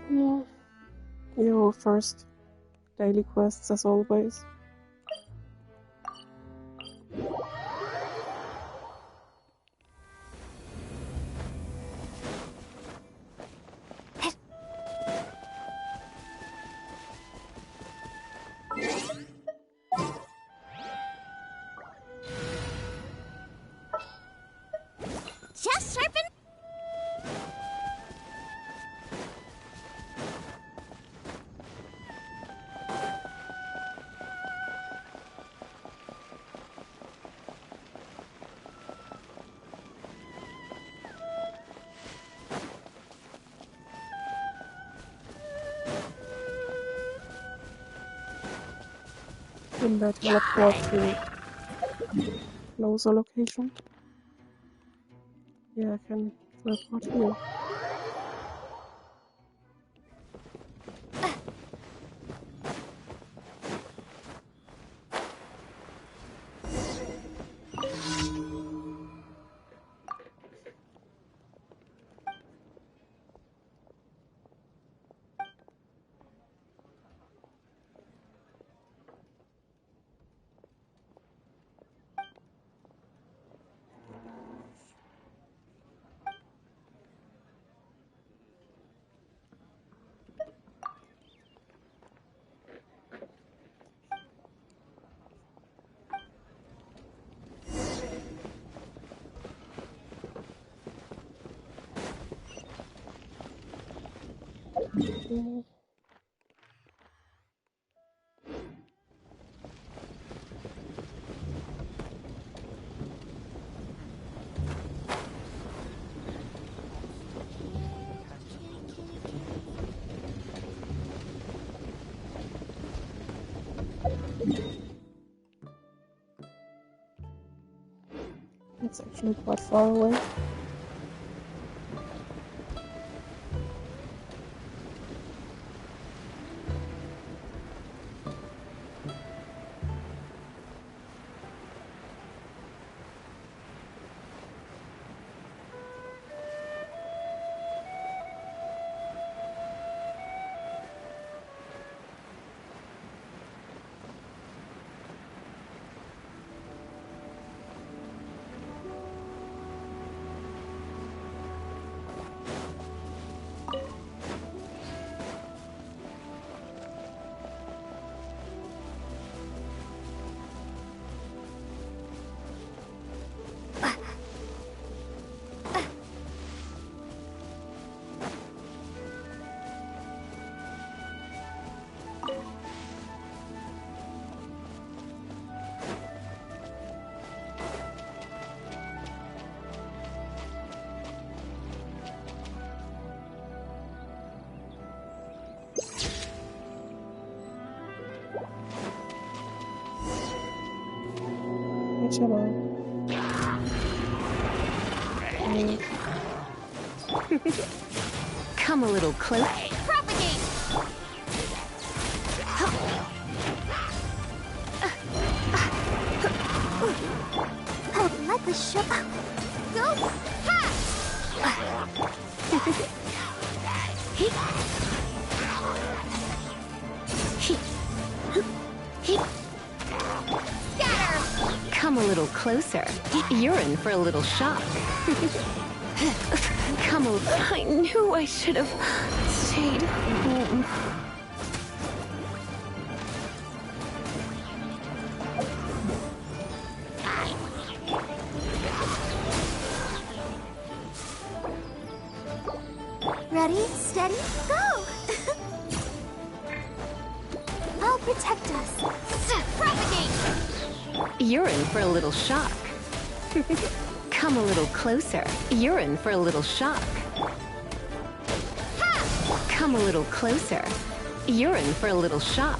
Yeah. Your first daily quests as always. Just sharpen. In that teleport to closer location. Yeah, I can teleport here. It's actually quite far away. Come a little closer. Propagate! Oh, let the show go! Scatter! Come a little closer. You're in for a little shock. Come over. I knew I should have stayed home. Ready, steady, go! I'll protect us. Propagate! You're in for a little shock. Come a little closer. You're in for a little shock. Ha! Come a little closer. You're in for a little shock.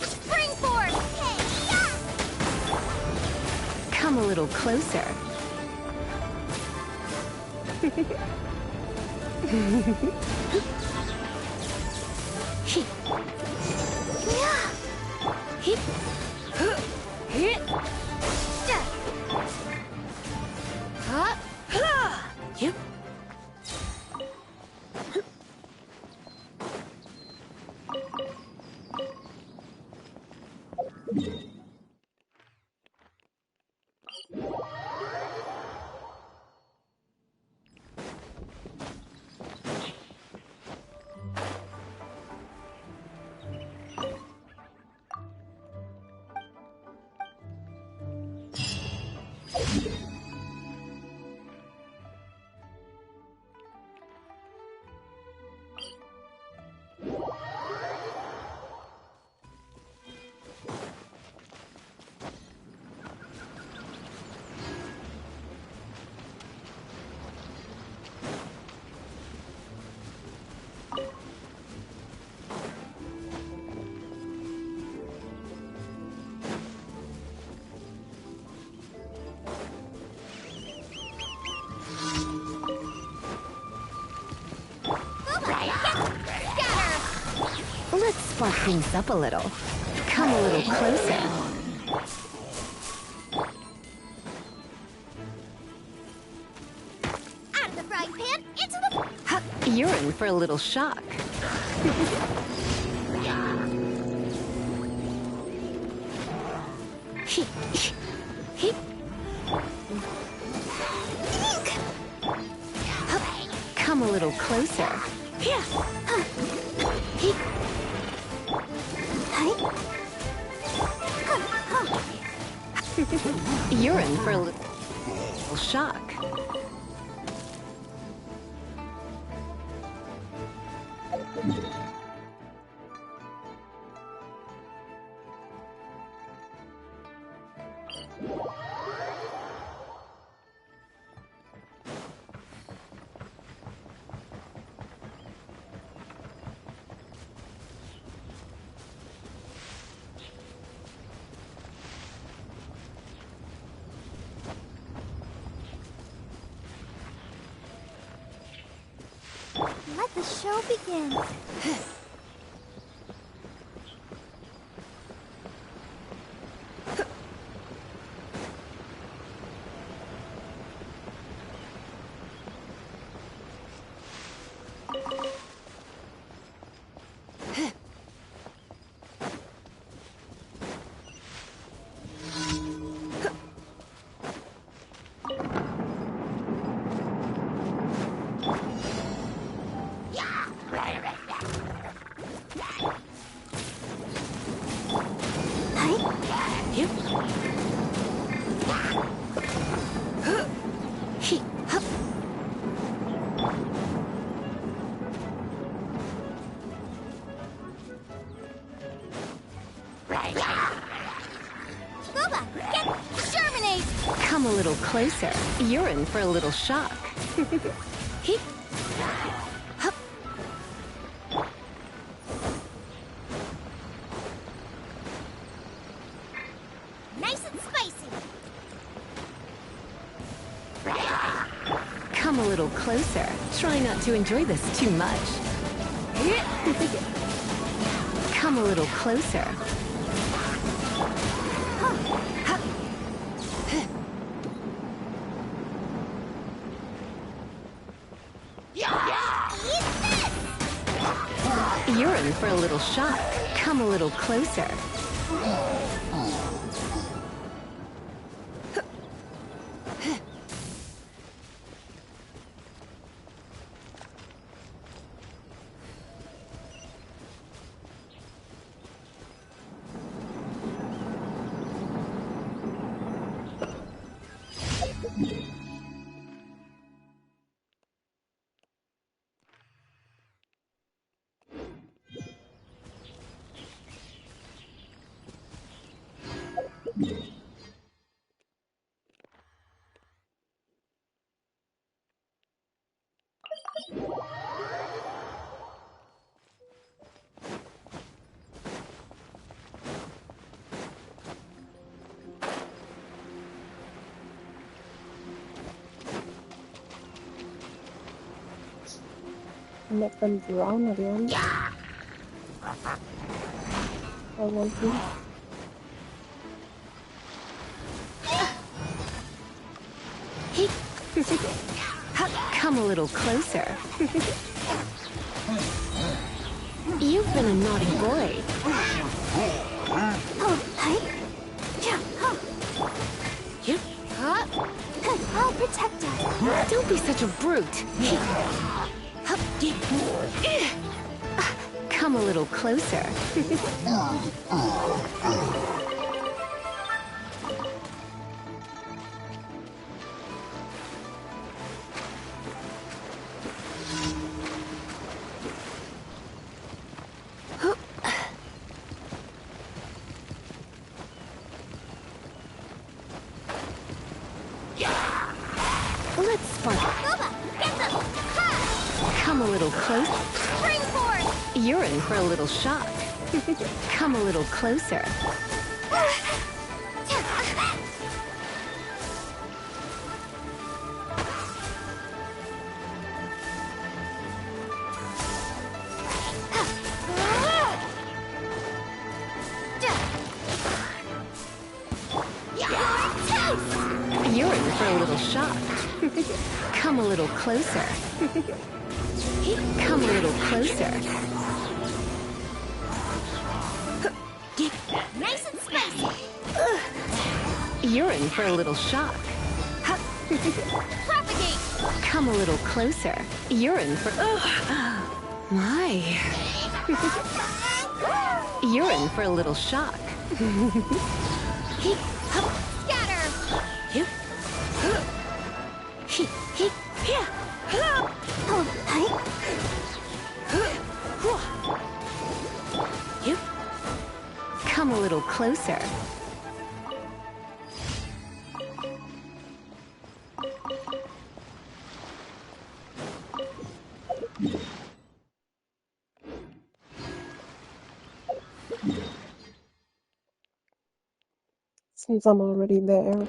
Springboard! Hey, yeah! Come a little closer. Hip. Hit. Yep. Let's spark things up a little. Come a little closer. Out of the frying pan, into the... You're in for a little shock. Come a little closer. You're in for a little shock. Let the show begin. Come a little closer. You're in for a little shock. Hip. Hup. Nice and spicy. Come a little closer. Try not to enjoy this too much. Come a little closer. You're in for a little shock. Come a little closer. Let them drown again. I want to. Come a little closer. You've been a naughty boy. I'll protect us. Don't be such a brute. Come a little closer. Let's spark. Booba, get them! Ha! Come a little closer. Spring force! You're in for a little shock. Come a little closer. You're in for a little shock. Come a little closer. Come a little closer. Nice and spicy! You're in for a little shock. Propagate! Come a little closer. You're in for... My. You're in for a little shock. Scatter! Hold tight. Come a little closer. Since I'm already there.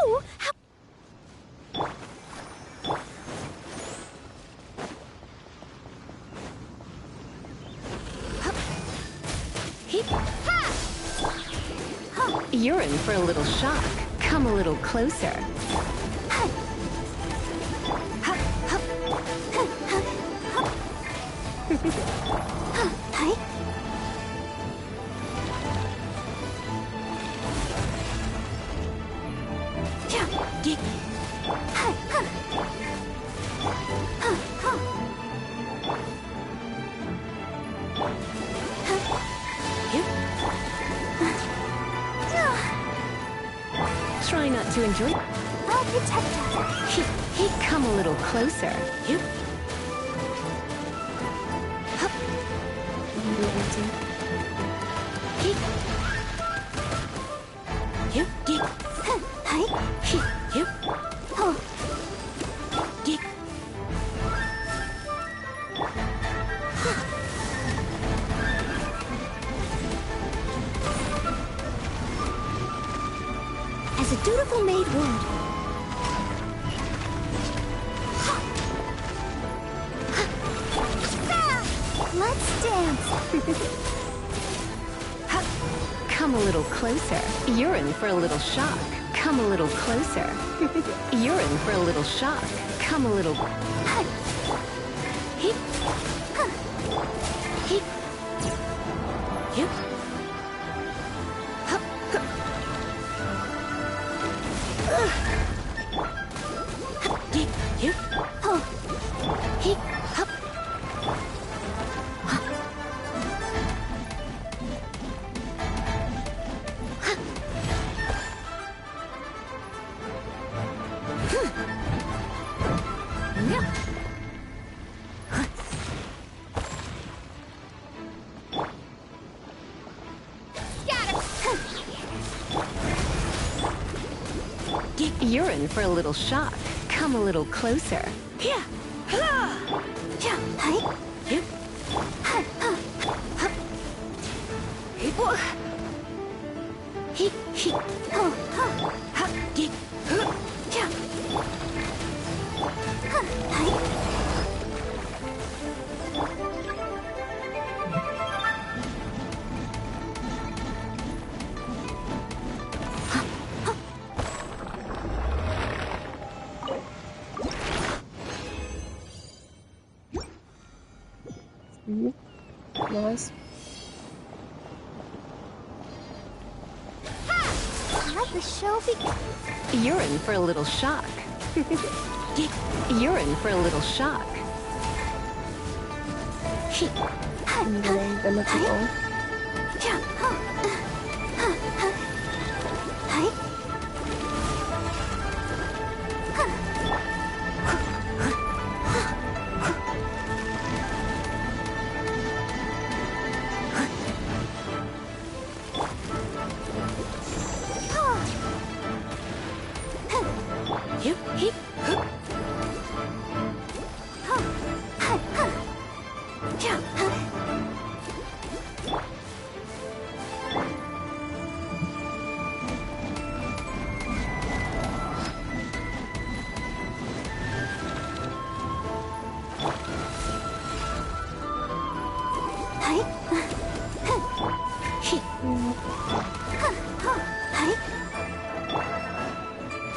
Oh! You're in for a little shock. Come a little closer. Tight. Try not to enjoy... I'll protect us. Come a little closer. As a dutiful maid would. Let's dance. Come a little closer. You're in for a little shock. Come a little closer. You're in for a little shock. Come a little... You're in for a little shock. Come a little closer. Yeah. Yeah. Hi. Yep. Ha. Ha. Ha. Whoa. He. He. Oh. Ha. Ha. Di. Yeah. Ha. Hi. Nice. Let the show begin. You're in for a little shock. You're in for a little shock. He. Ha. I'm gonna damage it all. Yeah. Ha. Ha. Ha. Hi. Yep. He.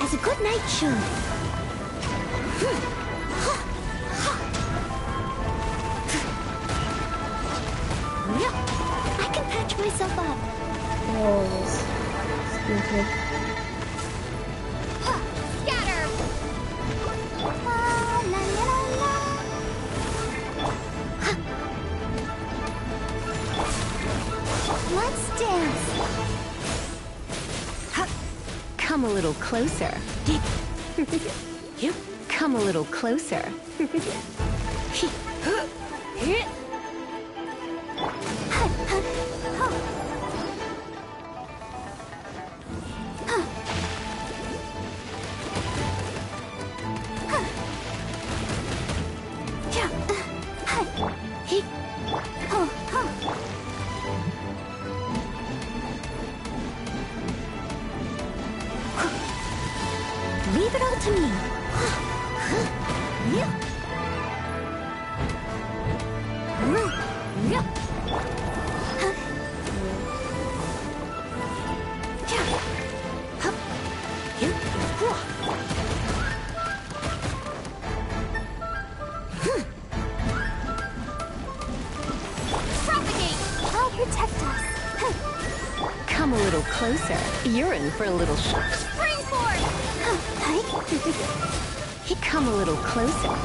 As a good night should. I can patch myself up. Oh, yes. Stupid. Scatter! La, la, la, la. Let's dance. Come a little closer. Yep. Come a little closer. Leave it all to me. Propagate! I'll protect us. Come a little closer. You're in for a little shock. Springboard! He come a little closer.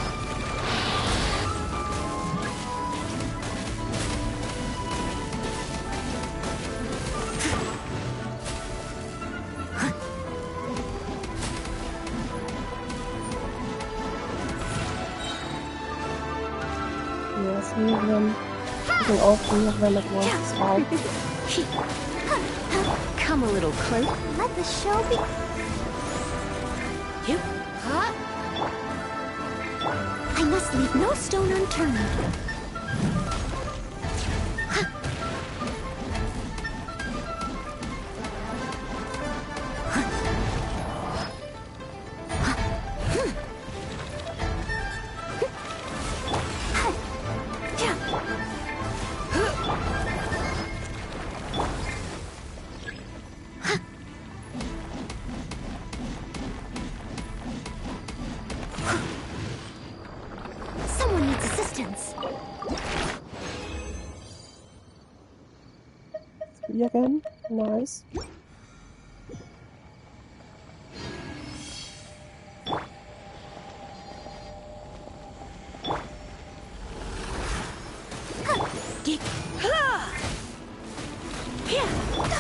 Yes, we have them. Using all three of them at once is fine. Come a little closer. Let the show be. Yep. I must leave no stone unturned. Someone needs assistance. Three again. Nice.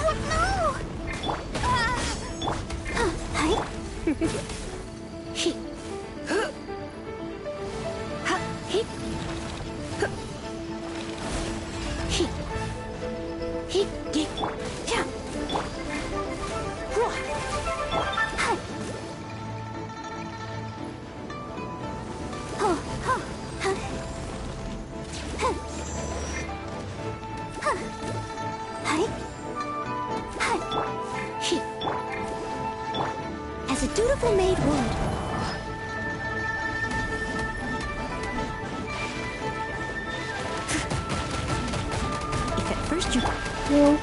Oh no! Hi. He. Ha. He. He. He. Di. Yeah. Hi. As a dutiful maid would. If at first you... No.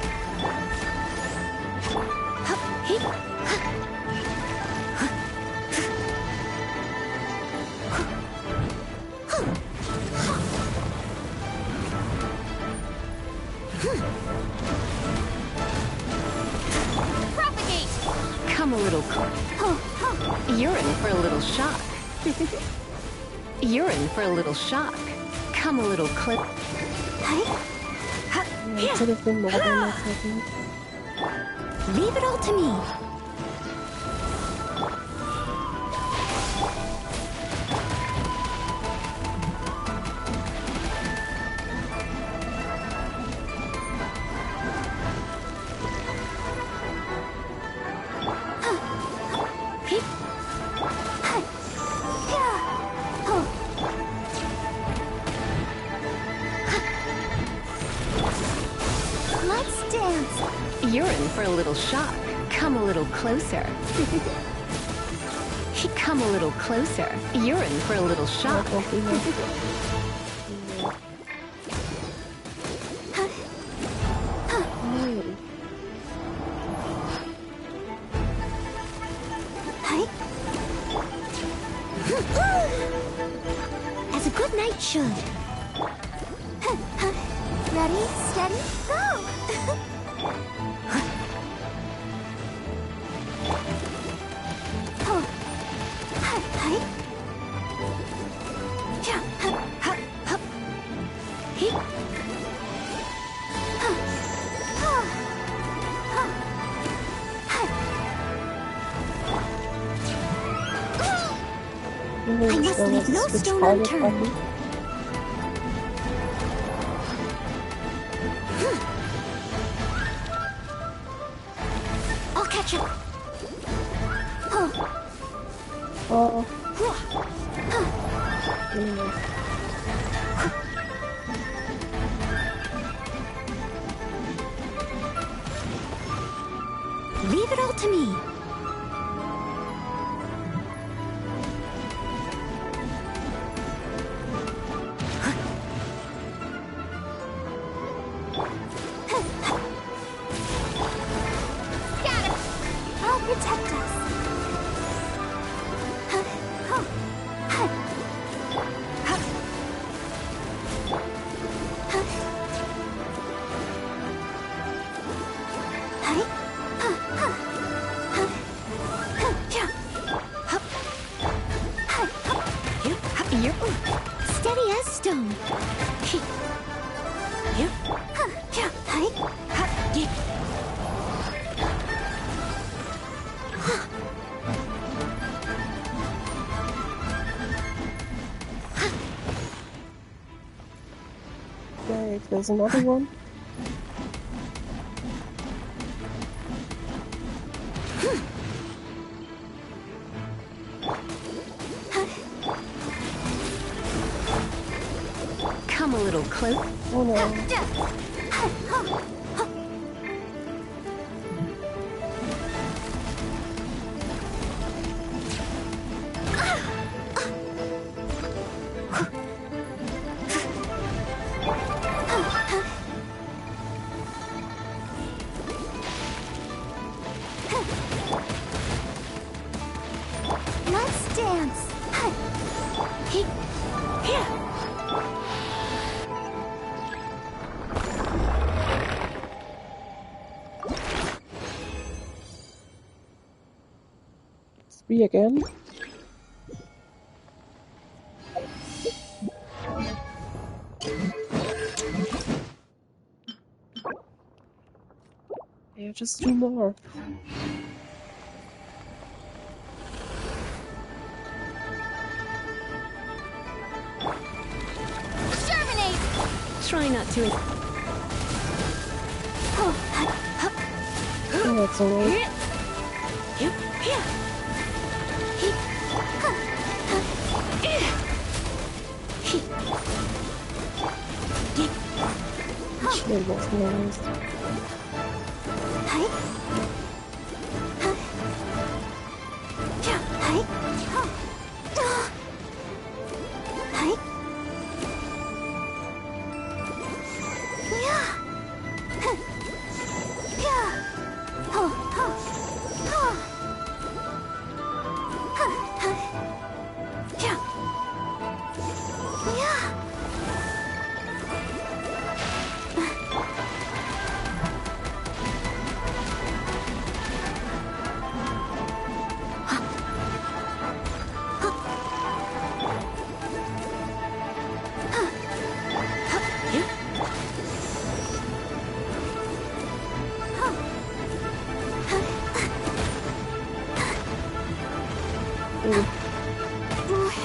Propagate! Come a little You're in for a little shock. You're in for a little shock. Come a little clip. Yeah, it could have been more than that, I think. Leave it all to me. Let's dance. You're in for a little shock. Come a little closer. Come a little closer. You're in for a little shock. That won't be nice. As a good knight should. Ready, steady, go! I must leave no stone unturned. I'll catch up. Oh. Anyway. Leave it all to me. I'll protect us. You're Steady as stone. Wait, there's another one. come a little close. Oh no. Let's dance. It's me again. Yeah, just two more. Try not to. Oh, that's alright. Actually, it was nice.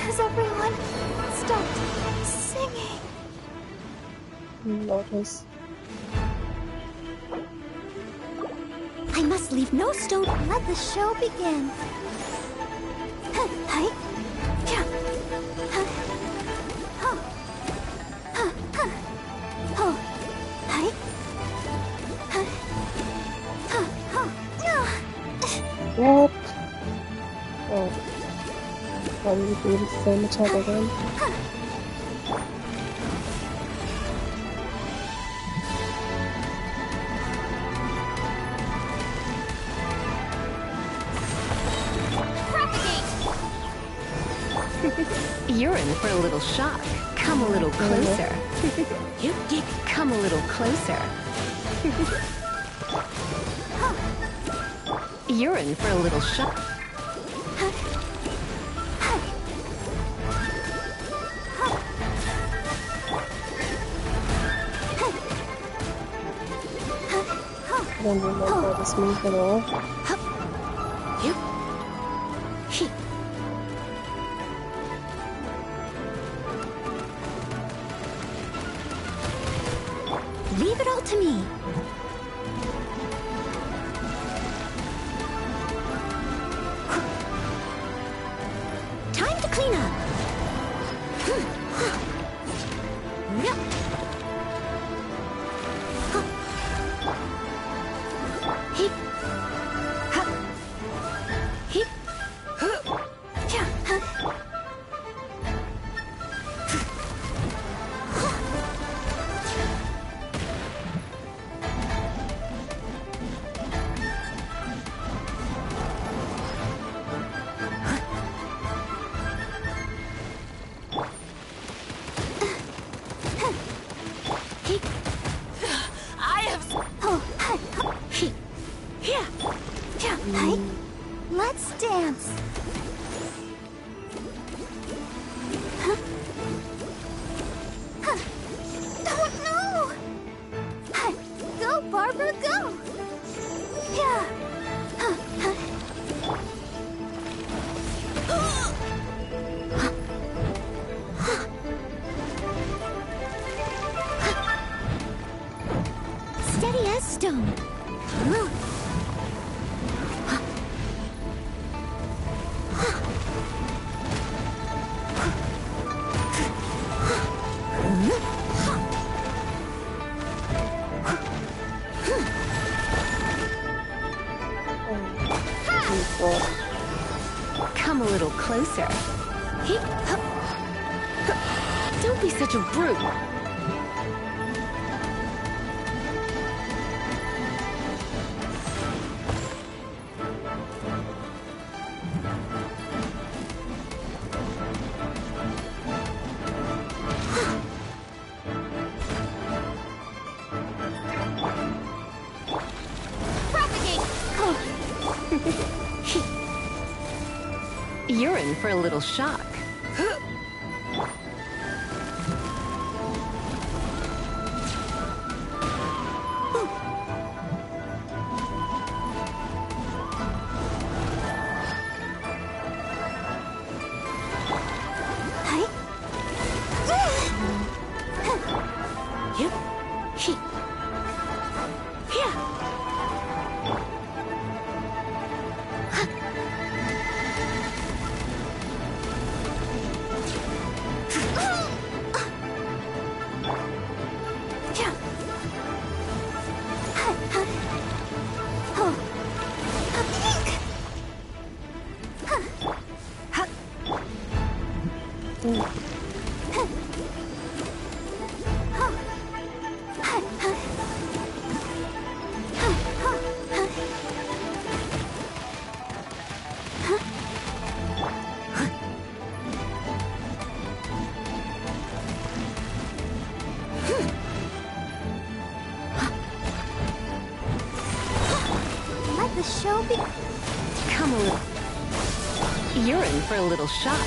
Has everyone stopped singing? Notice. I must leave no stone. Let the show begin. What? Oh. Why would we do the same attack again? You're in for a little shock. Come a little closer. Come a little closer. You're in for a little shock. I don't remember this move at all. Leave it all to me. Time to clean up. Let's dance. Oh no! Go, Barbara, go! Yeah. Steady as stone. Come a little closer. Don't be such a brute. You're in for a little shock. the show begin? Come a little. You're in for a little shock.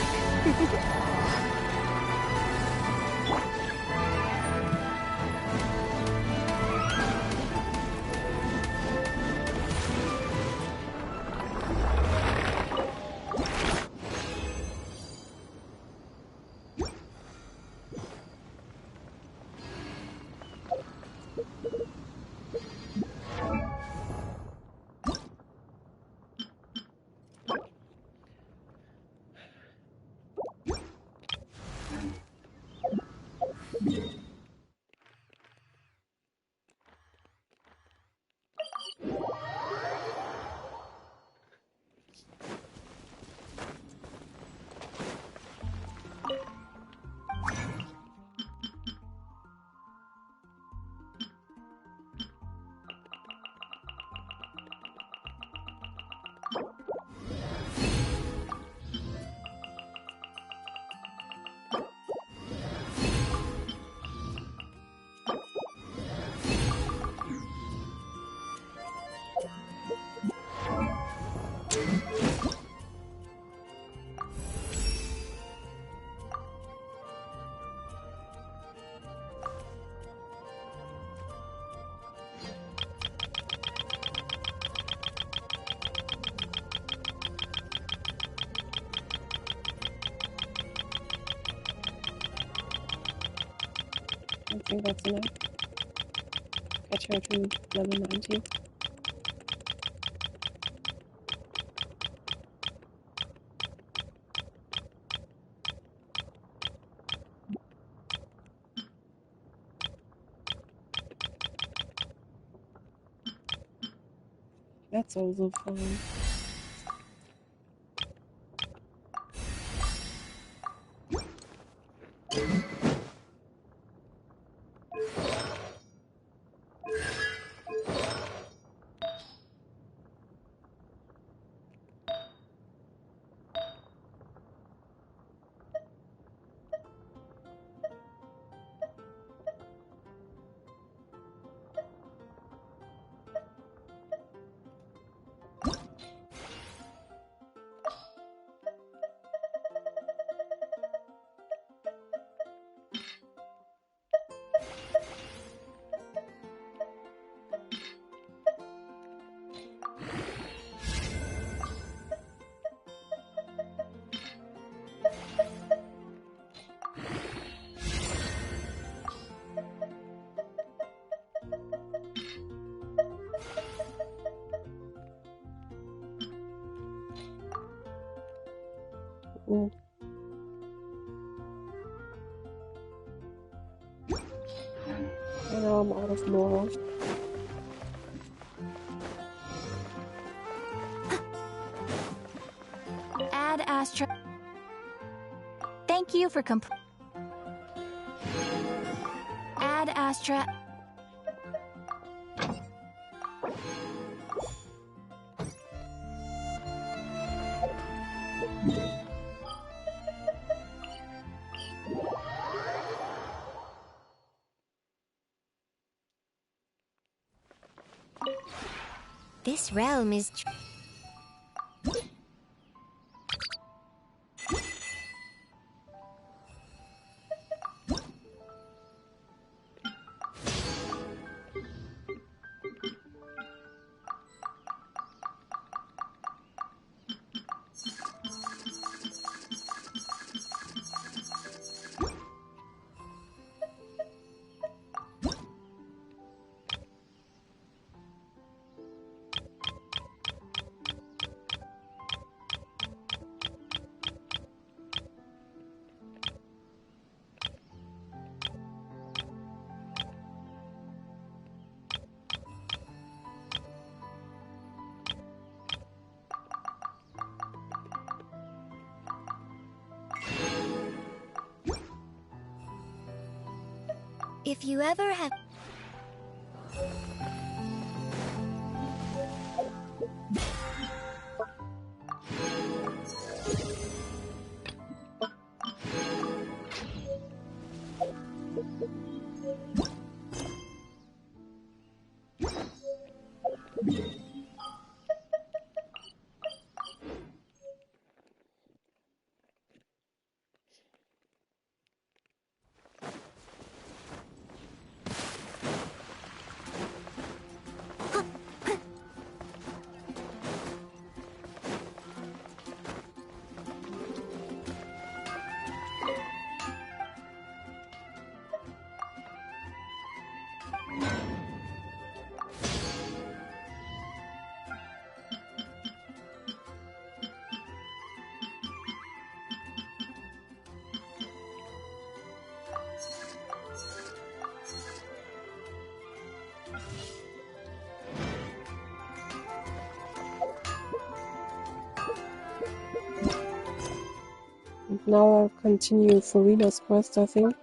I think that's enough. Catch her to level 90. That's also fun. Ooh. And now I'm out of morals. Add Astra. Thank you for Add Astra. This realm is If you ever have Now I'll continue Farina's quest, I think.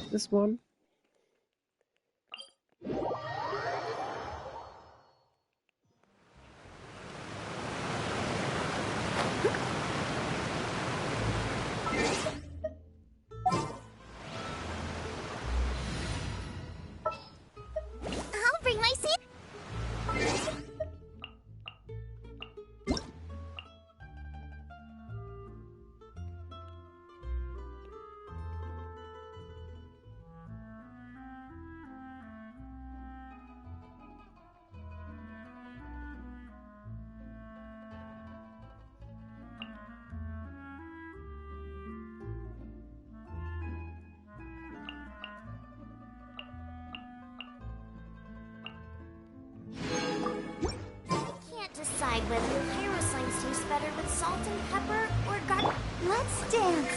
This one. I'll bring my seat. Can't decide whether your hero slimes taste better with salt and pepper or garlic. Let's dance.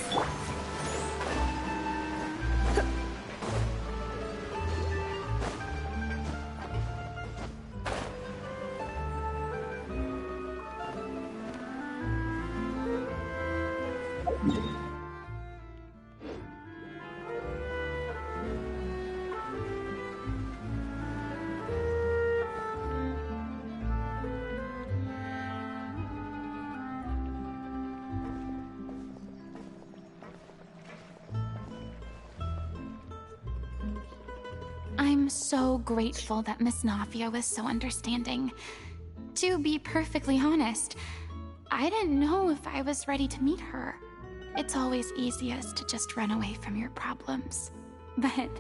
I'm so grateful that Miss Nafia was so understanding. To be perfectly honest, I didn't know if I was ready to meet her. It's always easiest to just run away from your problems. But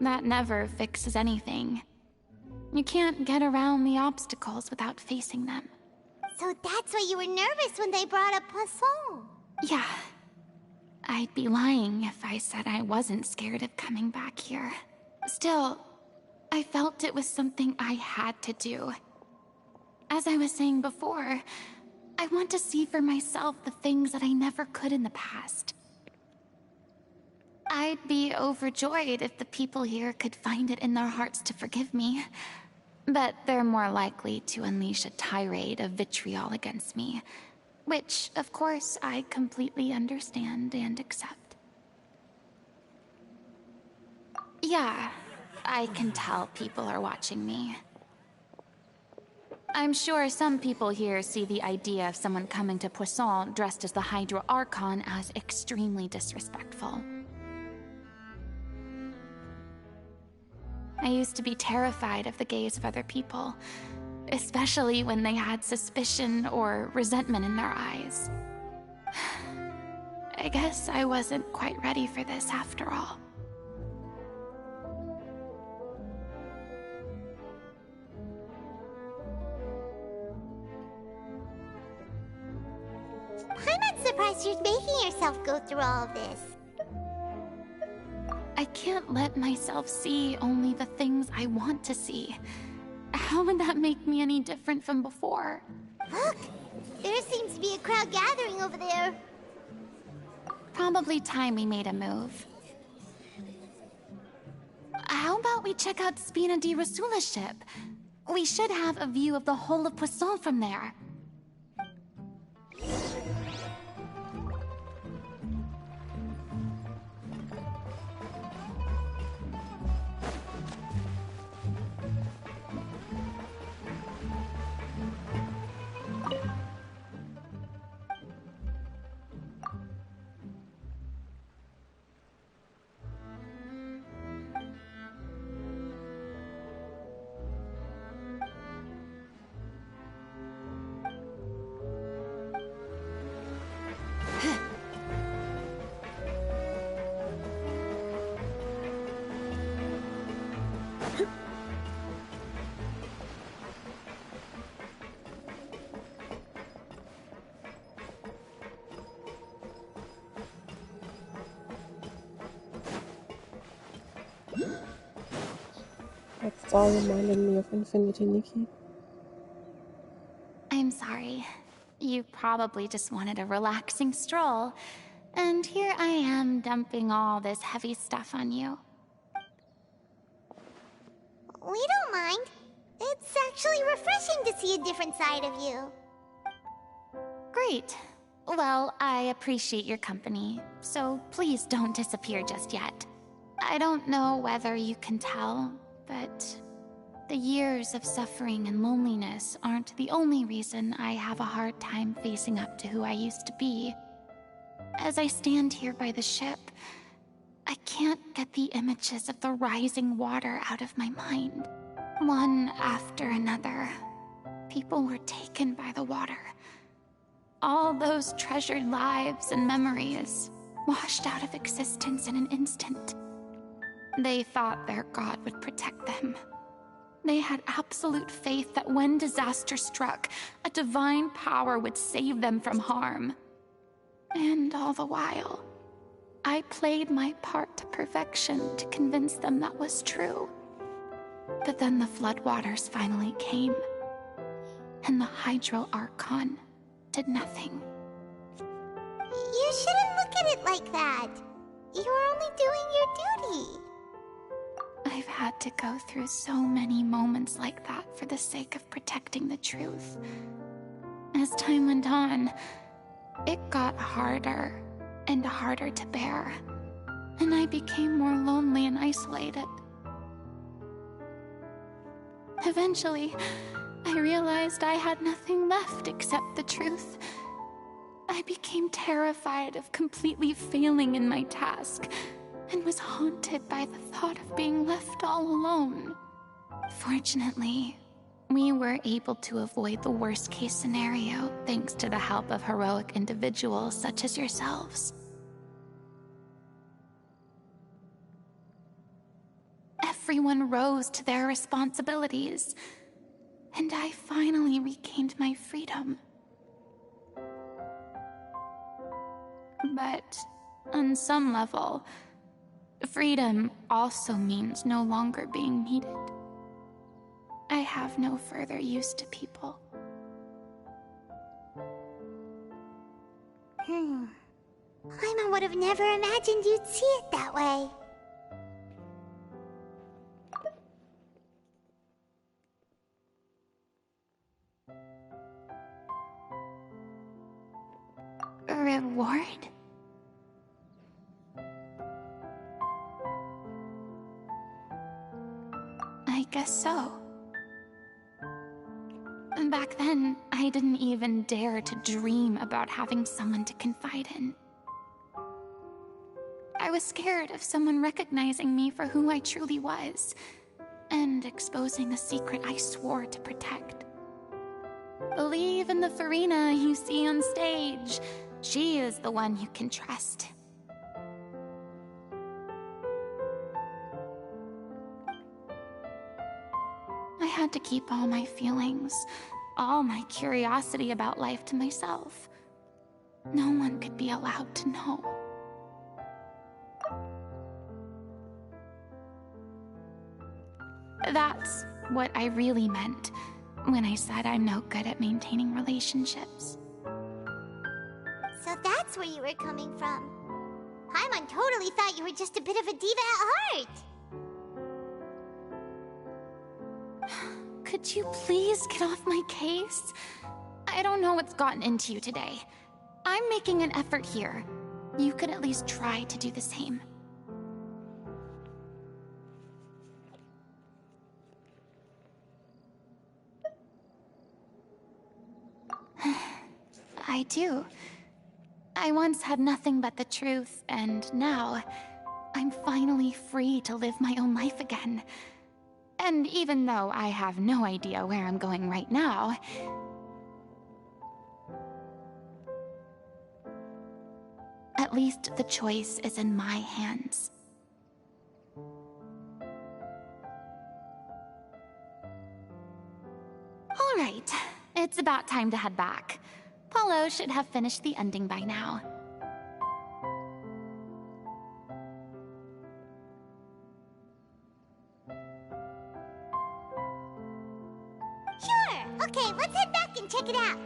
that never fixes anything. You can't get around the obstacles without facing them. So that's why you were nervous when they brought up Poisson. Yeah. I'd be lying if I said I wasn't scared of coming back here. Still, I felt it was something I had to do. As I was saying before, I want to see for myself the things that I never could in the past. I'd be overjoyed if the people here could find it in their hearts to forgive me. But they're more likely to unleash a tirade of vitriol against me. Which, of course, I completely understand and accept. Yeah, I can tell people are watching me. I'm sure some people here see the idea of someone coming to Poisson dressed as the Hydra Archon as extremely disrespectful. I used to be terrified of the gaze of other people, especially when they had suspicion or resentment in their eyes. I guess I wasn't quite ready for this after all. I'm not surprised you're making yourself go through all of this. I can't let myself see only the things I want to see. How would that make me any different from before? Look! There seems to be a crowd gathering over there. Probably time we made a move. How about we check out Spina di Rosula's ship? We should have a view of the whole of Poisson from there. It's all reminding me of Infinity Nikki. I'm sorry. You probably just wanted a relaxing stroll, and here I am dumping all this heavy stuff on you. We don't mind. It's actually refreshing to see a different side of you. Great. Well, I appreciate your company, so please don't disappear just yet. I don't know whether you can tell, but the years of suffering and loneliness aren't the only reason I have a hard time facing up to who I used to be. As I stand here by the ship, I can't get the images of the rising water out of my mind. One after another, people were taken by the water. All those treasured lives and memories washed out of existence in an instant. They thought their god would protect them. They had absolute faith that when disaster struck, a divine power would save them from harm. And all the while, I played my part to perfection to convince them that was true. But then the floodwaters finally came, and the Hydro Archon did nothing. You shouldn't look at it like that. You're only doing your duty. I've had to go through so many moments like that for the sake of protecting the truth. As time went on, it got harder and harder to bear, and I became more lonely and isolated. Eventually, I realized I had nothing left except the truth. I became terrified of completely failing in my task, and was haunted by the thought of being left all alone. Fortunately, we were able to avoid the worst-case scenario thanks to the help of heroic individuals such as yourselves. Everyone rose to their responsibilities, and I finally regained my freedom. But on some level, freedom also means no longer being needed. I have no further use to people. Paimon would have never imagined you'd see it that way. A reward? I guess so. Back then, I didn't even dare to dream about having someone to confide in. I was scared of someone recognizing me for who I truly was, and exposing the secret I swore to protect. Believe in the Farina you see on stage. She is the one you can trust. I had to keep all my feelings, all my curiosity about life to myself. No one could be allowed to know. That's what I really meant when I said I'm no good at maintaining relationships. So that's where you were coming from. Paimon totally thought you were just a bit of a diva at heart. Could you please get off my case? I don't know what's gotten into you today. I'm making an effort here. You could at least try to do the same. I do. I once had nothing but the truth, and now I'm finally free to live my own life again. And even though I have no idea where I'm going right now, at least the choice is in my hands. All right, it's about time to head back. Paulo should have finished the ending by now. Okay, let's head back and check it out.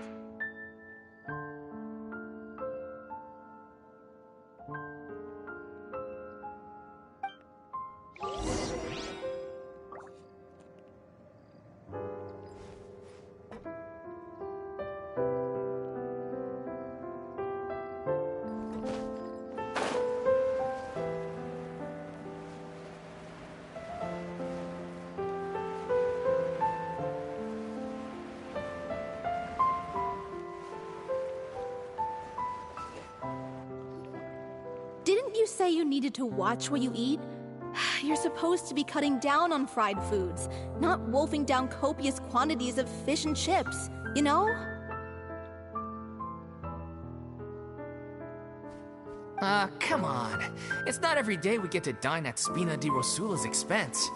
Didn't you say you needed to watch what you eat? You're supposed to be cutting down on fried foods, not wolfing down copious quantities of fish and chips, you know? Come on. It's not every day we get to dine at Spina di Rosula's expense.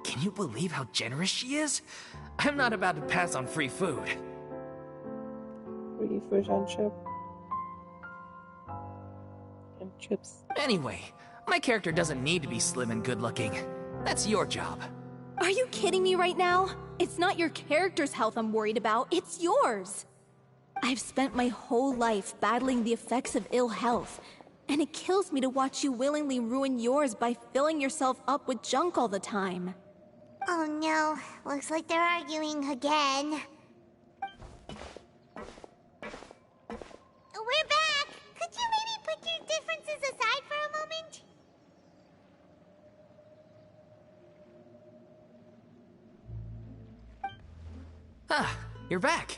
Can you believe how generous she is? I'm not about to pass on free food. Free fish and chip. And chips. Anyway, my character doesn't need to be slim and good-looking. That's your job. Are you kidding me right now? It's not your character's health I'm worried about, it's yours. I've spent my whole life battling the effects of ill health, and it kills me to watch you willingly ruin yours by filling yourself up with junk all the time. Oh no, looks like they're arguing again. We're back! Could you maybe put your differences aside for a moment? Ah, you're back.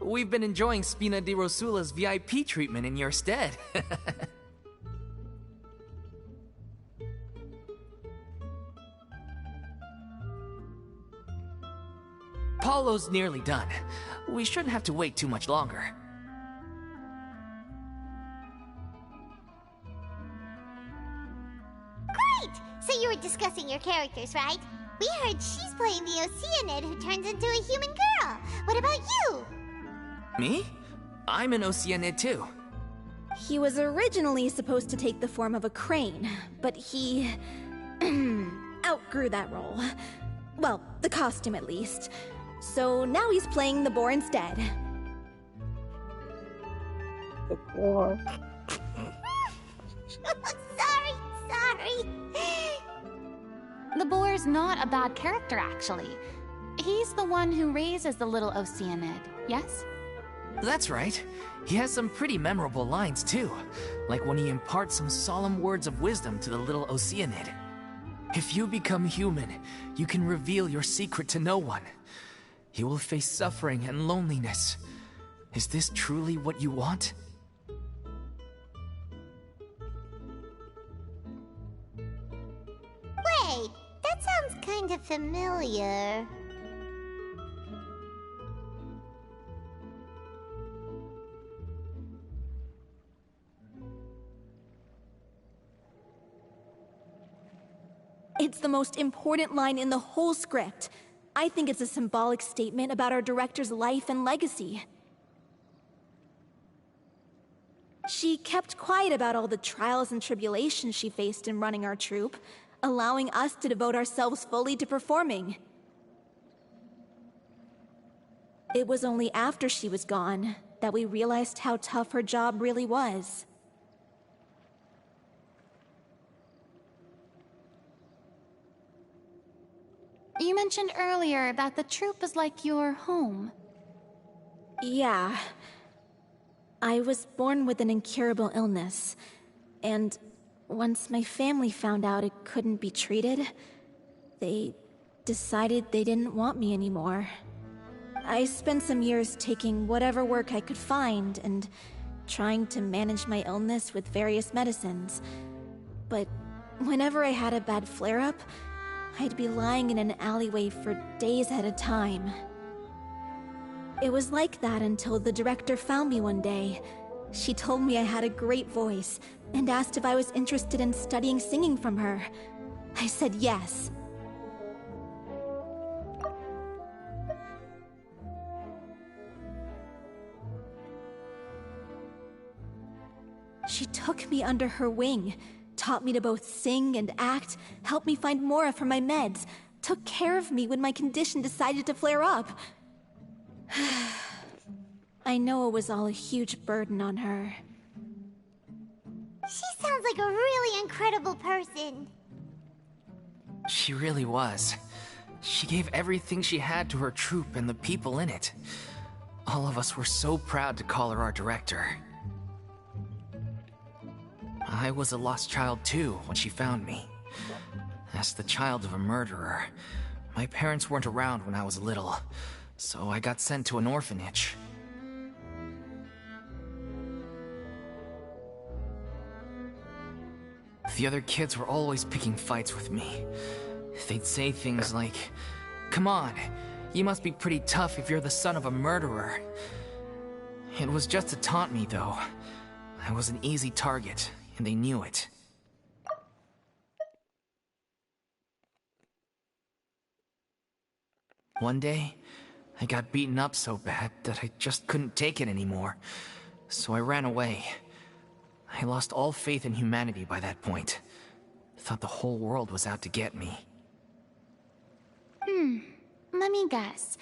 We've been enjoying Spina di Rosula's VIP treatment in your stead. Paulo's nearly done. We shouldn't have to wait too much longer. Great! So you were discussing your characters, right? We heard she's playing the Oceanid who turns into a human girl. What about you? Me? I'm an Oceanid too. He was originally supposed to take the form of a crane, but he outgrew that role. Well, the costume at least. So now he's playing the boar instead. The boar. Sorry. The boar's not a bad character, actually. He's the one who raises the little Oceanid, yes? That's right. He has some pretty memorable lines too, like when he imparts some solemn words of wisdom to the little Oceanid. If you become human, you can reveal your secret to no one. You will face suffering and loneliness. Is this truly what you want? Wait, that sounds kind of familiar. It's the most important line in the whole script. I think it's a symbolic statement about our director's life and legacy. She kept quiet about all the trials and tribulations she faced in running our troupe, allowing us to devote ourselves fully to performing. It was only after she was gone that we realized how tough her job really was. You mentioned earlier that the troupe is like your home. Yeah. I was born with an incurable illness, and once my family found out it couldn't be treated, they decided they didn't want me anymore. I spent some years taking whatever work I could find and trying to manage my illness with various medicines. But whenever I had a bad flare-up, I'd be lying in an alleyway for days at a time. It was like that until the director found me one day. She told me I had a great voice and asked if I was interested in studying singing from her. I said yes. She took me under her wing, taught me to both sing and act, helped me find Mora for my meds, took care of me when my condition decided to flare up. I know it was all a huge burden on her. She sounds like a really incredible person. She really was. She gave everything she had to her troupe and the people in it. All of us were so proud to call her our director. I was a lost child too when she found me. As the child of a murderer, my parents weren't around when I was little, so I got sent to an orphanage. The other kids were always picking fights with me. They'd say things like, "Come on, you must be pretty tough if you're the son of a murderer." It was just to taunt me, though. I was an easy target, and they knew it. One day, I got beaten up so bad that I just couldn't take it anymore, so I ran away. I lost all faith in humanity by that point. Thought the whole world was out to get me. Let me guess.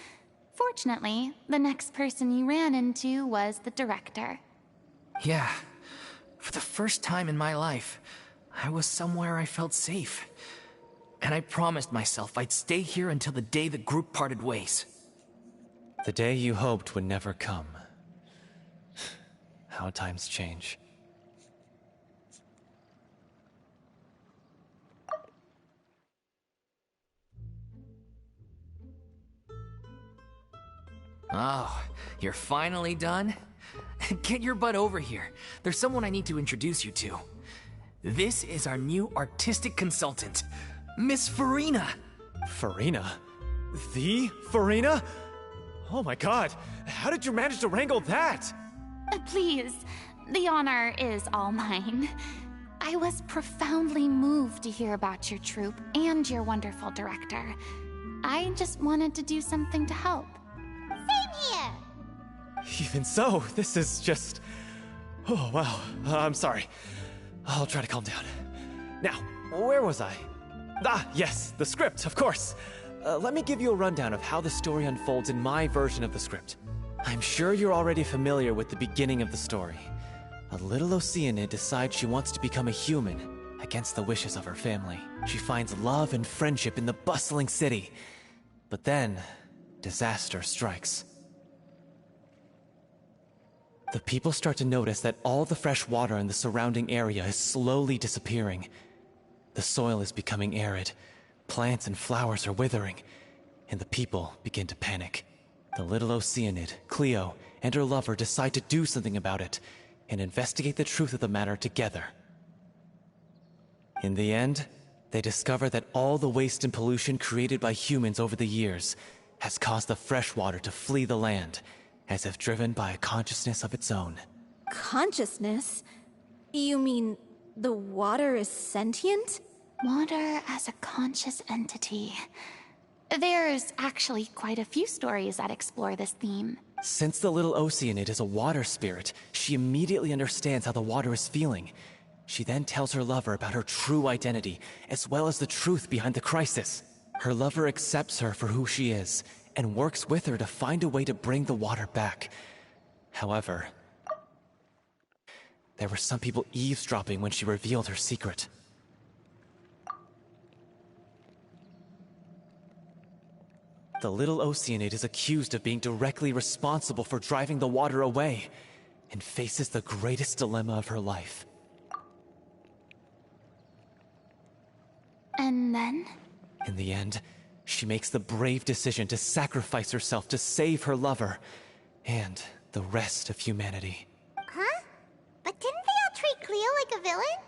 Fortunately, the next person you ran into was the director. Yeah. For the first time in my life, I was somewhere I felt safe. And I promised myself I'd stay here until the day the group parted ways. The day you hoped would never come. How times change. Oh, you're finally done? Get your butt over here. There's someone I need to introduce you to. This is our new artistic consultant, Miss Farina. Farina? The Farina? Oh my god, how did you manage to wrangle that? Please, the honor is all mine. I was profoundly moved to hear about your troupe and your wonderful director. I just wanted to do something to help. Same here. Even so, this is just... Oh, wow. I'm sorry. I'll try to calm down. Now, where was I? Ah, yes, the script, of course. Let me give you a rundown of how the story unfolds in my version of the script. I'm sure you're already familiar with the beginning of the story. A little Oceanid decides she wants to become a human, against the wishes of her family. She finds love and friendship in the bustling city. But then, disaster strikes. The people start to notice that all the fresh water in the surrounding area is slowly disappearing. The soil is becoming arid, plants and flowers are withering, and the people begin to panic. The little Oceanid, Cleo, and her lover decide to do something about it, and investigate the truth of the matter together. In the end, they discover that all the waste and pollution created by humans over the years has caused the fresh water to flee the land, as if driven by a consciousness of its own. Consciousness? You mean the water is sentient? Water as a conscious entity. There's actually quite a few stories that explore this theme. Since the little Oceanid is a water spirit, she immediately understands how the water is feeling. She then tells her lover about her true identity, as well as the truth behind the crisis. Her lover accepts her for who she is, and works with her to find a way to bring the water back. However, there were some people eavesdropping when she revealed her secret. The little Oceanid is accused of being directly responsible for driving the water away, and faces the greatest dilemma of her life. And then? In the end, she makes the brave decision to sacrifice herself to save her lover, and the rest of humanity. Huh? But didn't they all treat Cleo like a villain?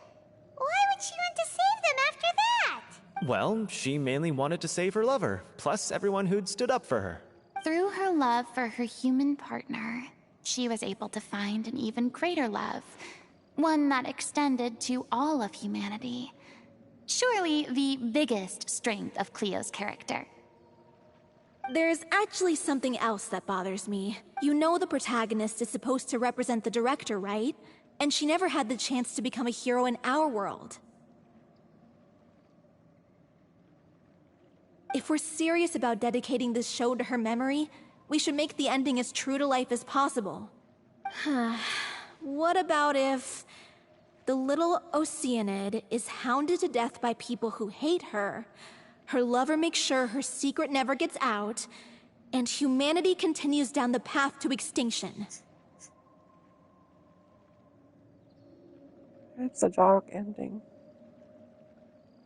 Why would she want to save them after that? Well, she mainly wanted to save her lover, plus everyone who'd stood up for her. Through her love for her human partner, she was able to find an even greater love, one that extended to all of humanity. Surely the biggest strength of Cleo's character. There's actually something else that bothers me. You know the protagonist is supposed to represent the director, right? And she never had the chance to become a hero in our world. If we're serious about dedicating this show to her memory, We should make the ending as true to life as possible. What about if the little Oceanid is hounded to death by people who hate her, her lover makes sure her secret never gets out, and humanity continues down the path to extinction? That's a dark ending.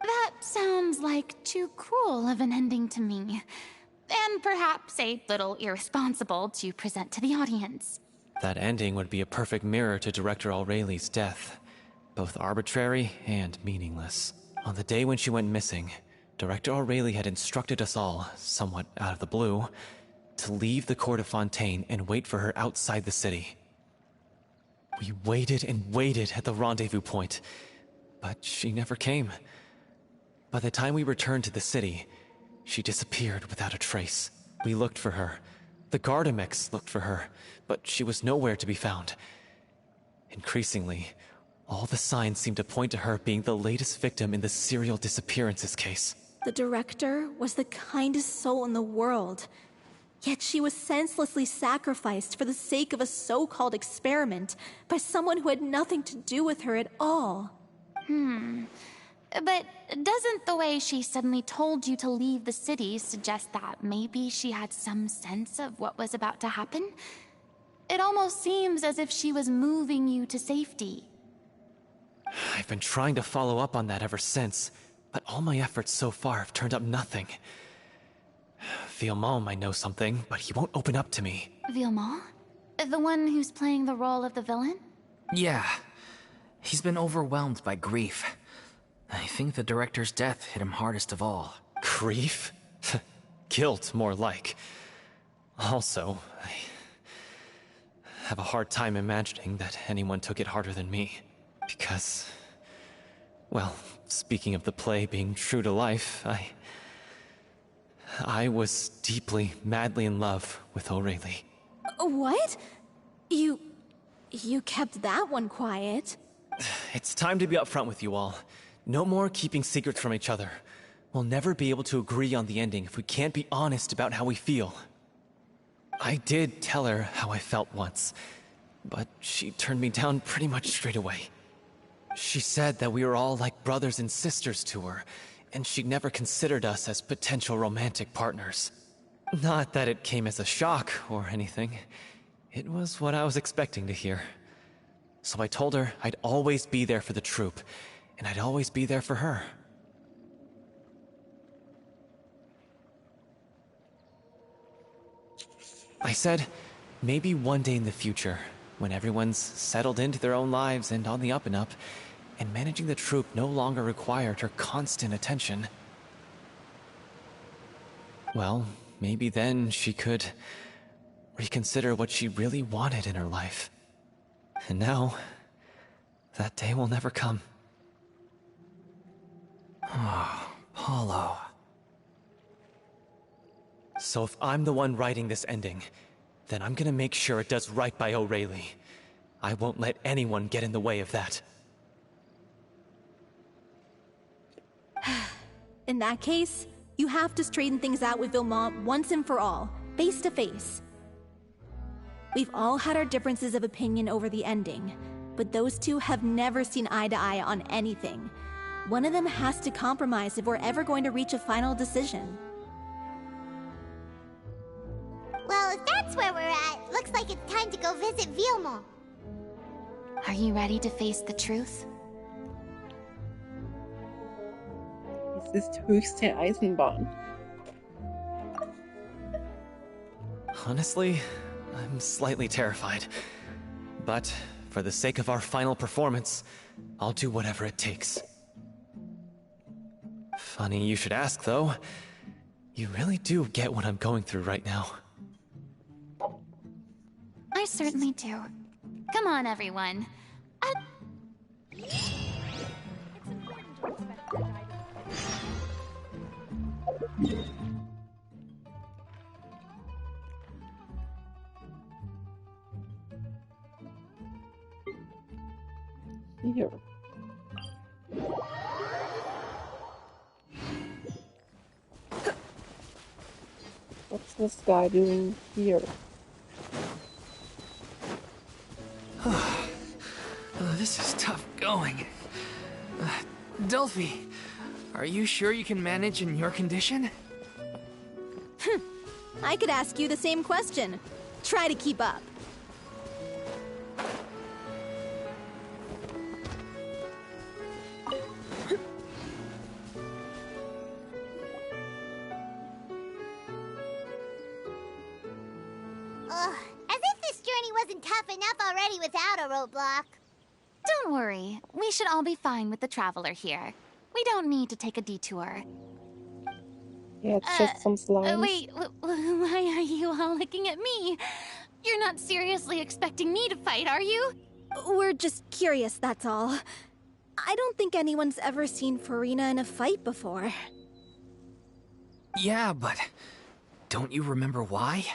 That sounds like too cruel of an ending to me. And perhaps a little irresponsible to present to the audience. That ending would be a perfect mirror to Director Aureli's death. Both arbitrary and meaningless. On the day when she went missing, Director Aureli had instructed us all, somewhat out of the blue, to leave the court of Fontaine and wait for her outside the city. We waited and waited at the rendezvous point, but she never came. By the time we returned to the city, she disappeared without a trace. We looked for her. The Gardamex looked for her, but she was nowhere to be found. Increasingly, all the signs seemed to point to her being the latest victim in the serial disappearances case. The director was the kindest soul in the world. Yet she was senselessly sacrificed for the sake of a so-called experiment by someone who had nothing to do with her at all. But doesn't the way she suddenly told you to leave the city suggest that maybe she had some sense of what was about to happen? It almost seems as if she was moving you to safety. I've been trying to follow up on that ever since, but all my efforts so far have turned up nothing. Villemont might know something, but he won't open up to me. Villemont? The one who's playing the role of the villain? Yeah. He's been overwhelmed by grief. I think the director's death hit him hardest of all. Grief? Guilt, more like. Also, I have a hard time imagining that anyone took it harder than me. Because, well, speaking of the play being true to life, I was deeply, madly in love with Aureli. What? You kept that one quiet. It's time to be upfront with you all. No more keeping secrets from each other. We'll never be able to agree on the ending if we can't be honest about how we feel. I did tell her how I felt once, but she turned me down pretty much straight away. She said that we were all like brothers and sisters to her, and she'd never considered us as potential romantic partners. Not that it came as a shock or anything. It was what I was expecting to hear. So I told her I'd always be there for the troupe, and I'd always be there for her. I said, maybe one day in the future, when everyone's settled into their own lives and on the up and up, and managing the troupe no longer required her constant attention. Well, maybe then she could reconsider what she really wanted in her life. And now, that day will never come. Oh, Paulo. So if I'm the one writing this ending, then I'm gonna make sure it does right by Aureli. I won't let anyone get in the way of that. In that case, you have to straighten things out with Villemont once and for all, face to face. We've all had our differences of opinion over the ending, but those two have never seen eye to eye on anything. One of them has to compromise if we're ever going to reach a final decision. Well, if that's where we're at, looks like it's time to go visit Villemont. Are you ready to face the truth? Es ist höchste Eisenbahn. Honestly, I'm slightly terrified. But for the sake of our final performance, I'll do whatever it takes. Funny you should ask, though. You really do get what I'm going through right now. I certainly do. Come on, everyone. Here. What's this guy doing here? This is tough going. Delphi, are you sure you can manage in your condition? I could ask you the same question. Try to keep up. Ugh, as if this journey wasn't tough enough already without a roadblock. Don't worry, we should all be fine with the traveler here. We don't need to take a detour. Yeah, it's just some slimes. Wait, why are you all looking at me? You're not seriously expecting me to fight, are you? We're just curious, that's all. I don't think anyone's ever seen Farina in a fight before. Yeah, but don't you remember why?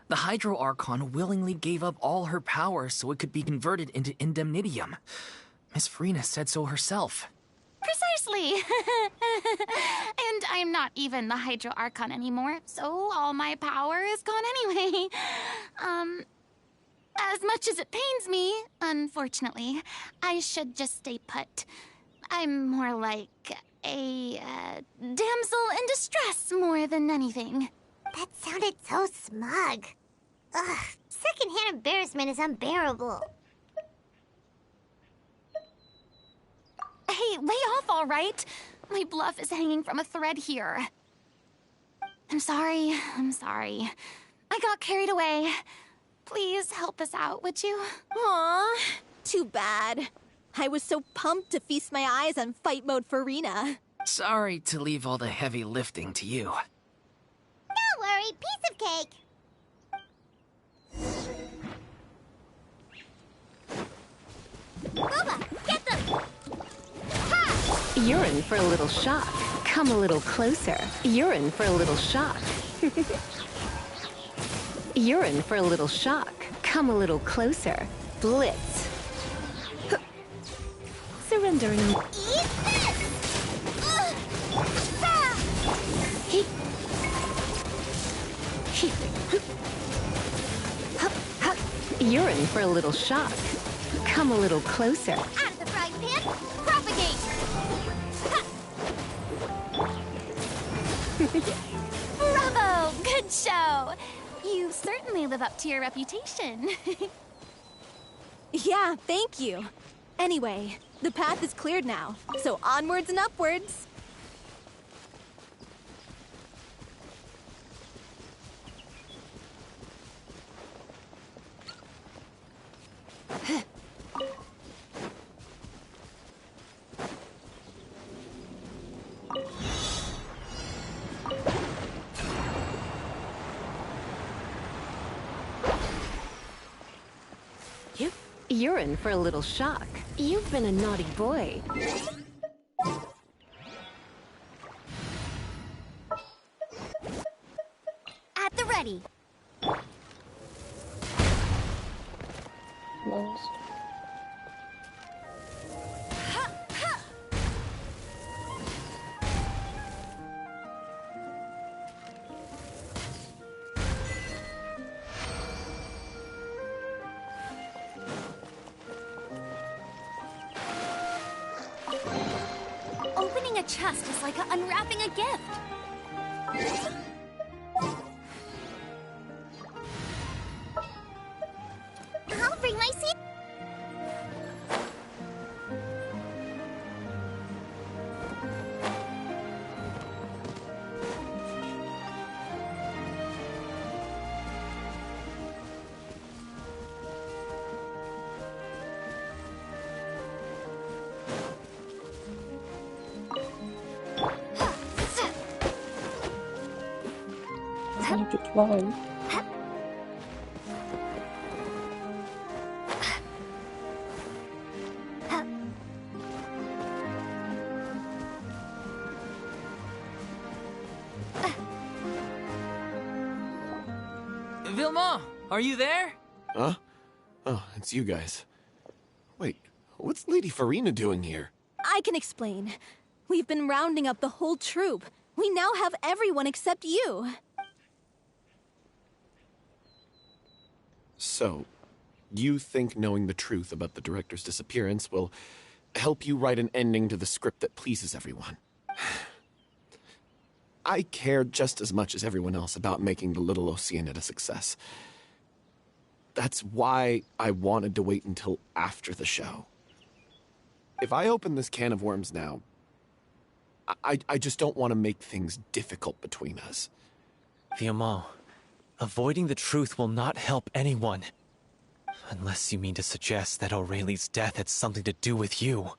The Hydro Archon willingly gave up all her power so it could be converted into Indemnitium. Miss Farina said so herself. Precisely! And I'm not even the Hydro Archon anymore, so all my power is gone anyway. As much as it pains me, unfortunately, I should just stay put. I'm more like a damsel in distress more than anything. That sounded so smug. Ugh, secondhand embarrassment is unbearable. Hey, lay off, all right? My bluff is hanging from a thread here. I'm sorry. I got carried away. Please help us out, would you? Aw, too bad. I was so pumped to feast my eyes on fight mode Farina. Sorry to leave all the heavy lifting to you. Don't worry, piece of cake. Boba, get them! Ha! You're in for a little shock. Come a little closer. You're in for a little shock. You're in for a little shock. Come a little closer. Blitz. Surrendering. Eat this! Ugh! Ha! He. You're in for a little shock. Come a little closer. Out of the frying pan, propagate! Ha! Bravo! Good show! You certainly live up to your reputation. Yeah, thank you. Anyway, the path is cleared now, so onwards and upwards. You're in for a little shock. You've been a naughty boy. At the ready. Nice. Opening a chest is like unwrapping a gift. I'll bring my seat. I have to climb. Vilma, are you there? Huh? Oh, it's you guys. Wait, what's Lady Farina doing here? I can explain. We've been rounding up the whole troop. We now have everyone except you. So, you think knowing the truth about the director's disappearance will help you write an ending to the script that pleases everyone? I care just as much as everyone else about making the Little Oceanid a success. That's why I wanted to wait until after the show. If I open this can of worms now, I just don't want to make things difficult between us. Viamont, avoiding the truth will not help anyone. Unless you mean to suggest that Aurelie's death had something to do with you.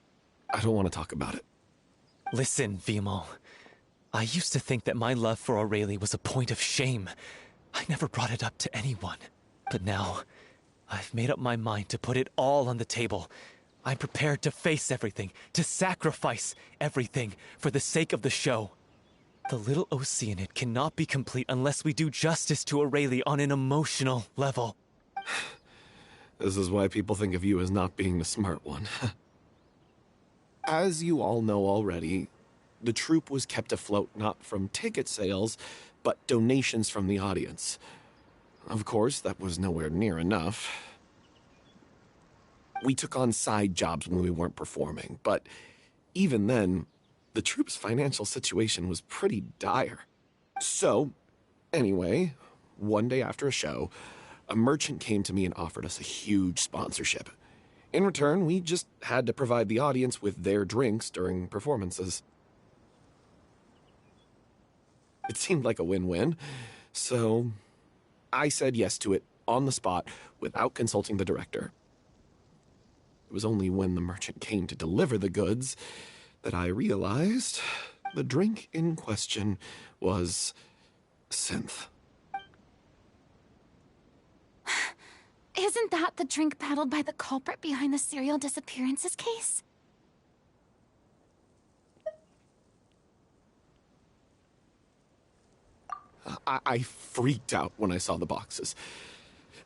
I don't want to talk about it. Listen, Viamont. I used to think that my love for Aurelie was a point of shame. I never brought it up to anyone. But now, I've made up my mind to put it all on the table. I'm prepared to face everything, to sacrifice everything for the sake of the show. The Little Oceanid cannot be complete unless we do justice to Aurelie on an emotional level. This is why people think of you as not being the smart one. As you all know already, the troupe was kept afloat not from ticket sales, but donations from the audience. Of course, that was nowhere near enough. We took on side jobs when we weren't performing, but even then, the troupe's financial situation was pretty dire. So, anyway, one day after a show, a merchant came to me and offered us a huge sponsorship. In return, we just had to provide the audience with their drinks during performances. It seemed like a win-win, so I said yes to it on the spot without consulting the director. It was only when the merchant came to deliver the goods that I realized the drink in question was synth. Isn't that the drink paddled by the culprit behind the serial disappearances case? I freaked out when I saw the boxes.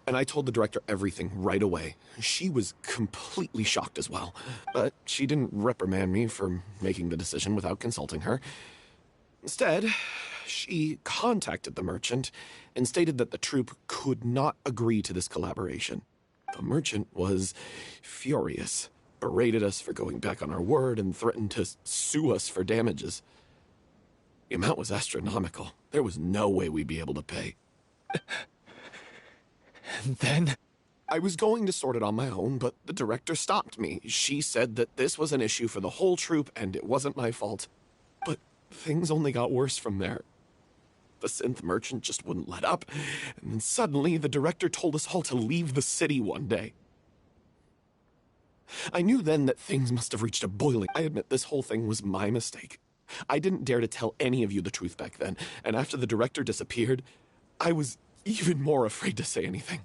And I told the director everything right away. She was completely shocked as well. But she didn't reprimand me for making the decision without consulting her. Instead, she contacted the merchant and stated that the troupe could not agree to this collaboration. The merchant was furious, berated us for going back on our word, and threatened to sue us for damages. The amount was astronomical. There was no way we'd be able to pay. And then? I was going to sort it on my own, but the director stopped me. She said that this was an issue for the whole troupe and it wasn't my fault. But things only got worse from there. The synth merchant just wouldn't let up, and then suddenly the director told us all to leave the city one day. I knew then that things must have reached a boiling. I admit this whole thing was my mistake. I didn't dare to tell any of you the truth back then, and after the director disappeared, I was even more afraid to say anything.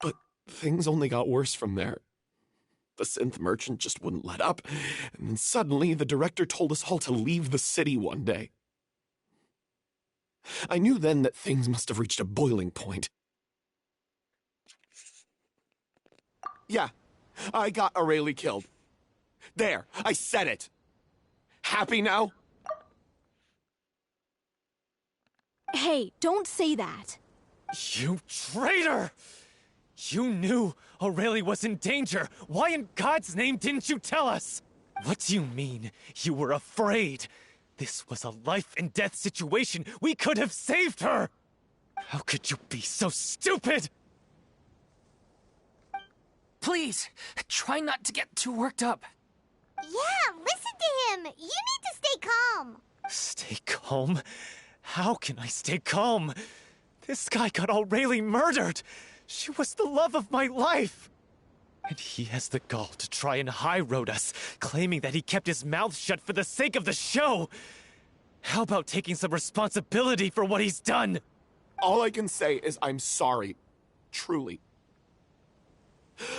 But things only got worse from there. The synth merchant just wouldn't let up, and then suddenly the director told us all to leave the city one day. I knew then that things must have reached a boiling point. Yeah, I got Aurelie killed. There, I said it. Happy now? Hey, don't say that. You traitor! You knew Aurelie was in danger. Why in God's name didn't you tell us? What do you mean? You were afraid? This was a life and death situation. We could have saved her! How could you be so stupid? Please, try not to get too worked up. Yeah, listen to him. You need to stay calm. Stay calm? How can I stay calm? This guy got Aurelie murdered. She was the love of my life. And he has the gall to try and high-road us, claiming that he kept his mouth shut for the sake of the show. How about taking some responsibility for what he's done? All I can say is I'm sorry. Truly.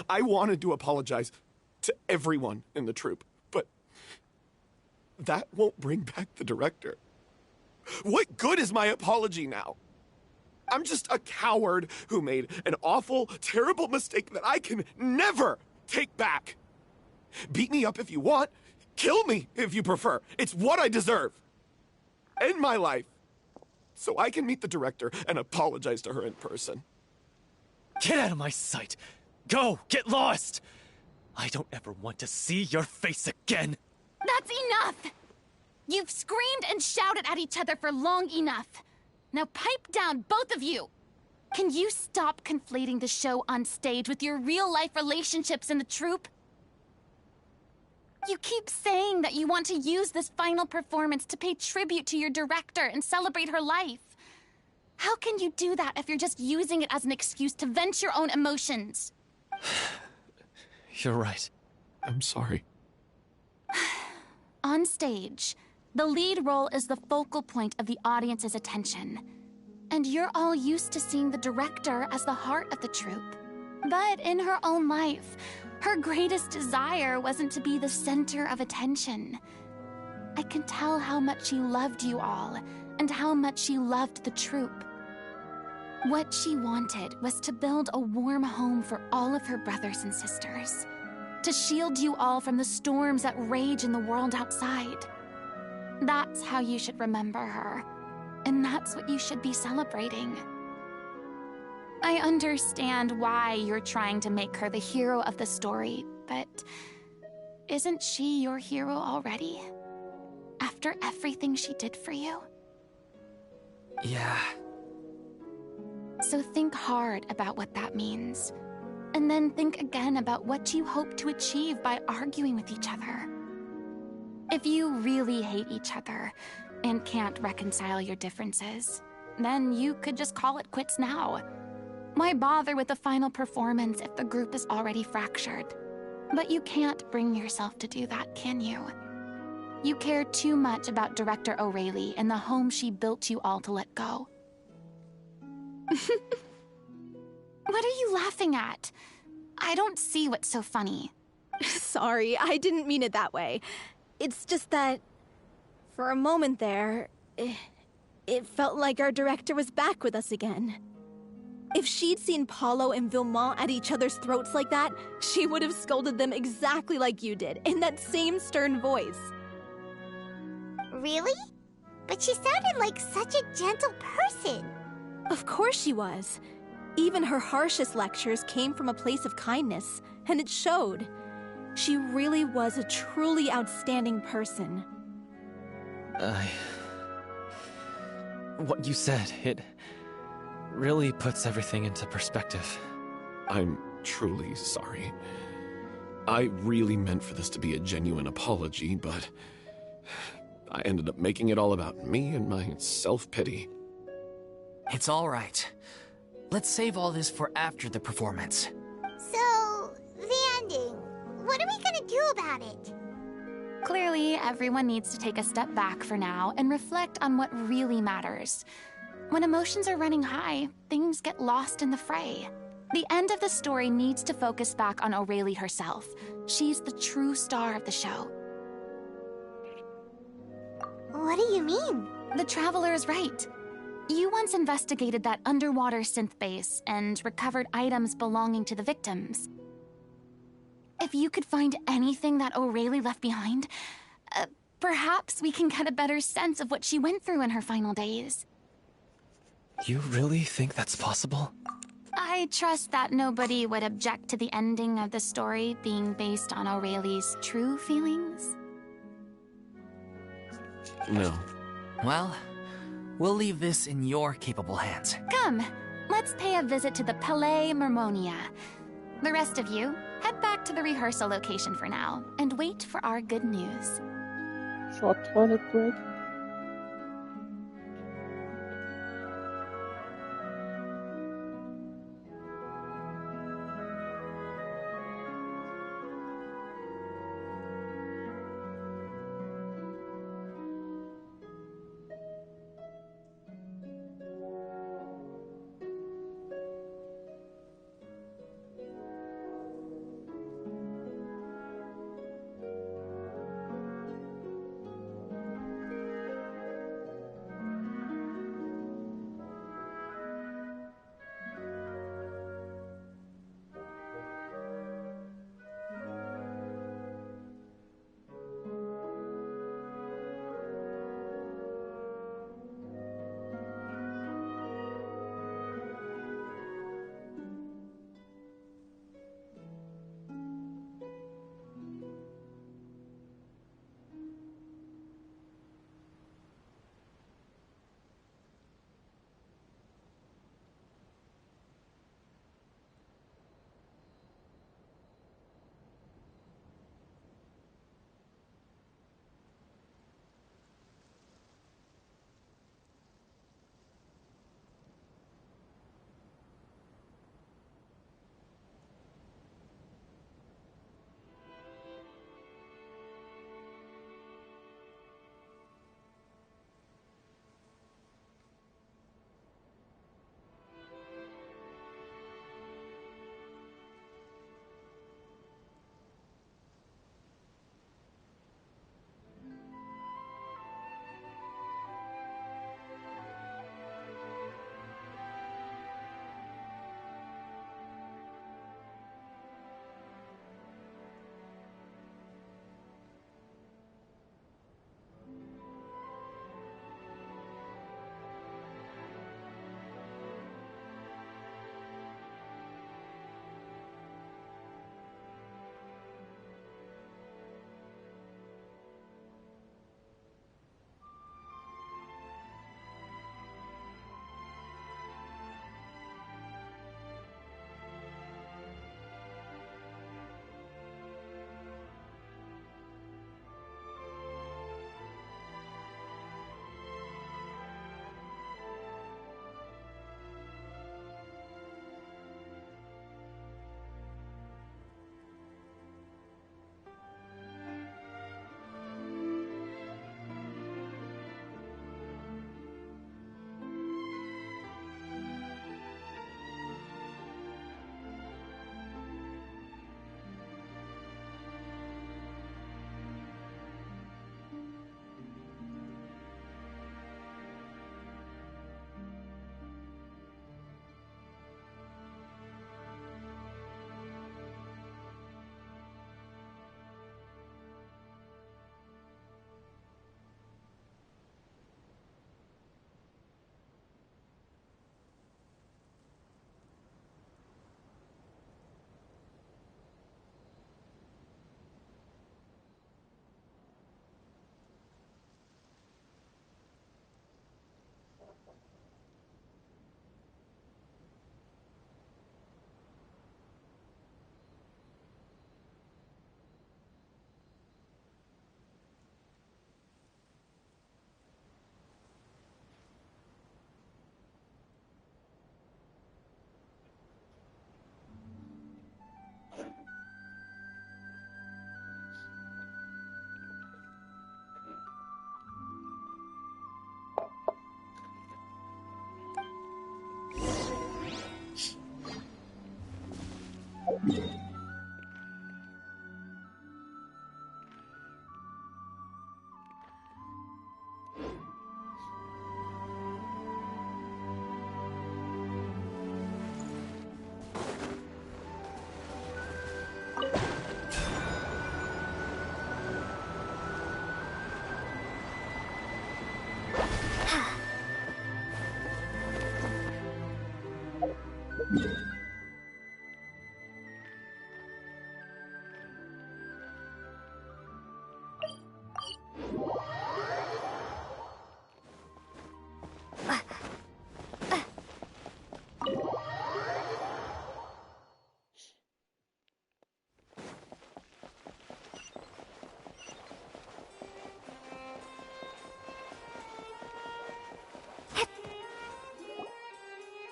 I wanted to apologize to everyone in the troupe, but that won't bring back the director. What good is my apology now? I'm just a coward who made an awful, terrible mistake that I can never take back. Beat me up if you want. Kill me if you prefer. It's what I deserve. End my life. so I can meet the director and apologize to her in person. Get out of my sight! Go! Get lost! I don't ever want to see your face again! That's enough! You've screamed and shouted at each other for long enough. Now pipe down, both of you! Can you stop conflating the show on stage with your real-life relationships in the troupe? You keep saying that you want to use this final performance to pay tribute to your director and celebrate her life. How can you do that if you're just using it as an excuse to vent your own emotions? You're right. I'm sorry. On stage, the lead role is the focal point of the audience's attention. And you're all used to seeing the director as the heart of the troupe. But in her own life, her greatest desire wasn't to be the center of attention. I can tell how much she loved you all, and how much she loved the troupe. What she wanted was to build a warm home for all of her brothers and sisters. To shield you all from the storms that rage in the world outside. That's how you should remember her. And that's what you should be celebrating. I understand why you're trying to make her the hero of the story, but isn't she your hero already? After everything she did for you? Yeah. So think hard about what that means. And then think again about what you hope to achieve by arguing with each other. If you really hate each other, and can't reconcile your differences, then you could just call it quits now. Why bother with the final performance if the group is already fractured? But you can't bring yourself to do that, can you? You care too much about Director O'Reilly and the home she built you all to let go. What are you laughing at? I don't see what's so funny. Sorry, I didn't mean it that way. It's just that, for a moment there, it felt like our director was back with us again. If she'd seen Paulo and Vilmont at each other's throats like that, she would have scolded them exactly like you did, in that same stern voice. Really? But she sounded like such a gentle person. Of course she was. Even her harshest lectures came from a place of kindness, and it showed. She really was a truly outstanding person. What you said, it really puts everything into perspective. I'm truly sorry. I really meant for this to be a genuine apology, but I ended up making it all about me and my self-pity. It's all right. Let's save all this for after the performance. So, the ending. What are we gonna do about it? Clearly, everyone needs to take a step back for now and reflect on what really matters. When emotions are running high, things get lost in the fray. The end of the story needs to focus back on O'Reilly herself. She's the true star of the show. What do you mean? The Traveler is right. You once investigated that underwater synth base and recovered items belonging to the victims. If you could find anything that O'Reilly left behind, perhaps we can get a better sense of what she went through in her final days. You really think that's possible? I trust that nobody would object to the ending of the story being based on O'Reilly's true feelings. No. Well, we'll leave this in your capable hands. Come, let's pay a visit to the Palais Mermonia. The rest of you, head back to the rehearsal location for now, and wait for our good news. Short toilet break.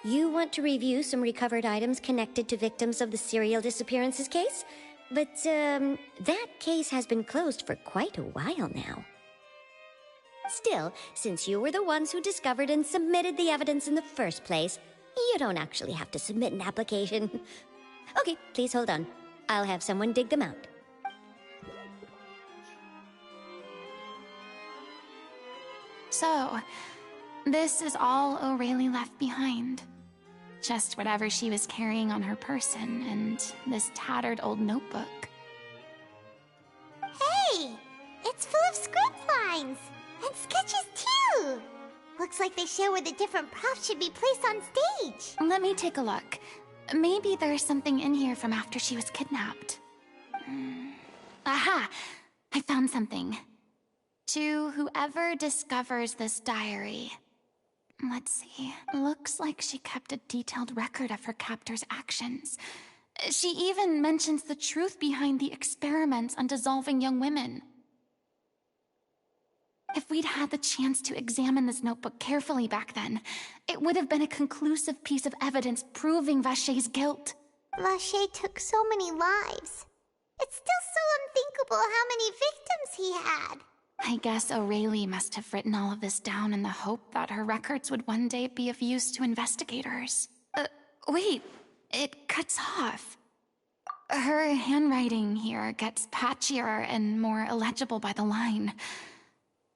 You want to review some recovered items connected to victims of the serial disappearances case? But, that case has been closed for quite a while now. Still, since you were the ones who discovered and submitted the evidence in the first place, you don't actually have to submit an application. Okay, please hold on. I'll have someone dig them out. So, this is all O'Reilly left behind. Just whatever she was carrying on her person and this tattered old notebook. Hey! It's full of script lines! And sketches too! Looks like they show where the different props should be placed on stage. Let me take a look. Maybe there's something in here from after she was kidnapped. Aha! I found something. To whoever discovers this diary. Let's see. Looks like she kept a detailed record of her captor's actions. She even mentions the truth behind the experiments on dissolving young women. If we'd had the chance to examine this notebook carefully back then, it would have been a conclusive piece of evidence proving Vachey's guilt. Vachey took so many lives. It's still so unthinkable how many victims he had. I guess O'Reilly must have written all of this down in the hope that her records would one day be of use to investigators. Wait, it cuts off. Her handwriting here gets patchier and more illegible by the line.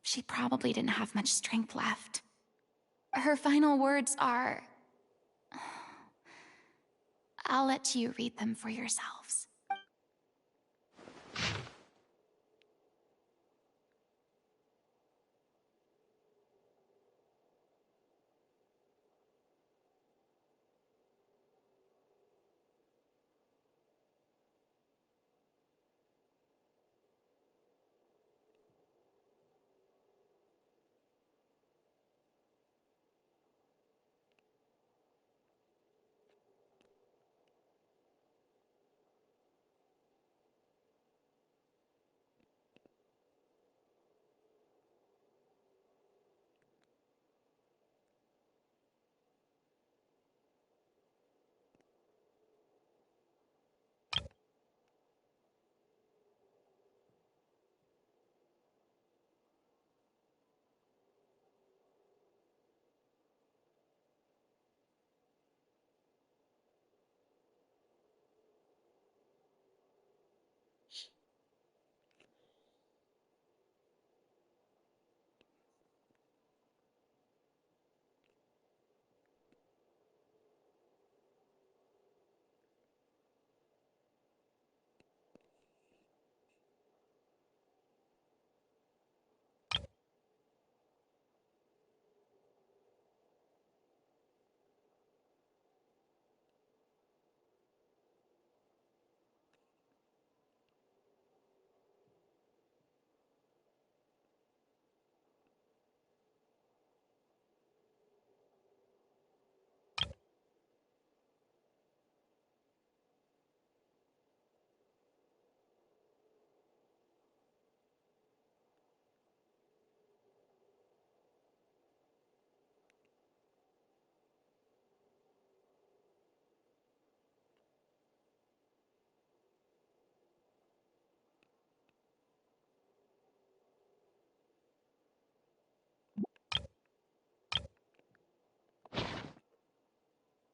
She probably didn't have much strength left. Her final words are... I'll let you read them for yourselves.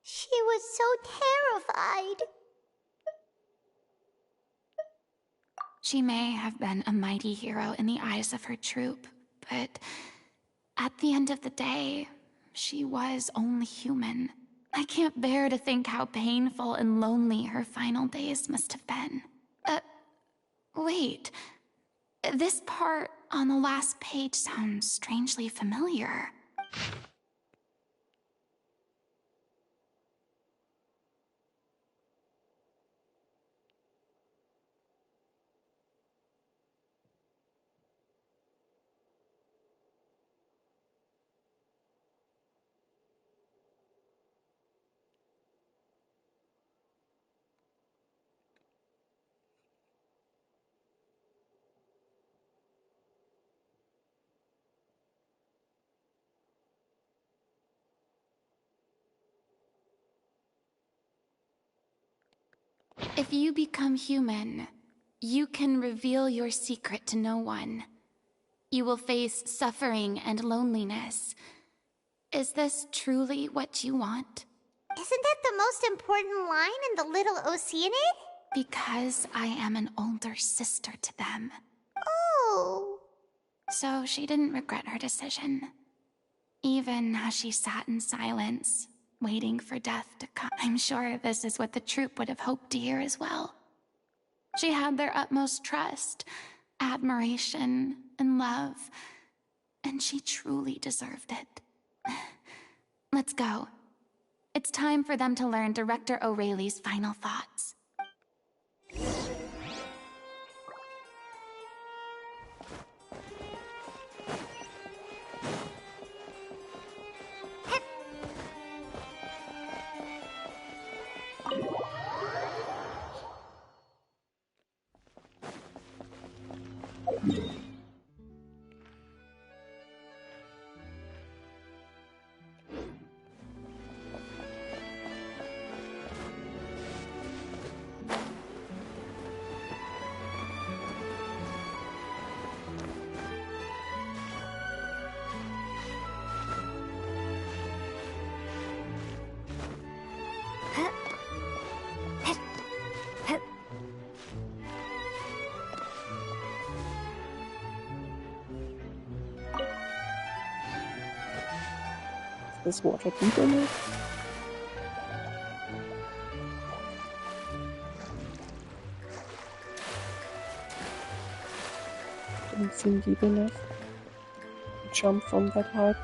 She was so terrified. She may have been a mighty hero in the eyes of her troop, but at the end of the day, she was only human. I can't bear to think how painful and lonely her final days must have been. Wait. This part on the last page sounds strangely familiar. If you become human, you can reveal your secret to no one. You will face suffering and loneliness. Is this truly what you want? Isn't that the most important line in the Little Oceanid? Because I am an older sister to them. Oh. So she didn't regret her decision. Even as she sat in silence, waiting for death to come. I'm sure this is what the troupe would have hoped to hear as well. She had their utmost trust, admiration, and love, and she truly deserved it. Let's go. It's time for them to learn Director O'Reilly's final thoughts. Is this water deep enough? Didn't seem deep enough to jump from that height.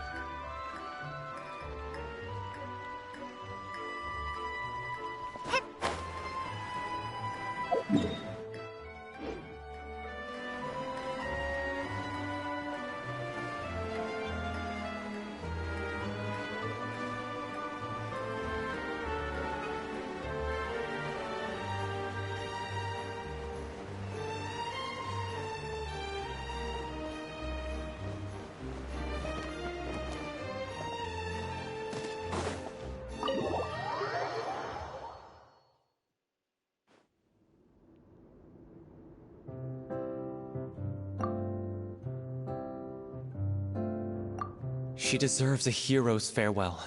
She deserves a hero's farewell.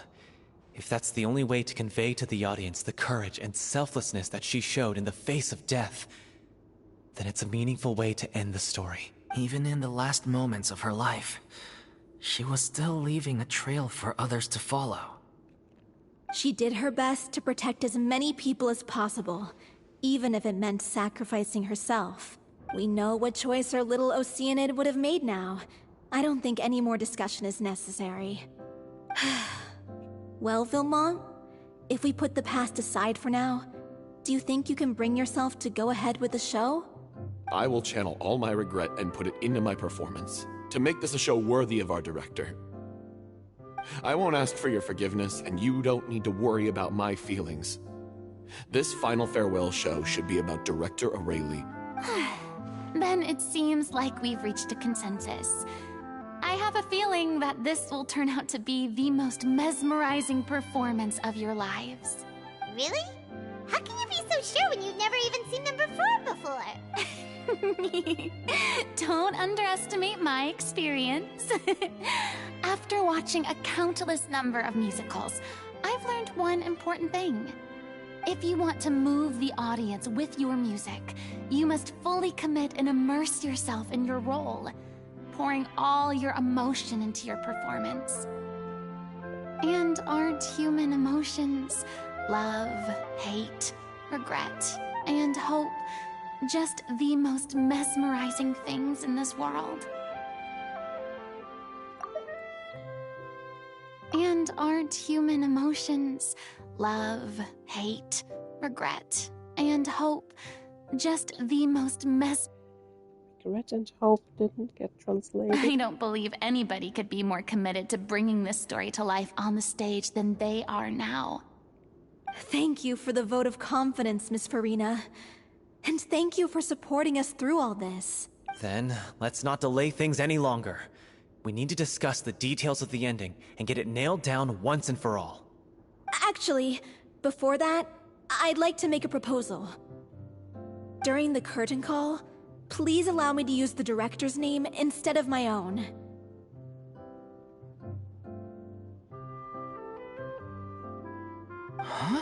If that's the only way to convey to the audience the courage and selflessness that she showed in the face of death, then it's a meaningful way to end the story. Even in the last moments of her life, she was still leaving a trail for others to follow. She did her best to protect as many people as possible, even if it meant sacrificing herself. We know what choice our little Oceanid would have made now. I don't think any more discussion is necessary. Well, Vilmont, if we put the past aside for now, do you think you can bring yourself to go ahead with the show? I will channel all my regret and put it into my performance, to make this a show worthy of our director. I won't ask for your forgiveness, and you don't need to worry about my feelings. This final farewell show should be about Director O'Reilly. Then it seems like we've reached a consensus. I have a feeling that this will turn out to be the most mesmerizing performance of your lives. Really? How can you be so sure when you've never even seen them perform before? Don't underestimate my experience. After watching a countless number of musicals, I've learned one important thing. If you want to move the audience with your music, you must fully commit and immerse yourself in your role, pouring all your emotion into your performance. And aren't human emotions love, hate, regret, and hope just the most mesmerizing things in this world? And aren't human emotions love, hate, regret, and hope just the most Regret and hope didn't get translated. I don't believe anybody could be more committed to bringing this story to life on the stage than they are now. Thank you for the vote of confidence, Miss Farina. And thank you for supporting us through all this. Then, let's not delay things any longer. We need to discuss the details of the ending and get it nailed down once and for all. Actually, before that, I'd like to make a proposal. During the curtain call, please allow me to use the director's name instead of my own. Huh?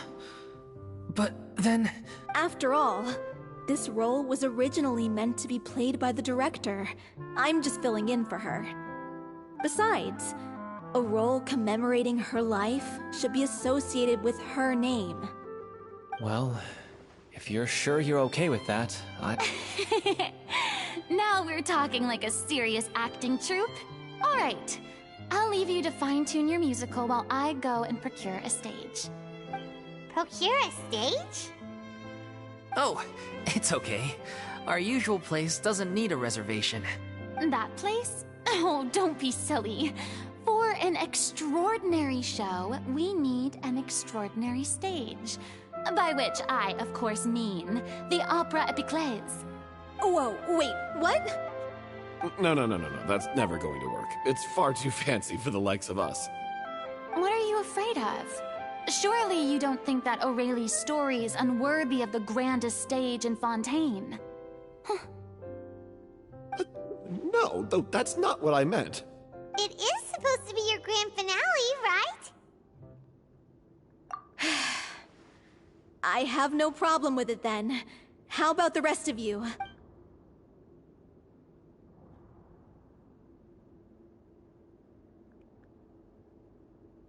But then... After all, this role was originally meant to be played by the director. I'm just filling in for her. Besides, a role commemorating her life should be associated with her name. Well, if you're sure you're okay with that, Now we're talking like a serious acting troupe. All right, I'll leave you to fine-tune your musical while I go and procure a stage. Procure a stage? Oh, it's okay. Our usual place doesn't need a reservation. That place? Oh, don't be silly. For an extraordinary show, we need an extraordinary stage. By which I, of course, mean the Opera Epiclese. Whoa, wait, what? No. That's never going to work. It's far too fancy for the likes of us. What are you afraid of? Surely you don't think that Aurelie's story is unworthy of the grandest stage in Fontaine. No, though that's not what I meant. It is supposed to be your grand finale, right? I have no problem with it then. How about the rest of you?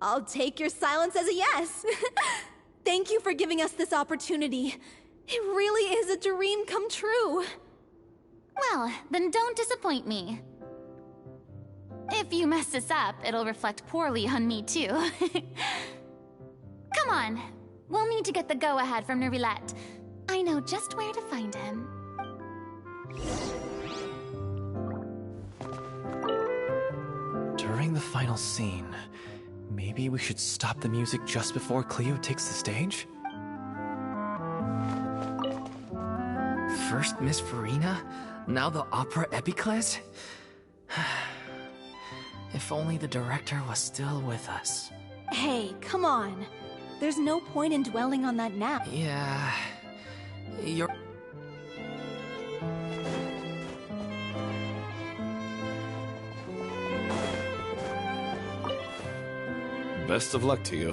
I'll take your silence as a yes. Thank you for giving us this opportunity. It really is a dream come true. Well, then don't disappoint me. If you mess this up, it'll reflect poorly on me too. Come on, we'll need to get the go-ahead from Nerilette. I know just where to find him. during the final scene, maybe we should stop the music just before Cleo takes the stage? First Miss Farina, now the Opera Epiclese? If only the director was still with us. Hey, come on. There's no point in dwelling on that now. Yeah... You're... Best of luck to you.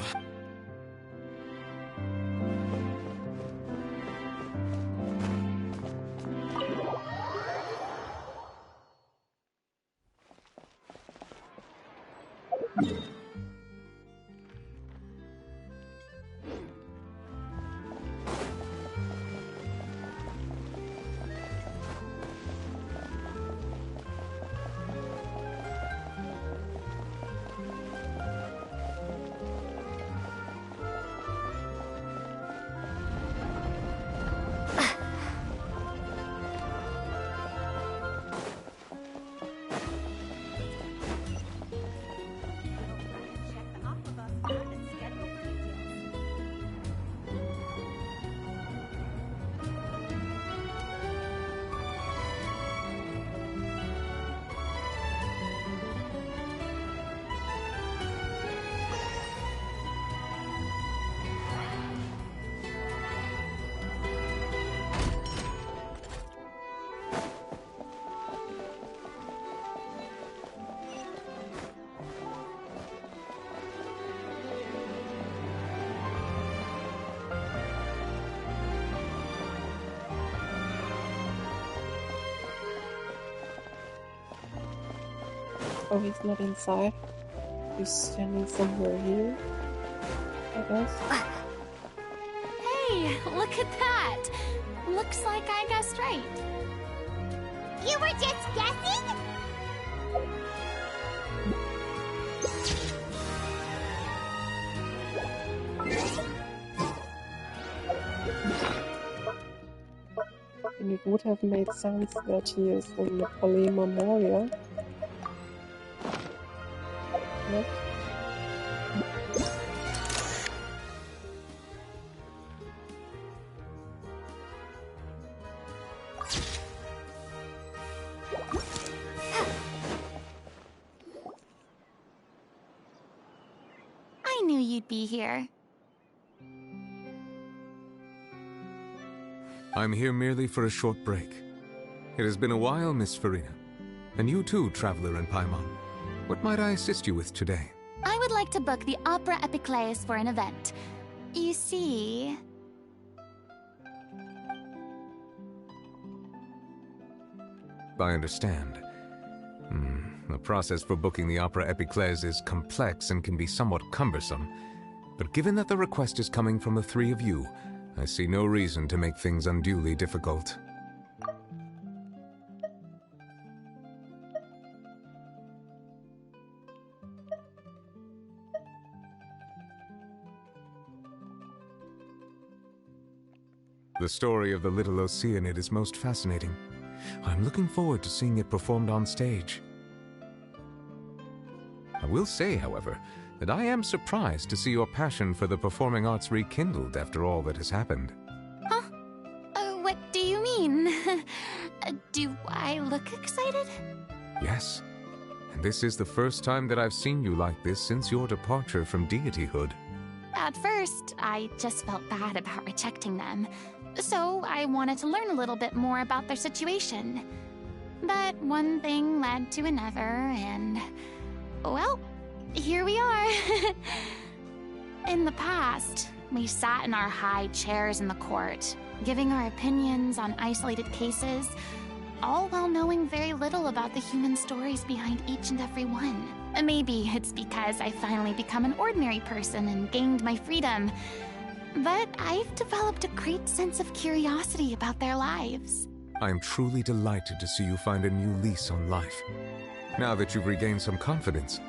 Oh, he's not inside. He's standing somewhere here, I guess. Hey, look at that! Looks like I guessed right. You were just guessing? And it would have made sense that he is in the Palais Memorial. Yep. I knew you'd be here. I'm here merely for a short break. It has been a while, Miss Farina. And you too, traveler in Paimon. What might I assist you with today? I would like to book the Opera Epiclese for an event. You see... I understand. The process for booking the Opera Epiclese is complex and can be somewhat cumbersome. But given that the request is coming from the three of you, I see no reason to make things unduly difficult. The story of the Little Oceanid is most fascinating. I'm looking forward to seeing it performed on stage. I will say, however, that I am surprised to see your passion for the performing arts rekindled after all that has happened. Huh? What do you mean? Do I look excited? Yes, and this is the first time that I've seen you like this since your departure from deityhood. At first, I just felt bad about rejecting them, so I wanted to learn a little bit more about their situation. But one thing led to another, and... well, here we are. In the past, we sat in our high chairs in the court, giving our opinions on isolated cases, all while knowing very little about the human stories behind each and every one. Maybe it's because I've finally become an ordinary person and gained my freedom, but I've developed a great sense of curiosity about their lives. I am truly delighted to see you find a new lease on life. Now that you've regained some confidence,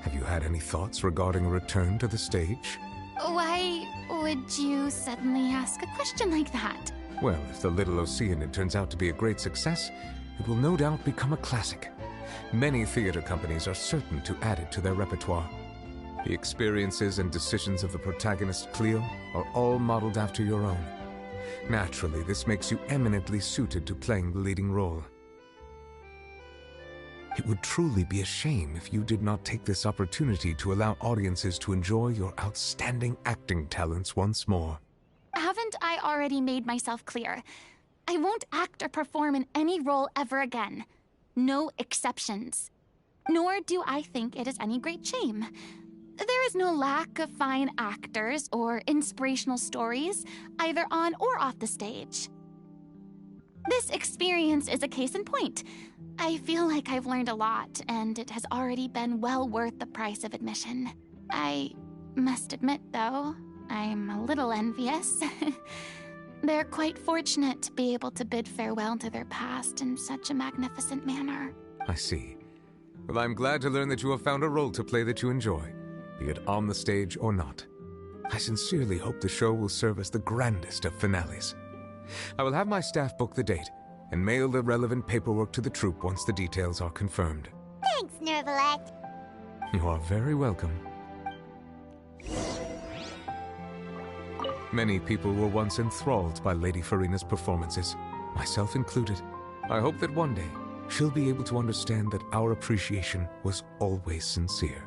have you had any thoughts regarding a return to the stage? Why would you suddenly ask a question like that? Well, if the Little Oceanid turns out to be a great success, it will no doubt become a classic. Many theater companies are certain to add it to their repertoire. The experiences and decisions of the protagonist, Cleo, are all modeled after your own. Naturally, this makes you eminently suited to playing the leading role. It would truly be a shame if you did not take this opportunity to allow audiences to enjoy your outstanding acting talents once more. Haven't I already made myself clear? I won't act or perform in any role ever again. No exceptions. Nor do I think it is any great shame. There is no lack of fine actors or inspirational stories, either on or off the stage. This experience is a case in point. I feel like I've learned a lot, and it has already been well worth the price of admission. I must admit, though, I'm a little envious. They're quite fortunate to be able to bid farewell to their past in such a magnificent manner. I see. Well, I'm glad to learn that you have found a role to play that you enjoy, be it on the stage or not. I sincerely hope the show will serve as the grandest of finales. I will have my staff book the date and mail the relevant paperwork to the troupe once the details are confirmed. Thanks, Nervalette. You are very welcome. Many people were once enthralled by Lady Farina's performances, myself included. I hope that one day she'll be able to understand that our appreciation was always sincere.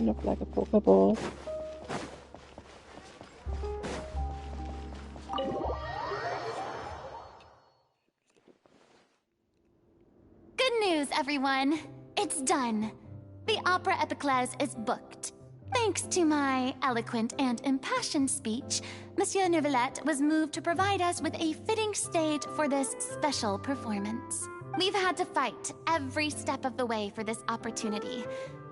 Look like a Pokeball. everyone. It's done. The Opera Epiclese is booked. Thanks to my eloquent and impassioned speech, Monsieur Neuvillette was moved to provide us with a fitting stage for this special performance. We've had to fight every step of the way for this opportunity,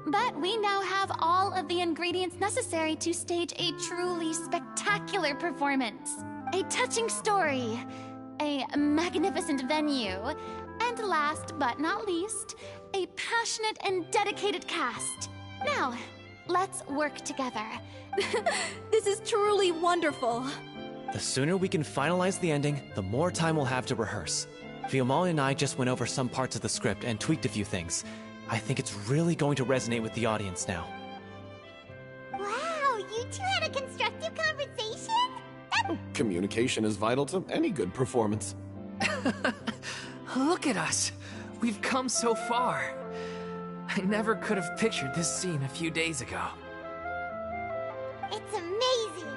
but we now have all of the ingredients necessary to stage a truly spectacular performance. A touching story, a magnificent venue, and last but not least, a passionate and dedicated cast. Now, let's work together. This is truly wonderful. The sooner we can finalize the ending, the more time we'll have to rehearse. Fiamma and I just went over some parts of the script and tweaked a few things. I think it's really going to resonate with the audience now. Wow, you two had a constructive conversation? Communication is vital to any good performance. Look at us. We've come so far. I never could have pictured this scene a few days ago. It's amazing.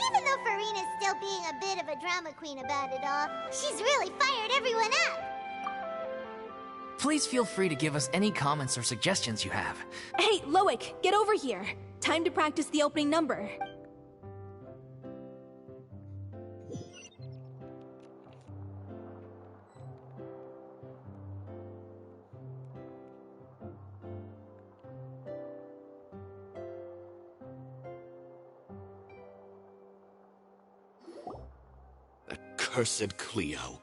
Even though Farina's still being a bit of a drama queen about it all, she's really fired everyone up. Please feel free to give us any comments or suggestions you have. Hey, Loic, get over here. Time to practice the opening number. Cursed Cleo.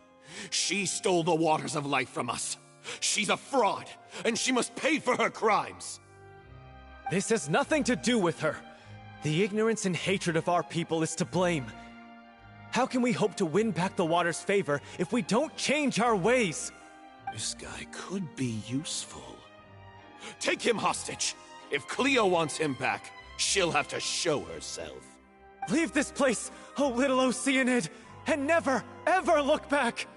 She stole the waters of life from us. She's a fraud, and she must pay for her crimes. This has nothing to do with her. The ignorance and hatred of our people is to blame. How can we hope to win back the water's favor if we don't change our ways? This guy could be useful. Take him hostage. If Cleo wants him back, she'll have to show herself. Leave this place, oh little Oceanid, and never, ever look back!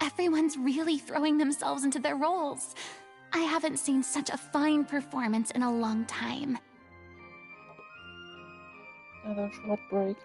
Everyone's really throwing themselves into their roles. I haven't seen such a fine performance in a long time. Another short break.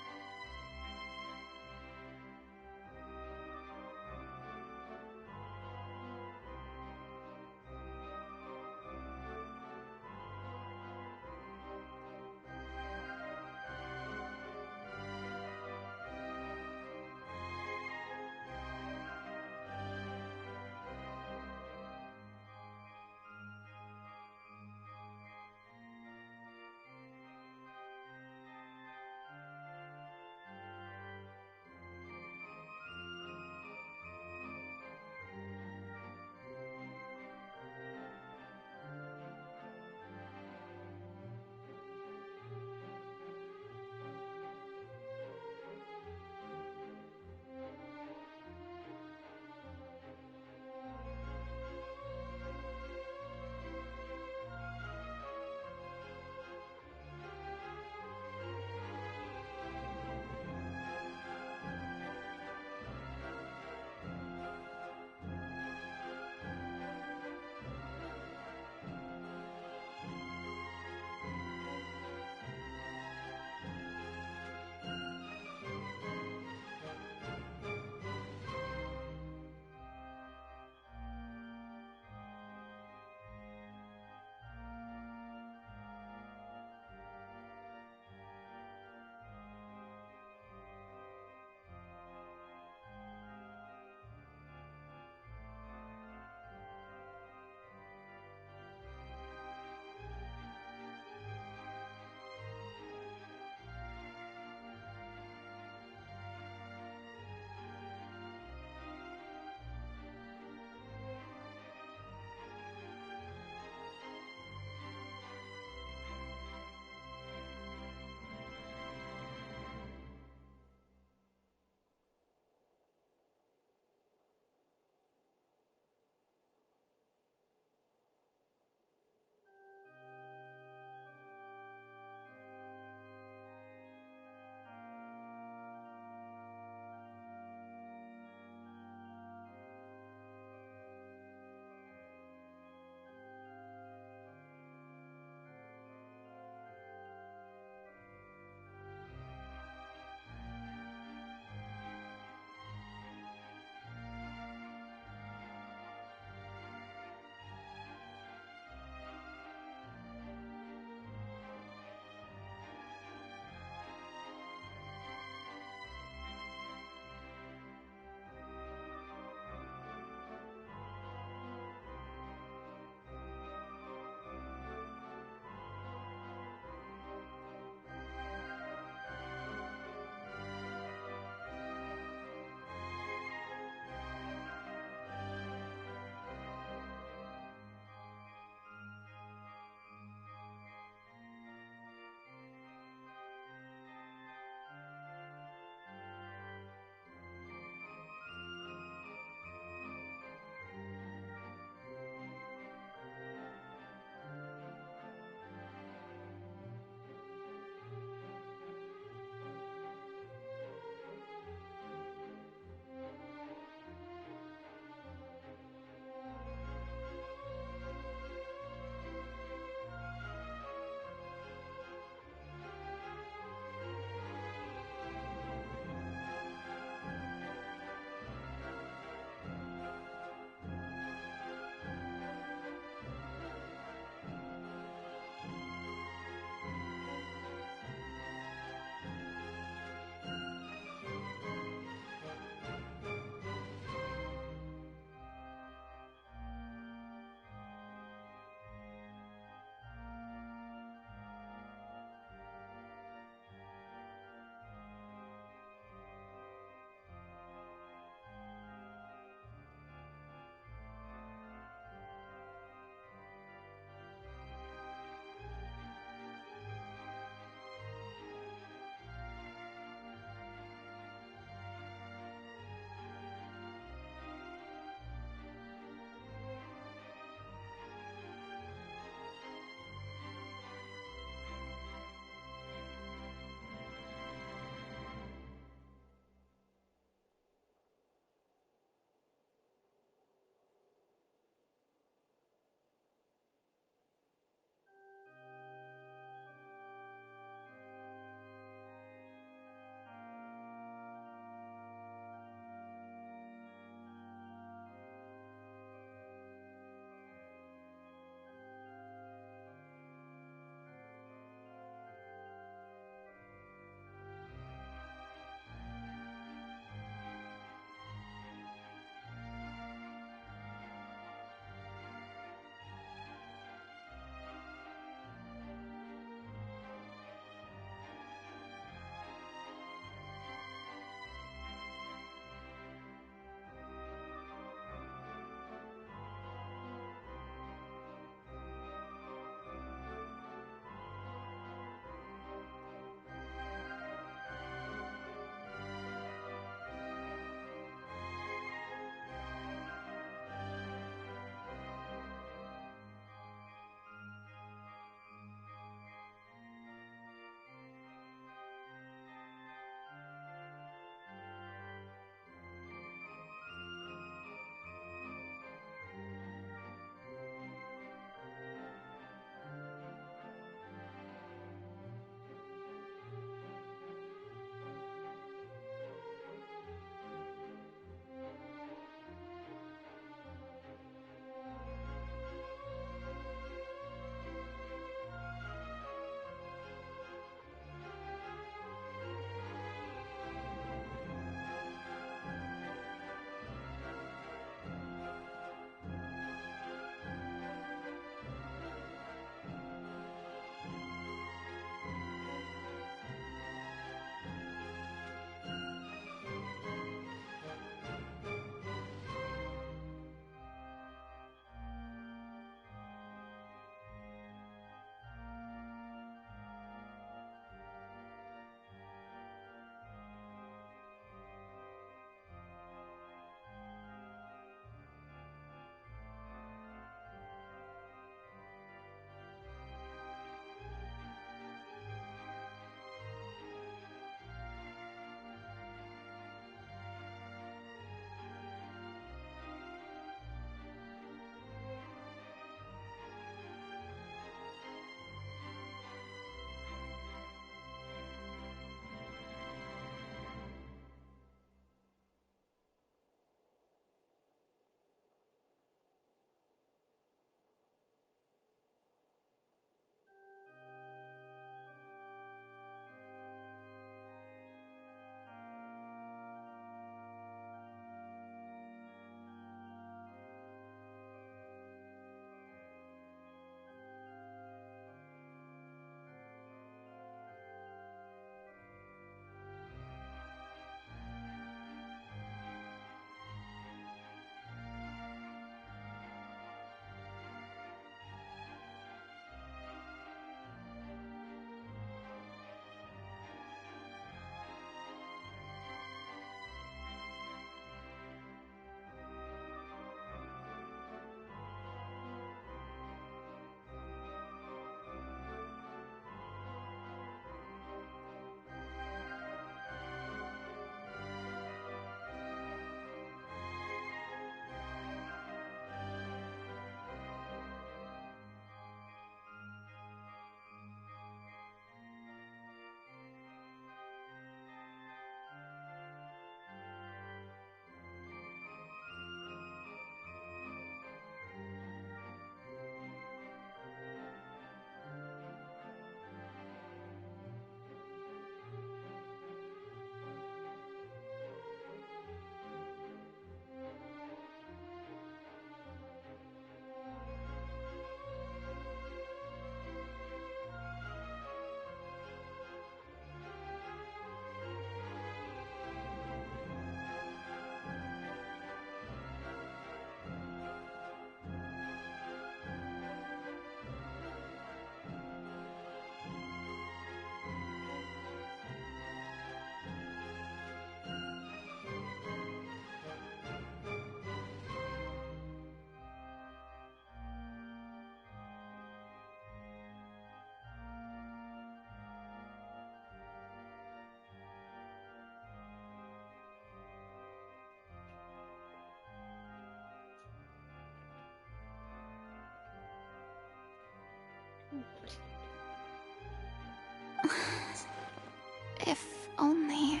If only...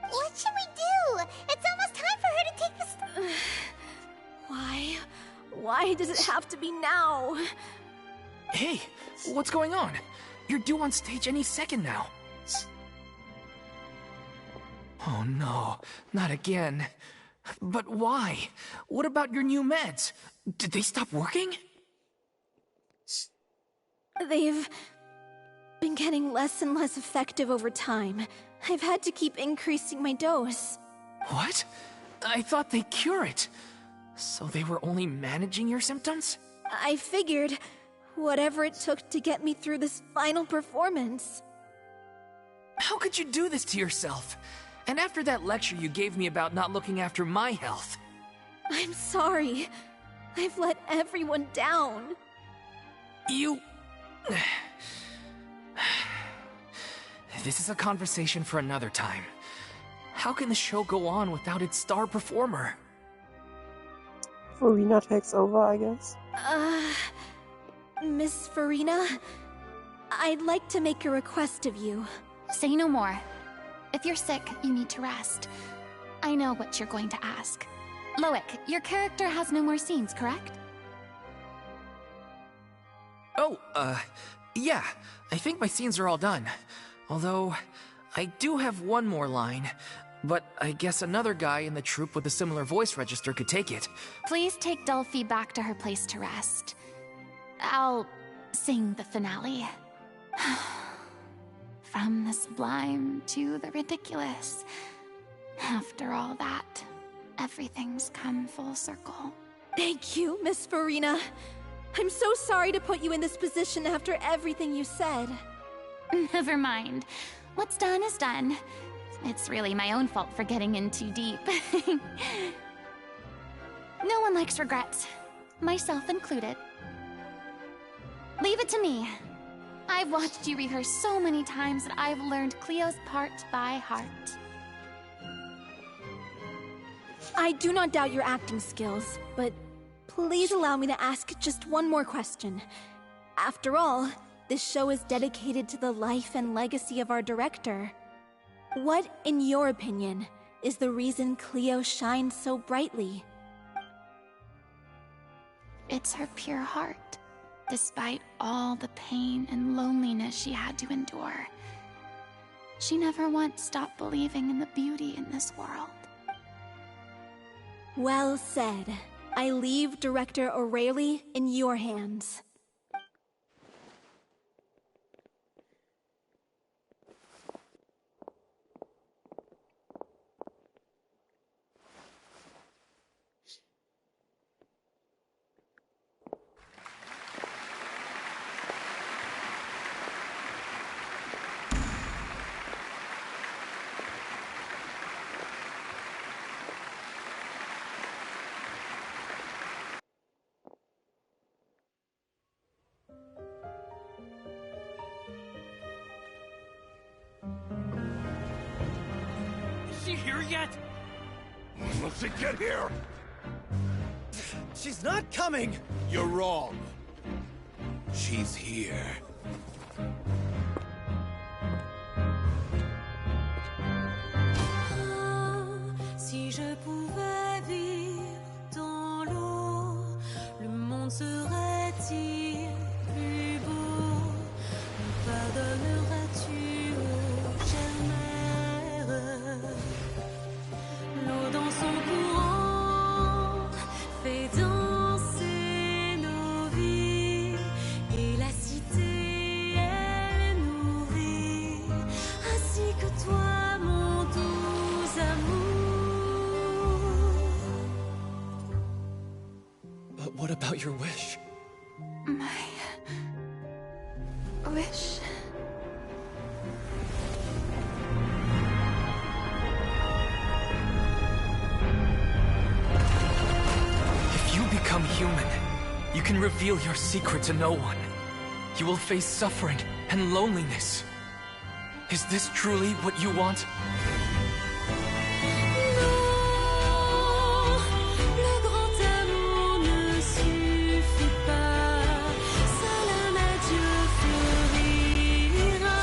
What should we do? It's almost time for her to take the Why? Why does it have to be now? Hey, what's going on? You're due on stage any second now. Oh no, not again. But why? What about your new meds? Did they stop working? They've been getting less and less effective over time. I've had to keep increasing my dose. What? I thought they cure it. So they were only managing your symptoms? I figured whatever it took to get me through this final performance. How could you do this to yourself? And after that lecture you gave me about not looking after my health. I'm sorry. I've let everyone down. You... This is a conversation for another time. How can the show go on without its star performer? Farina takes over, I guess. Miss Farina? I'd like to make a request of you. Say no more. If you're sick, you need to rest. I know what you're going to ask. Loic, your character has no more scenes, correct? Oh, yeah. I think my scenes are all done. Although, I do have one more line. But I guess another guy in the troupe with a similar voice register could take it. Please take Delphi back to her place to rest. I'll sing the finale. From the sublime to the ridiculous. After all that, everything's come full circle. Thank you, Miss Farina. I'm so sorry to put you in this position after everything you said. Never mind. What's done is done. It's really my own fault for getting in too deep. No one likes regrets, myself included. Leave it to me. I've watched you rehearse so many times that I've learned Cleo's part by heart. I do not doubt your acting skills, but please allow me to ask just one more question. After all, this show is dedicated to the life and legacy of our director. What, in your opinion, is the reason Cleo shines so brightly? It's her pure heart, despite all the pain and loneliness she had to endure. She never once stopped believing in the beauty in this world. Well said. I leave Director O'Reilly in your hands. Is she here yet? Will she get here? She's not coming! You're wrong. She's here. Si je pouvais vivre dans l'eau, le monde serait-il plus beau? Me pardonneras-tu, ô chère mère? L'eau dans son courant fait danser nos vies, et la cité elle est nourrie, ainsi que toi, mon doux amour. But what about your wish? My wish. If you become human, you can reveal your secret to no one. You will face suffering and loneliness. Is this truly what you want? Le grand amour ne suffit pas, seul un adieu fleurira.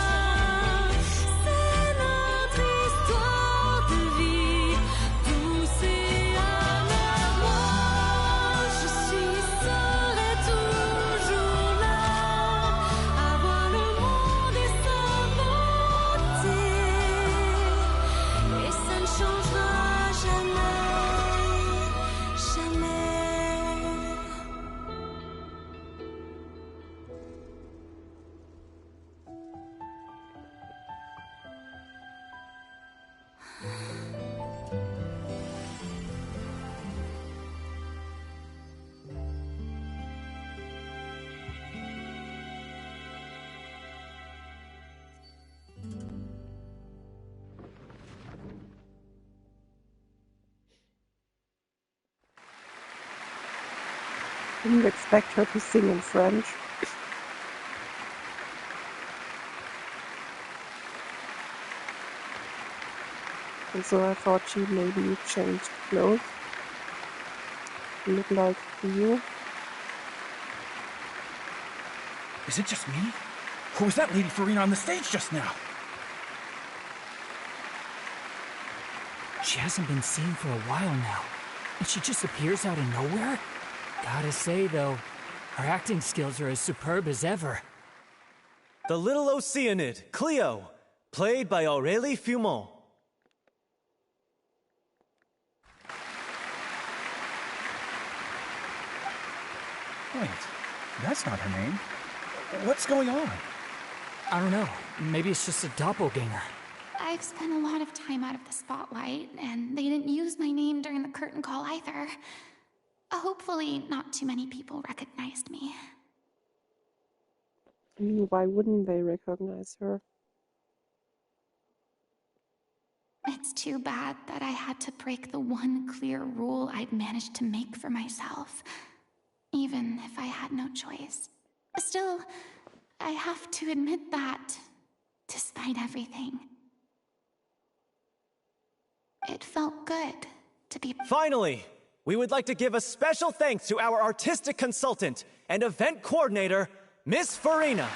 Didn't expect her to sing in French. And so I thought she maybe changed clothes. Look like you. Is it just me? Or was that Lady Farina on the stage just now? She hasn't been seen for a while now, and she just appears out of nowhere? Gotta say, though, her acting skills are as superb as ever. The little Oceanid, Cleo, played by Aurélie Fumont. Wait, that's not her name. What's going on? I don't know. Maybe it's just a doppelganger. I've spent a lot of time out of the spotlight, and they didn't use my name during the curtain call either. Hopefully, not too many people recognized me. I mean, why wouldn't they recognize her? It's too bad that I had to break the one clear rule I'd managed to make for myself, even if I had no choice. Still, I have to admit that, despite everything, it felt good to be... Finally, we would like to give a special thanks to our artistic consultant and event coordinator, Miss Farina.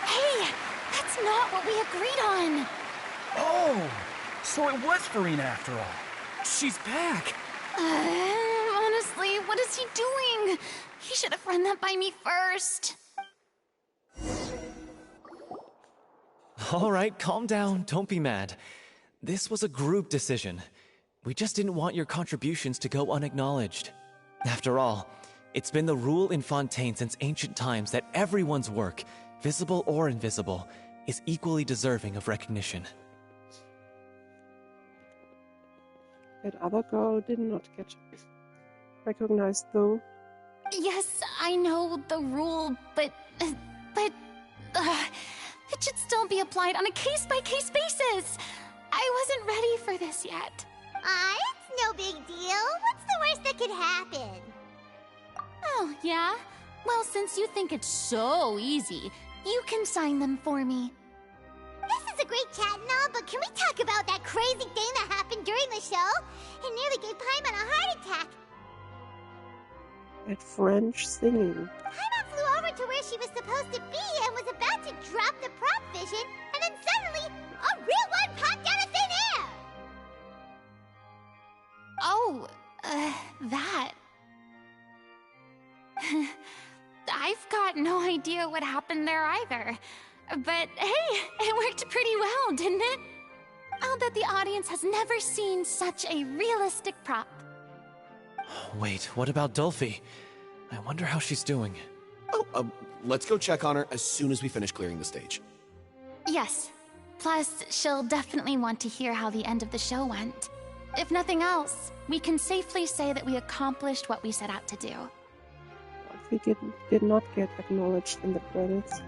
Hey, that's not what we agreed on! Oh, so it was Farina after all. She's back! Honestly, what is he doing? He should have run that by me first. All right, calm down, don't be mad. This was a group decision. We just didn't want your contributions to go unacknowledged. After all, it's been the rule in Fontaine since ancient times that everyone's work, visible or invisible, is equally deserving of recognition. That other girl did not get recognized, though. Yes, I know the rule, but it should still be applied on a case-by-case basis. I wasn't ready for this yet. It's no big deal. What's the worst that could happen? Oh, yeah? Well, since you think it's so easy, you can sign them for me. This is a great chat and all, but can we talk about that crazy thing that happened during the show? It nearly gave Paimon a heart attack. That French singing. Paimon flew over to where she was supposed to be and was about to drop the prop vision, and then suddenly, a real one popped out of thin air! Oh, that. I've got no idea what happened there either. But hey, it worked pretty well, didn't it? I'll bet the audience has never seen such a realistic prop. Wait, what about Dolphy? I wonder how she's doing. Oh, let's go check on her as soon as we finish clearing the stage. Yes. Plus, she'll definitely want to hear how the end of the show went. If nothing else, we can safely say that we accomplished what we set out to do. I think it did not get acknowledged in the credits.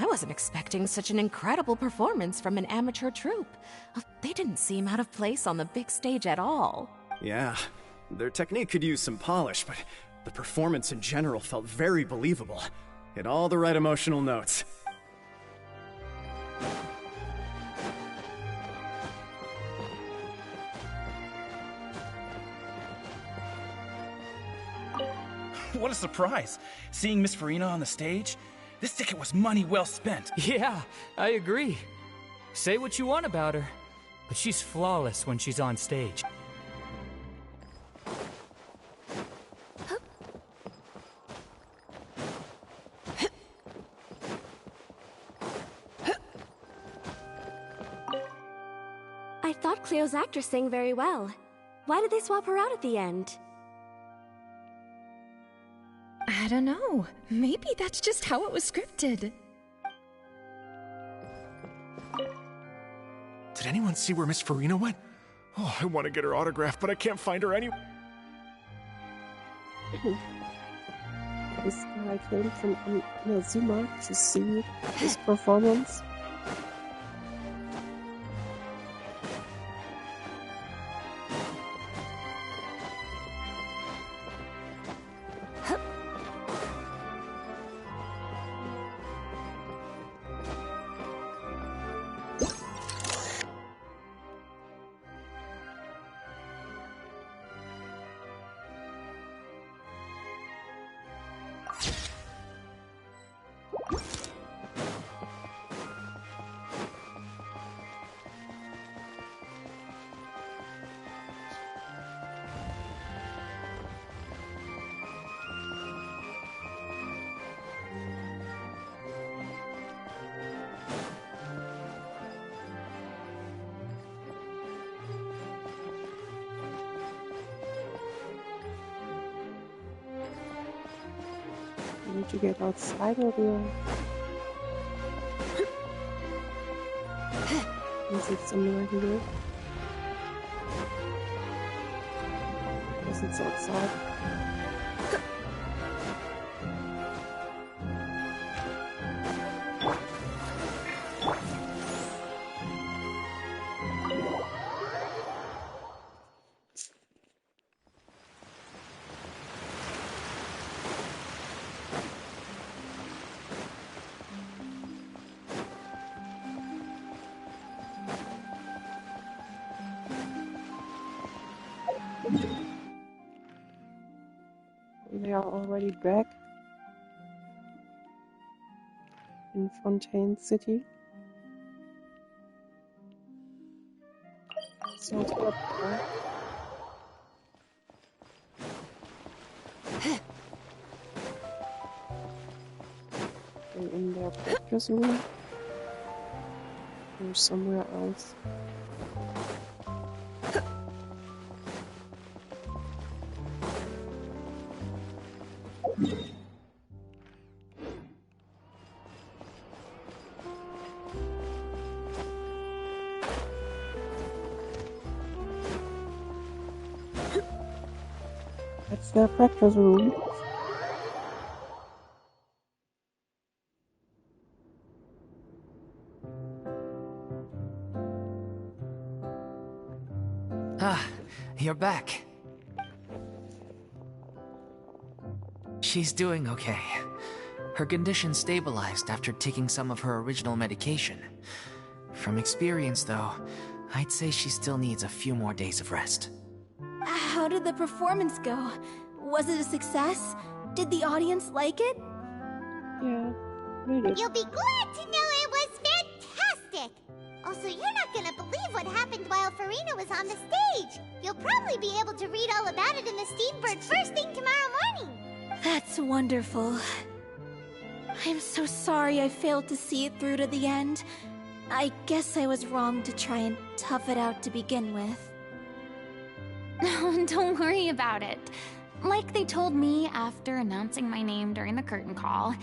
I wasn't expecting such an incredible performance from an amateur troupe. They didn't seem out of place on the big stage at all. Yeah, their technique could use some polish, but the performance in general felt very believable. Hit all the right emotional notes. What a surprise! Seeing Miss Farina on the stage? This ticket was money well spent. Yeah, I agree. Say what you want about her, but she's flawless when she's on stage. I thought Cleo's actress sang very well. Why did they swap her out at the end? I don't know. Maybe that's just how it was scripted. Did anyone see where Miss Farina went? Oh, I want to get her autograph, but I can't find her anywhere. This guy came from Inazuma to see his performance. We need to get outside of here. Is it somewhere here? Yes, it's outside. They are already back in Fontaine City. Sounds good, right? They're in their practice room or somewhere else. That's their practice room. Ah, you're back. She's doing okay. Her condition stabilized after taking some of her original medication. From experience, though, I'd say she still needs a few more days of rest. How did the performance go? Was it a success? Did the audience like it? Yeah, really. You'll be glad to know it was fantastic! Also, you're not gonna believe what happened while Farina was on the stage. You'll probably be able to read all about it in the Steambird first thing tomorrow morning. That's wonderful. I'm so sorry I failed to see it through to the end. I guess I was wrong to try and tough it out to begin with. No, don't worry about it. Like they told me after announcing my name during the curtain call,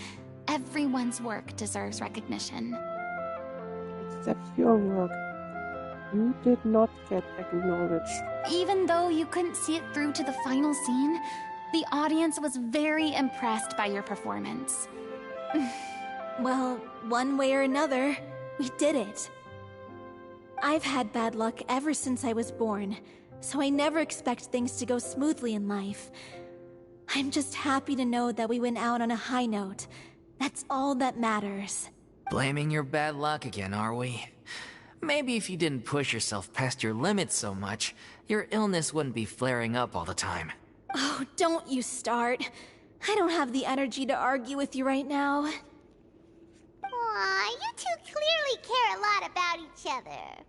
everyone's work deserves recognition. Except your work. You did not get acknowledged. Even though you couldn't see it through to the final scene, the audience was very impressed by your performance. Well, one way or another, we did it. I've had bad luck ever since I was born, so I never expect things to go smoothly in life. I'm just happy to know that we went out on a high note. That's all that matters. Blaming your bad luck again, are we? Maybe if you didn't push yourself past your limits so much, your illness wouldn't be flaring up all the time. Oh, don't you start. I don't have the energy to argue with you right now. Aw, you two clearly care a lot about each other.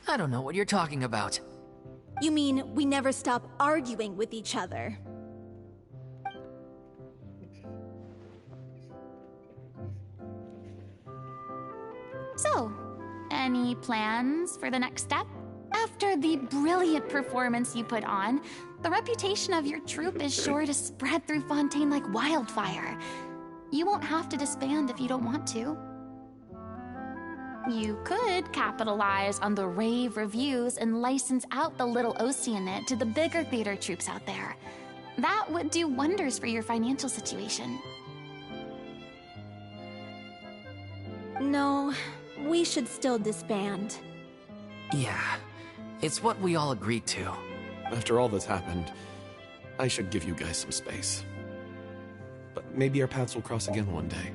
I don't know what you're talking about. You mean we never stop arguing with each other? So, any plans for the next step? After the brilliant performance you put on, the reputation of your troupe is sure to spread through Fontaine like wildfire. You won't have to disband if you don't want to. You could capitalize on the rave reviews and license out the little Oceanid to the bigger theater troupes out there. That would do wonders for your financial situation. No, we should still disband. Yeah, it's what we all agreed to. After all that's happened, I should give you guys some space. But maybe our paths will cross again one day.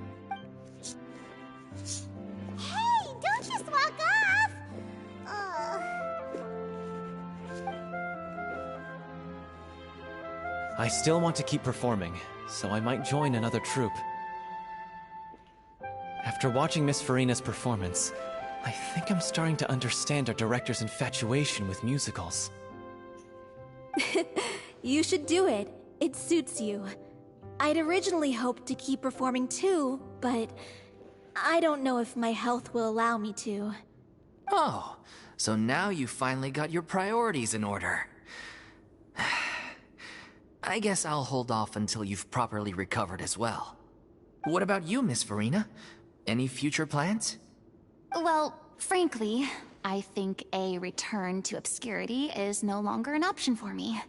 Hey, don't just walk off! I still want to keep performing, so I might join another troupe. After watching Miss Farina's performance, I think I'm starting to understand our director's infatuation with musicals. You should do it. It suits you. I'd originally hoped to keep performing too, but I don't know if my health will allow me to. Oh, so now you finally got your priorities in order. I guess I'll hold off until you've properly recovered as well. What about you, Miss Farina? Any future plans? Well, frankly, I think a return to obscurity is no longer an option for me.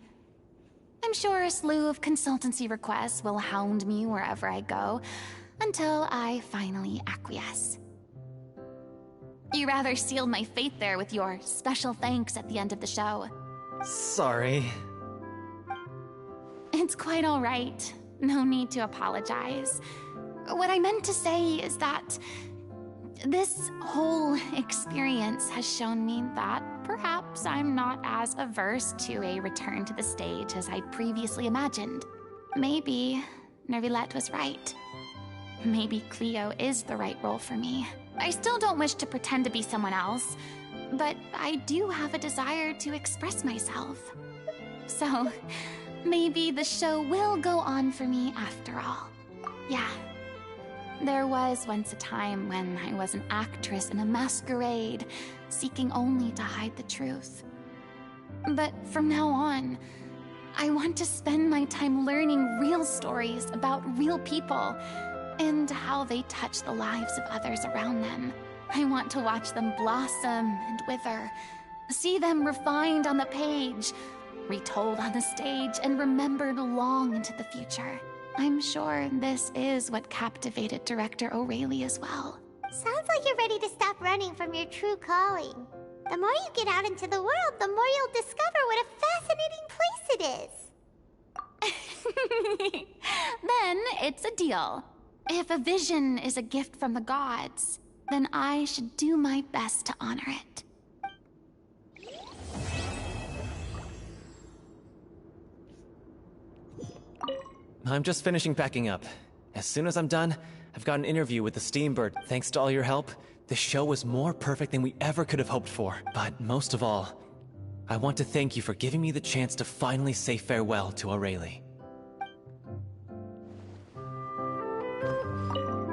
I'm sure a slew of consultancy requests will hound me wherever I go, until I finally acquiesce. You rather sealed my fate there with your special thanks at the end of the show. Sorry. It's quite all right. No need to apologize. What I meant to say is that this whole experience has shown me that perhaps I'm not as averse to a return to the stage as I previously imagined. Maybe Nervilette was right. Maybe Cleo is the right role for me. I still don't wish to pretend to be someone else, but I do have a desire to express myself. So, maybe the show will go on for me after all. Yeah. There was once a time when I was an actress in a masquerade, seeking only to hide the truth. But from now on, I want to spend my time learning real stories about real people and how they touch the lives of others around them. I want to watch them blossom and wither, see them refined on the page, retold on the stage, and remembered long into the future. I'm sure this is what captivated director O'Reilly as well. Sounds like you're ready to stop running from your true calling. The more you get out into the world, the more you'll discover what a fascinating place it is. Then it's a deal. If a vision is a gift from the gods, then I should do my best to honor it. I'm just finishing packing up. As soon as I'm done, I've got an interview with the Steambird. Thanks to all your help, the show was more perfect than we ever could have hoped for. But most of all, I want to thank you for giving me the chance to finally say farewell to O'Reilly.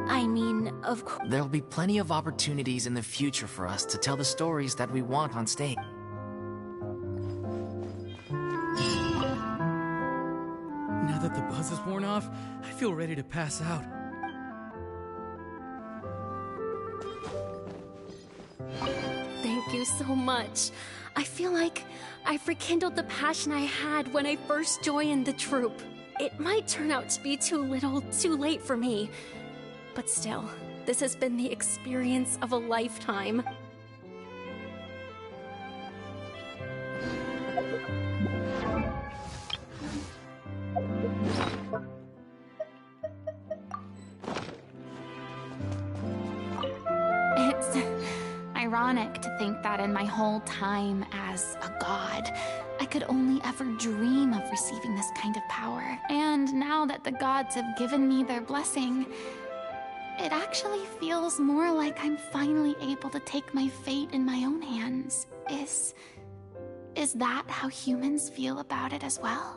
I mean, of course. There'll be plenty of opportunities in the future for us to tell the stories that we want on stage. Now that the buzz is worn off, I feel ready to pass out. Thank you so much. I feel like I've rekindled the passion I had when I first joined the troupe. It might turn out to be too little, too late for me. But still, this has been the experience of a lifetime. It's ironic to think that in my whole time as a god, I could only ever dream of receiving this kind of power. And now that the gods have given me their blessing, it actually feels more like I'm finally able to take my fate in my own hands. Is that how humans feel about it as well?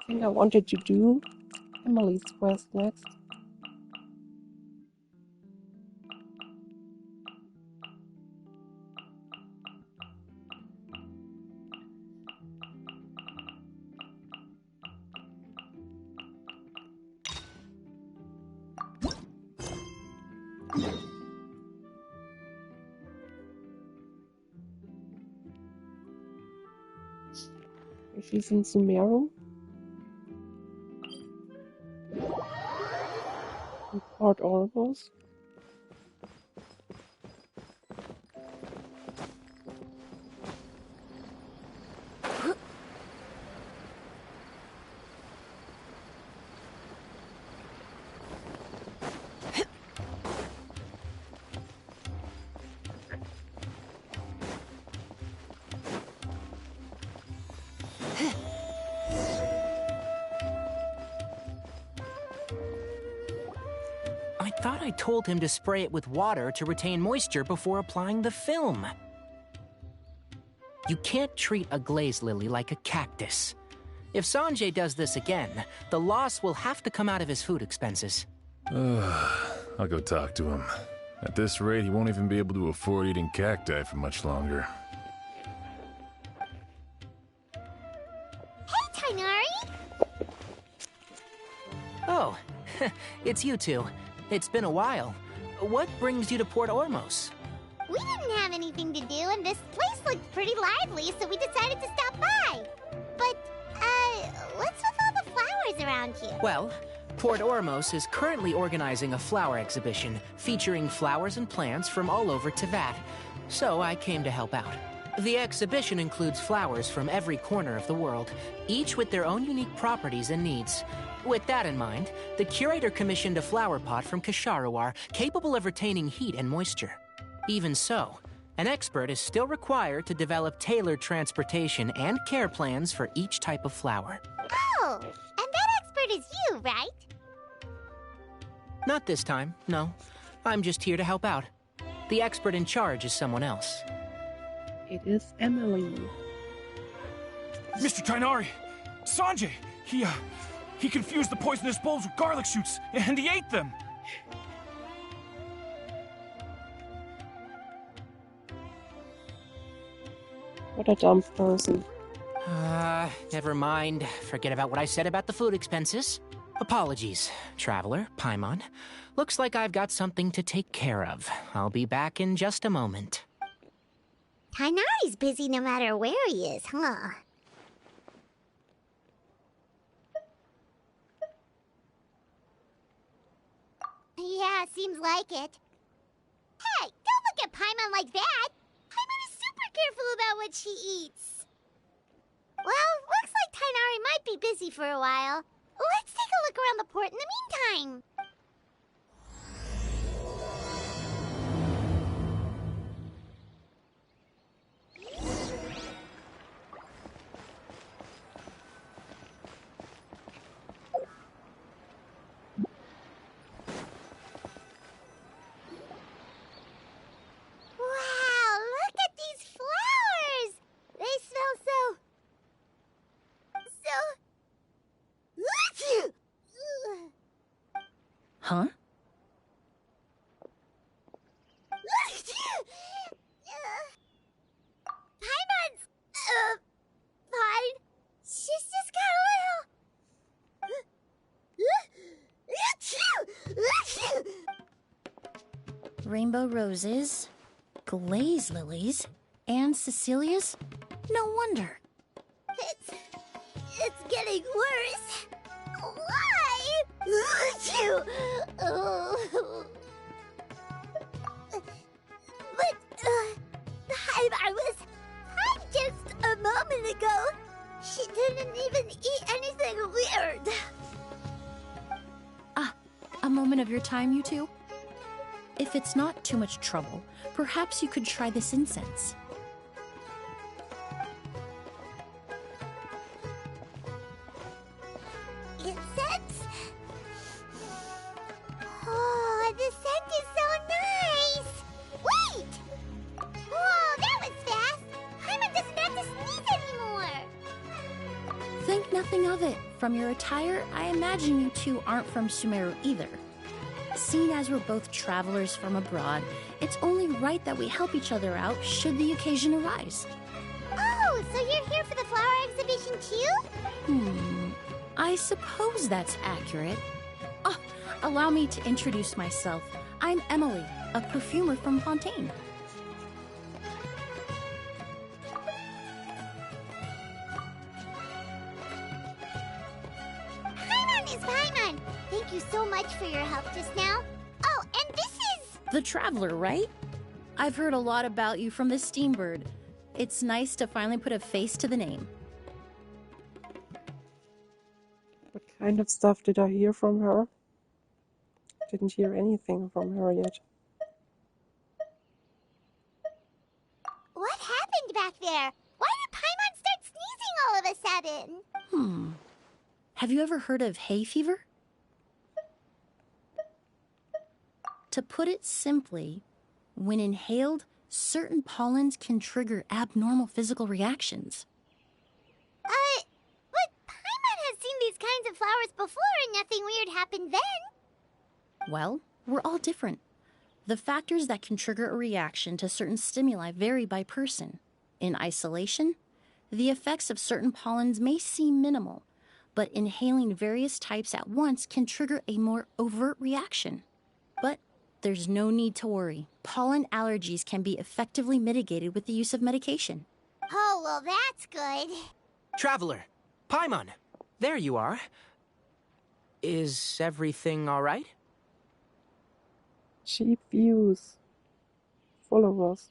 think I wanted to do Emily's quest next. If she's in Sumeru. In Port Oribos. I thought I told him to spray it with water to retain moisture before applying the film. You can't treat a glaze lily like a cactus. If Sanjay does this again, the loss will have to come out of his food expenses. I'll go talk to him. At this rate, he won't even be able to afford eating cacti for much longer. Hey, Tainari! Oh, it's you two. It's been a while. What brings you to Port Ormos? We didn't have anything to do, and this place looked pretty lively, so we decided to stop by. But, what's with all the flowers around here? Well, Port Ormos is currently organizing a flower exhibition featuring flowers and plants from all over Teyvat, so I came to help out. The exhibition includes flowers from every corner of the world, each with their own unique properties and needs. With that in mind, the curator commissioned a flower pot from Kasharawar capable of retaining heat and moisture. Even so, an expert is still required to develop tailored transportation and care plans for each type of flower. Oh, and that expert is you, right? Not this time, no. I'm just here to help out. The expert in charge is someone else. It is Emily. Mr. Tainari! Sanjay! He confused the poisonous bulbs with garlic shoots, and he ate them! What a dumb person. Never mind. Forget about what I said about the food expenses. Apologies, Traveler, Paimon. Looks like I've got something to take care of. I'll be back in just a moment. Tainari's busy no matter where he is, huh? Yeah, seems like it. Hey, don't look at Paimon like that! Paimon is super careful about what she eats. Well, looks like Tainari might be busy for a while. Let's take a look around the port in the meantime. Wow, look at these flowers! They smell so... Huh? Paimon's... fine. She's just got a little... Rainbow roses, glaze lilies, and Cecilia's? No wonder. It's getting worse. Why? But, I was fine just a moment ago. She didn't even eat anything weird. A moment of your time, you two? If it's not too much trouble, perhaps you could try this incense. Incense? Oh, the scent is so nice! Wait! Whoa, that was fast! Paimon doesn't have to sneeze anymore! Think nothing nothing of it. From your attire, I imagine you two aren't from Sumeru either. Seeing as we're both travelers from abroad, it's only right that we help each other out should the occasion arise. Oh, so you're here for the flower exhibition too? I suppose that's accurate. Oh, allow me to introduce myself. I'm Emily, a perfumer from Fontaine. Paimon is Paimon! Thank you so much for your help just now. Oh, and this is... The Traveler, right? I've heard a lot about you from the Steambird. It's nice to finally put a face to the name. What kind of stuff did I hear from her? Didn't hear anything from her yet. What happened back there? Why did Paimon start sneezing all of a sudden? Have you ever heard of hay fever? To put it simply, when inhaled, certain pollens can trigger abnormal physical reactions. But Paimon has seen these kinds of flowers before and nothing weird happened then. Well, we're all different. The factors that can trigger a reaction to certain stimuli vary by person. In isolation, the effects of certain pollens may seem minimal, but inhaling various types at once can trigger a more overt reaction. But there's no need to worry. Pollen allergies can be effectively mitigated with the use of medication. Oh, well, that's good. Traveler, Paimon, there you are. Is everything all right? Cheap views. Followers.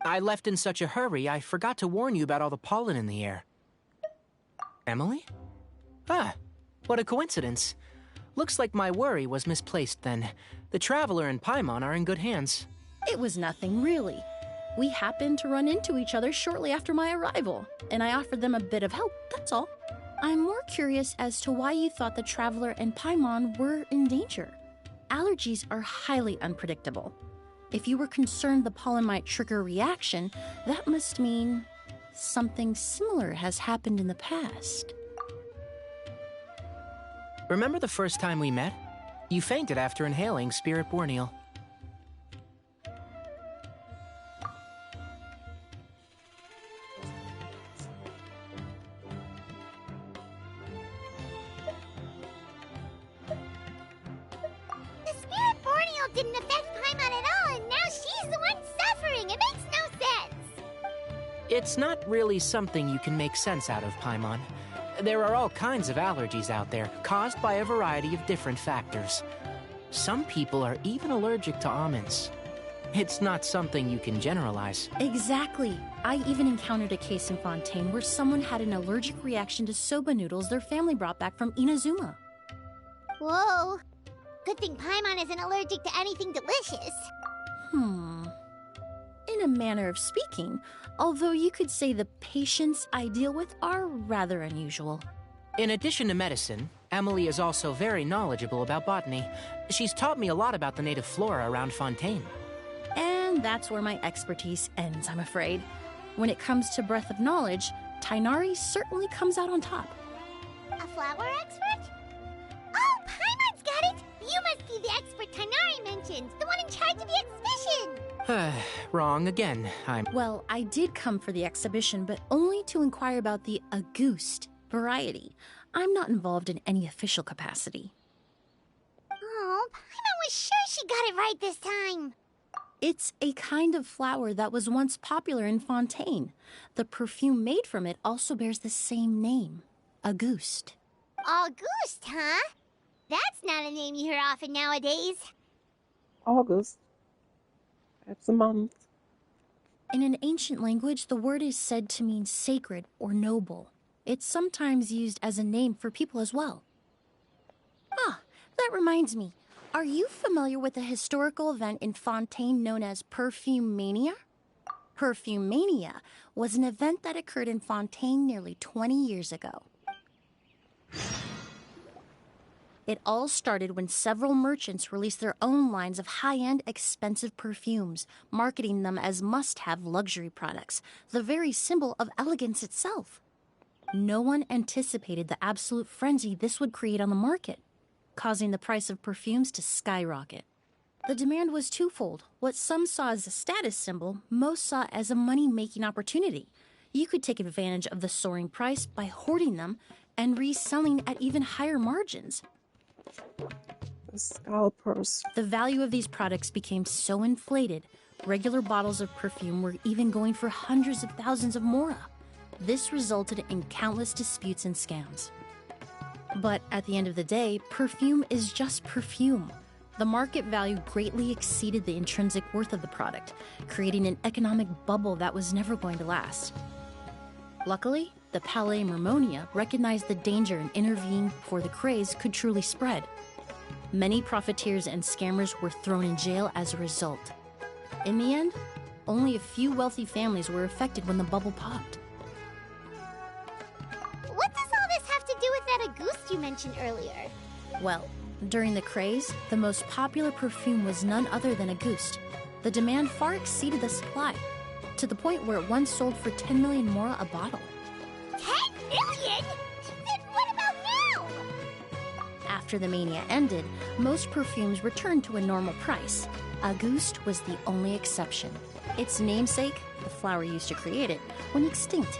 I left in such a hurry, I forgot to warn you about all the pollen in the air. Emily? Ah, what a coincidence. Looks like my worry was misplaced then. The Traveler and Paimon are in good hands. It was nothing, really. We happened to run into each other shortly after my arrival, and I offered them a bit of help, that's all. I'm more curious as to why you thought the Traveler and Paimon were in danger. Allergies are highly unpredictable. If you were concerned the pollen might trigger a reaction, that must mean something similar has happened in the past. Remember the first time we met? You fainted after inhaling Spirit Borneal. The Spirit Borneal didn't affect Paimon at all, and now she's the one suffering. It makes no sense. It's not really something you can make sense out of, Paimon. There are all kinds of allergies out there, caused by a variety of different factors. Some people are even allergic to almonds. It's not something you can generalize. Exactly. I even encountered a case in Fontaine where someone had an allergic reaction to soba noodles their family brought back from Inazuma. Whoa. Good thing Paimon isn't allergic to anything delicious. In a manner of speaking, although you could say the patients I deal with are rather unusual. In addition to medicine, Emily is also very knowledgeable about botany. She's taught me a lot about the native flora around Fontaine. And that's where my expertise ends, I'm afraid. When it comes to breadth of knowledge, Tainari certainly comes out on top. A flower expert? Oh, Paimon's got it! You must be the expert Tainari mentioned, the one in charge of the exhibition! Wrong again. Well, I did come for the exhibition, but only to inquire about the Auguste variety. I'm not involved in any official capacity. Oh, Paimon was sure she got it right this time. It's a kind of flower that was once popular in Fontaine. The perfume made from it also bears the same name, Auguste. Auguste, huh? That's not a name you hear often nowadays. August. That's a month. In an ancient language, the word is said to mean sacred or noble. It's sometimes used as a name for people as well. Ah, that reminds me. Are you familiar with a historical event in Fontaine known as Perfume Mania? Perfume Mania was an event that occurred in Fontaine nearly 20 years ago. It all started when several merchants released their own lines of high-end, expensive perfumes, marketing them as must-have luxury products, the very symbol of elegance itself. No one anticipated the absolute frenzy this would create on the market, causing the price of perfumes to skyrocket. The demand was twofold. What some saw as a status symbol, most saw as a money-making opportunity. You could take advantage of the soaring price by hoarding them and reselling at even higher margins. The scalpers. The value of these products became so inflated, regular bottles of perfume were even going for hundreds of thousands of mora. This resulted in countless disputes and scams. But at the end of the day, perfume is just perfume. The market value greatly exceeded the intrinsic worth of the product, creating an economic bubble that was never going to last. Luckily, the Palais Mermonia recognized the danger and intervened before the craze could truly spread. Many profiteers and scammers were thrown in jail as a result. In the end, only a few wealthy families were affected when the bubble popped. What does all this have to do with that Auguste you mentioned earlier? Well, during the craze, the most popular perfume was none other than Auguste. The demand far exceeded the supply, to the point where it once sold for 10 million mora a bottle. 10 million? Then what about now? After the mania ended, most perfumes returned to a normal price. Auguste was the only exception. Its namesake, the flower used to create it, went extinct.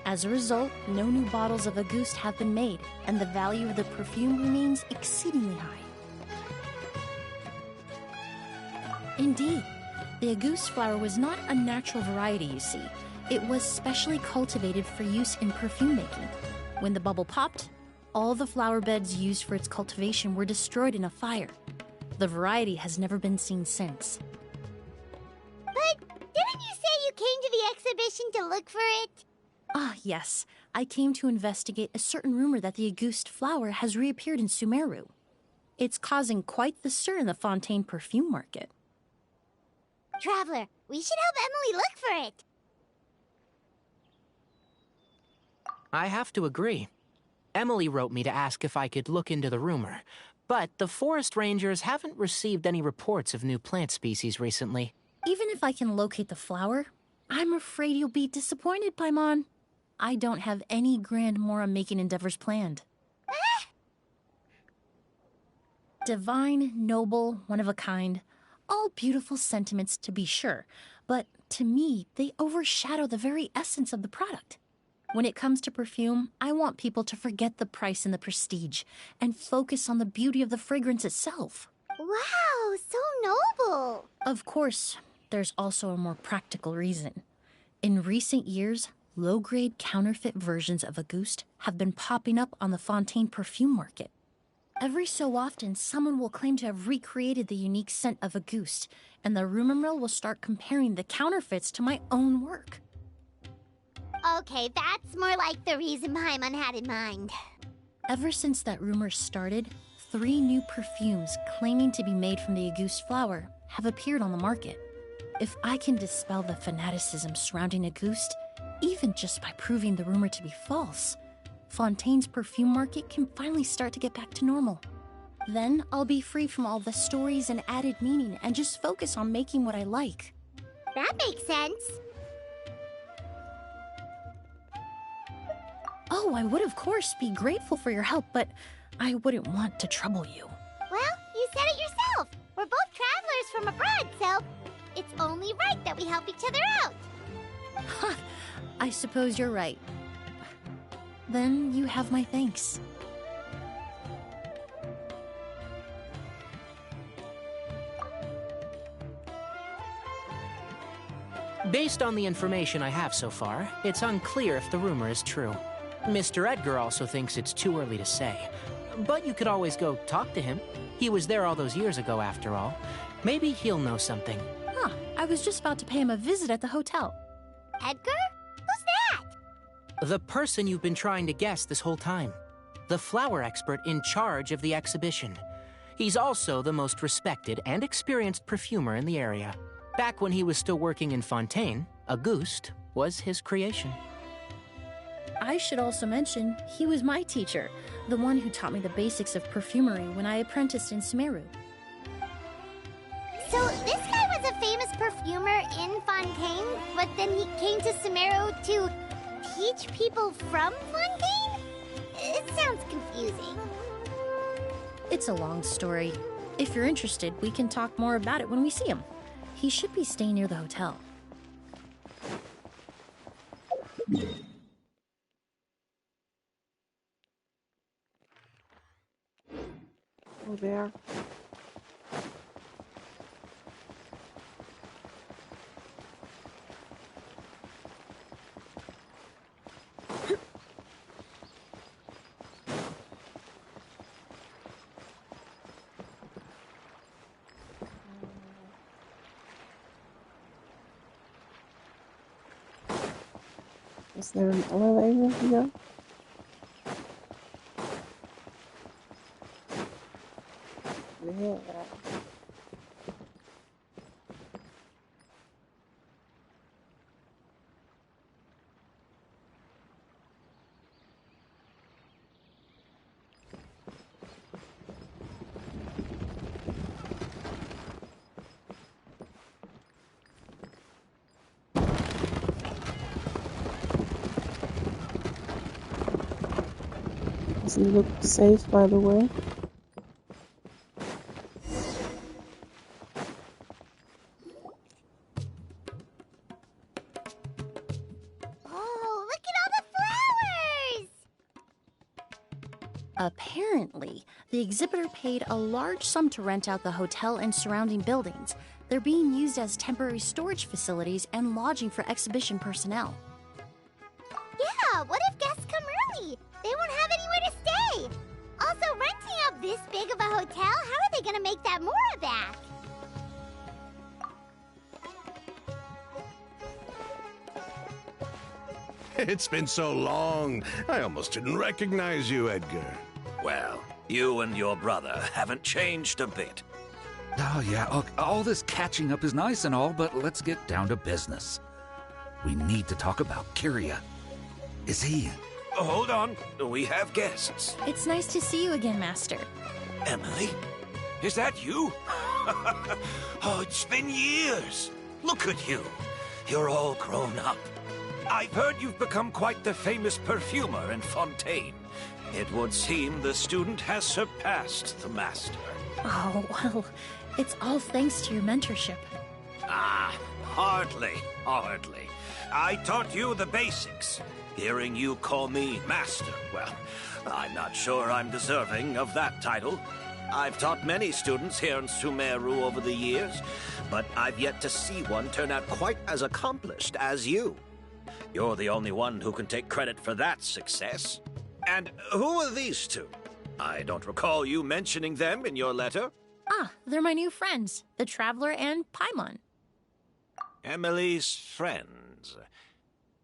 As a result, no new bottles of Auguste have been made, and the value of the perfume remains exceedingly high. Indeed, the Auguste flower was not a natural variety, you see. It was specially cultivated for use in perfume making. When the bubble popped, all the flower beds used for its cultivation were destroyed in a fire. The variety has never been seen since. But didn't you say you came to the exhibition to look for it? Ah, yes. I came to investigate a certain rumor that the Auguste flower has reappeared in Sumeru. It's causing quite the stir in the Fontaine perfume market. Traveler, we should help Emily look for it. I have to agree. Emily wrote me to ask if I could look into the rumor, but the forest rangers haven't received any reports of new plant species recently. Even if I can locate the flower, I'm afraid you'll be disappointed, Paimon. I don't have any grand mora-making endeavors planned. Divine, noble, one of a kind. All beautiful sentiments, to be sure, but to me, they overshadow the very essence of the product. When it comes to perfume, I want people to forget the price and the prestige and focus on the beauty of the fragrance itself. Wow, so noble! Of course, there's also a more practical reason. In recent years, low-grade counterfeit versions of Auguste have been popping up on the Fontaine perfume market. Every so often, someone will claim to have recreated the unique scent of Auguste, and the rumor mill will start comparing the counterfeits to my own work. Okay, that's more like the reason Paimon had in mind. Ever since that rumor started, 3 new perfumes claiming to be made from the Auguste flower have appeared on the market. If I can dispel the fanaticism surrounding Auguste, even just by proving the rumor to be false, Fontaine's perfume market can finally start to get back to normal. Then I'll be free from all the stories and added meaning and just focus on making what I like. That makes sense. Oh, I would of course be grateful for your help, but I wouldn't want to trouble you. Well, you said it yourself. We're both travelers from abroad, so it's only right that we help each other out. Ha! I suppose you're right. Then you have my thanks. Based on the information I have so far, it's unclear if the rumor is true. Mr. Edgar also thinks it's too early to say. But you could always go talk to him. He was there all those years ago, after all. Maybe he'll know something. Huh, I was just about to pay him a visit at the hotel. Edgar? Who's that? The person you've been trying to guess this whole time. The flower expert in charge of the exhibition. He's also the most respected and experienced perfumer in the area. Back when he was still working in Fontaine, Auguste was his creation. I should also mention, he was my teacher, the one who taught me the basics of perfumery when I apprenticed in Sumeru. So this guy was a famous perfumer in Fontaine, but then he came to Sumeru to teach people from Fontaine? It sounds confusing. It's a long story. If you're interested, we can talk more about it when we see him. He should be staying near the hotel. Oh, there. Is there an elevator here? Yeah. Doesn't look safe, by the way. Oh, look at all the flowers! Apparently, the exhibitor paid a large sum to rent out the hotel and surrounding buildings. They're being used as temporary storage facilities and lodging for exhibition personnel. Yeah, what if guests come early? They won't have anywhere to stay. Also, renting out this big of a hotel, how are they gonna make that more back? It's been so long, I almost didn't recognize you, Edgar. Well, you and your brother haven't changed a bit. Oh, yeah, all this catching up is nice and all, but let's get down to business. We need to talk about Kyria. Is he... Hold on, we have guests. It's nice to see you again, Master. Emily? Is that you? Oh, it's been years. Look at you. You're all grown up. I've heard you've become quite the famous perfumer in Fontaine. It would seem the student has surpassed the master. Oh, well, it's all thanks to your mentorship. Ah, hardly. I taught you the basics. Hearing you call me master, well, I'm not sure I'm deserving of that title. I've taught many students here in Sumeru over the years, but I've yet to see one turn out quite as accomplished as you. You're the only one who can take credit for that success. And who are these two? I don't recall you mentioning them in your letter. Ah, they're my new friends, the Traveler and Paimon. Emily's friends.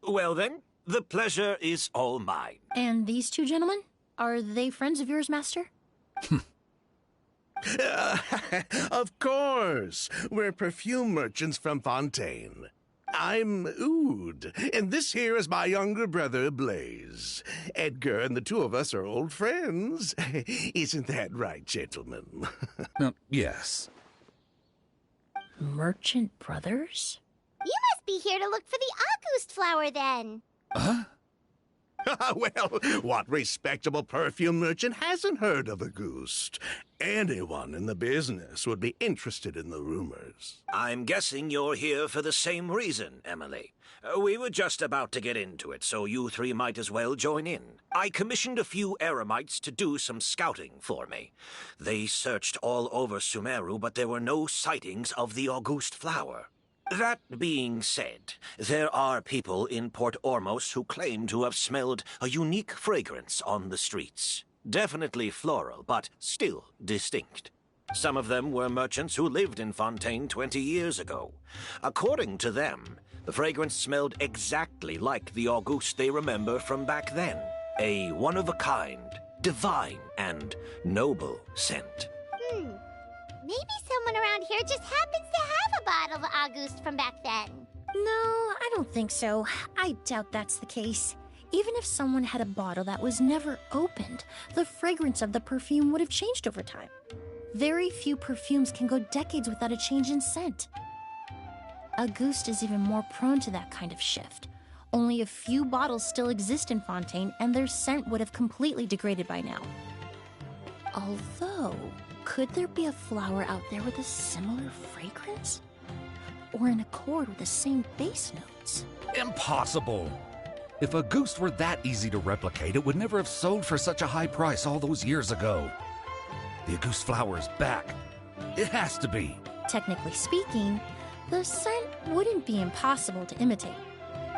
Well then, the pleasure is all mine. And these two gentlemen? Are they friends of yours, Master? Of course! We're perfume merchants from Fontaine. I'm Oud, and this here is my younger brother, Blaze. Edgar and the two of us are old friends. Isn't that right, gentlemen? Yes. Merchant brothers? You must be here to look for the August flower, then. Huh? Well, what respectable perfume merchant hasn't heard of Auguste? Anyone in the business would be interested in the rumors. I'm guessing you're here for the same reason, Emily. We were just about to get into it, so you three might as well join in. I commissioned a few eremites to do some scouting for me. They searched all over Sumeru, but there were no sightings of the Auguste flower. That being said, there are people in Port Ormos who claim to have smelled a unique fragrance on the streets. Definitely floral, but still distinct. Some of them were merchants who lived in Fontaine 20 years ago. According to them, the fragrance smelled exactly like the Auguste they remember from back then. A one-of-a-kind, divine, and noble scent. Maybe someone around here just happens to have a bottle of August from back then. No, I don't think so. I doubt that's the case. Even if someone had a bottle that was never opened, the fragrance of the perfume would have changed over time. Very few perfumes can go decades without a change in scent. Auguste is even more prone to that kind of shift. Only a few bottles still exist in Fontaine, and their scent would have completely degraded by now. Although, could there be a flower out there with a similar fragrance? Or in accord with the same base notes? Impossible! If a goose were that easy to replicate, it would never have sold for such a high price all those years ago. The goose flower is back. It has to be. Technically speaking, the scent wouldn't be impossible to imitate.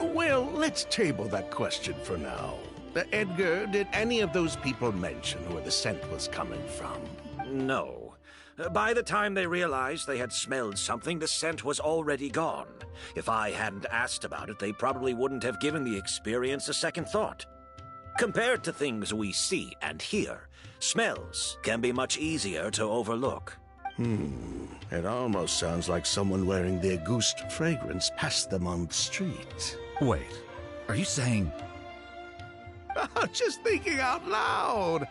Well, let's table that question for now. Edgar, did any of those people mention where the scent was coming from? No. By the time they realized they had smelled something, the scent was already gone. If I hadn't asked about it, they probably wouldn't have given the experience a second thought. Compared to things we see and hear, smells can be much easier to overlook. It almost sounds like someone wearing the Auguste fragrance passed them on the street. Wait, are you saying... Just thinking out loud.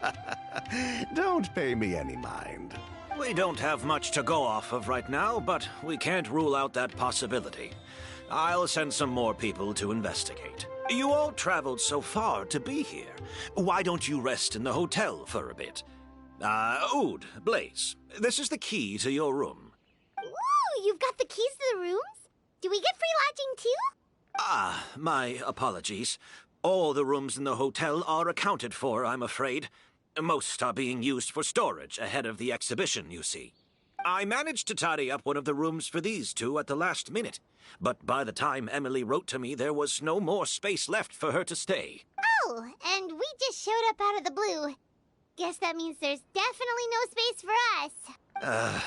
Don't pay me any mind. We don't have much to go off of right now, but we can't rule out that possibility. I'll send some more people to investigate. You all traveled so far to be here. Why don't you rest in the hotel for a bit? Oud, Blaze, this is the key to your room. Ooh, you've got the keys to the rooms? Do we get free lodging too? My apologies. All the rooms in the hotel are accounted for, I'm afraid. Most are being used for storage ahead of the exhibition, you see. I managed to tidy up one of the rooms for these two at the last minute, but by the time Emily wrote to me, there was no more space left for her to stay. Oh, and we just showed up out of the blue. Guess that means there's definitely no space for us.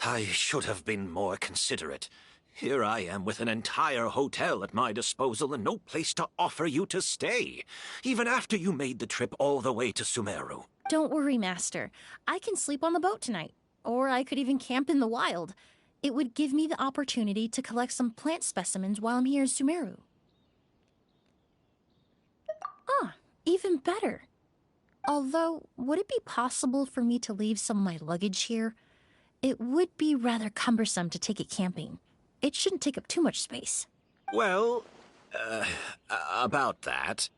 I should have been more considerate. Here I am with an entire hotel at my disposal and no place to offer you to stay, even after you made the trip all the way to Sumeru. Don't worry, Master. I can sleep on the boat tonight. Or I could even camp in the wild. It would give me the opportunity to collect some plant specimens while I'm here in Sumeru. Even better. Although, would it be possible for me to leave some of my luggage here? It would be rather cumbersome to take it camping. It shouldn't take up too much space. Well, about that...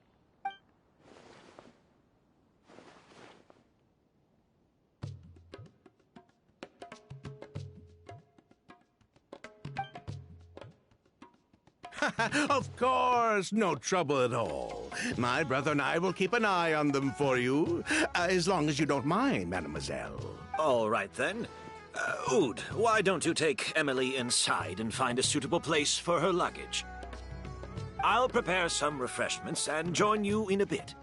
Of course, no trouble at all. My brother and I will keep an eye on them for you, as long as you don't mind, mademoiselle. All right, then. Oud, why don't you take Emily inside and find a suitable place for her luggage? I'll prepare some refreshments and join you in a bit.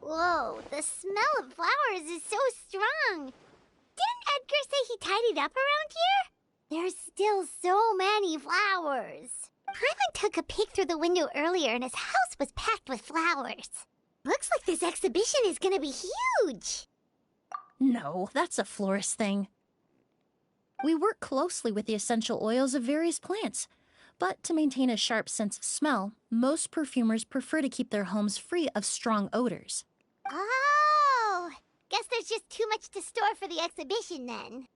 Whoa, the smell of flowers is so strong. Didn't Edgar say he tidied up around here? There's still so many flowers. Paimon took a peek through the window earlier and his house was packed with flowers. Looks like this exhibition is gonna be huge. No, that's a florist thing. We work closely with the essential oils of various plants, but to maintain a sharp sense of smell, most perfumers prefer to keep their homes free of strong odors. Oh, guess there's just too much to store for the exhibition then.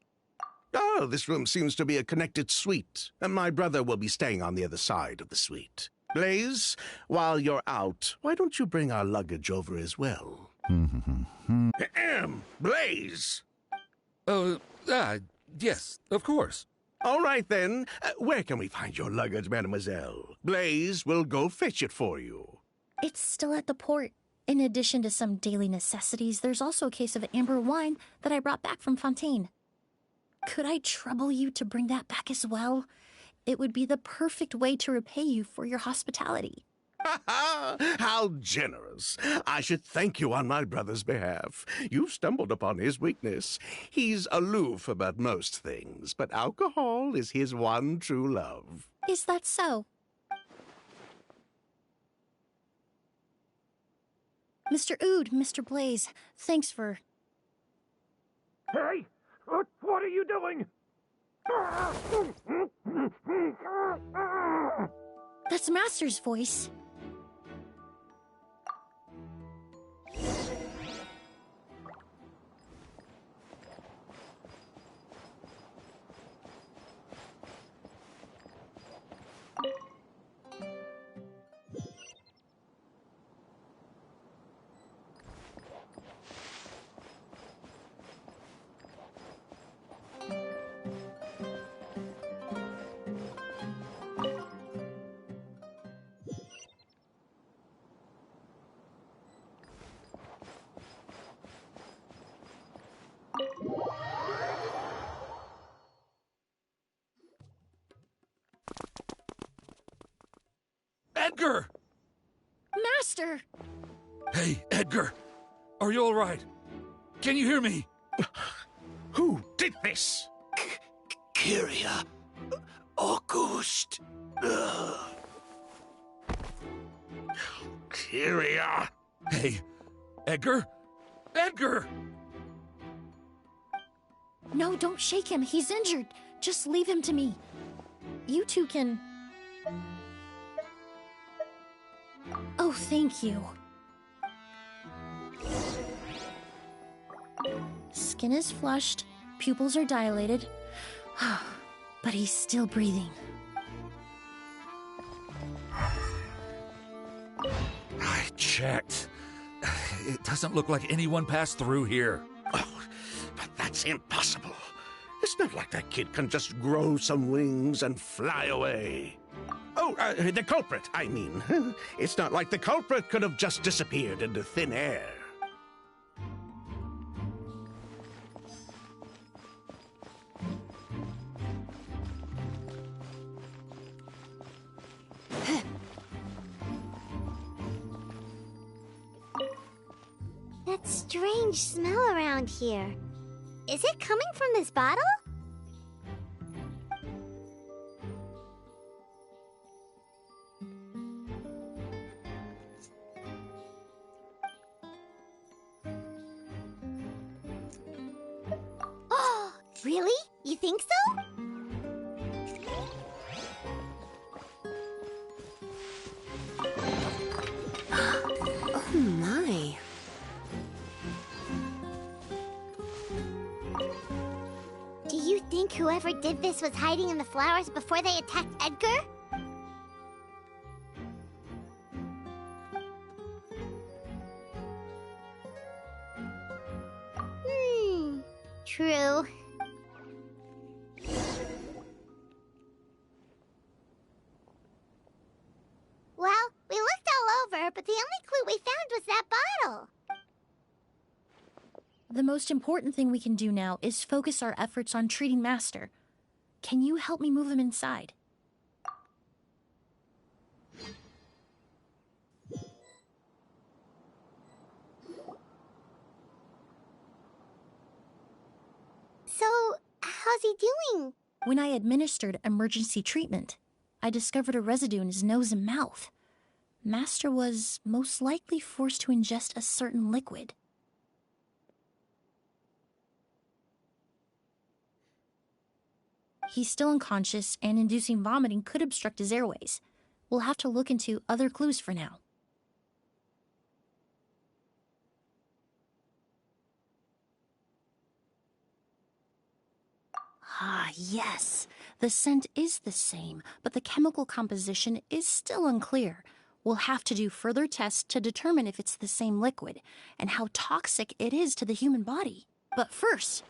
Oh, this room seems to be a connected suite, and my brother will be staying on the other side of the suite. Blaze, while you're out, why don't you bring our luggage over as well? Blaze! Yes, of course. All right, then. Where can we find your luggage, mademoiselle? Blaze will go fetch it for you. It's still at the port. In addition to some daily necessities, there's also a case of amber wine that I brought back from Fontaine. Could I trouble you to bring that back as well? It would be the perfect way to repay you for your hospitality. How generous. I should thank you on my brother's behalf. You've stumbled upon his weakness. He's aloof about most things, but alcohol is his one true love. Is that so? Mr. Ood, Mr. Blaze, thanks for... Hey! What are you doing? That's Master's voice. Edgar! Master! Hey, Edgar! Are you all right? Can you hear me? Who did this? Kyria. August. Kyria! Hey, Edgar? Edgar! No, don't shake him. He's injured. Just leave him to me. You two can... Oh, thank you. Skin is flushed, pupils are dilated, but he's still breathing. I checked. It doesn't look like anyone passed through here. Oh, but that's impossible. It's not like that kid can just grow some wings and fly away. Oh, the culprit, I mean. It's not like the culprit could have just disappeared into thin air. That strange smell around here. Is it coming from this bottle? Oh, really? You think so? Oh my. Do you think whoever did this was hiding in the flowers before they attacked Edgar? True. Well, we looked all over, but the only clue we found was that bottle. The most important thing we can do now is focus our efforts on treating Master. Can you help me move him inside? So, how's he doing? When I administered emergency treatment, I discovered a residue in his nose and mouth. Master was most likely forced to ingest a certain liquid. He's still unconscious, and inducing vomiting could obstruct his airways. We'll have to look into other clues for now. Ah, yes. The scent is the same, but the chemical composition is still unclear. We'll have to do further tests to determine if it's the same liquid and how toxic it is to the human body. But first,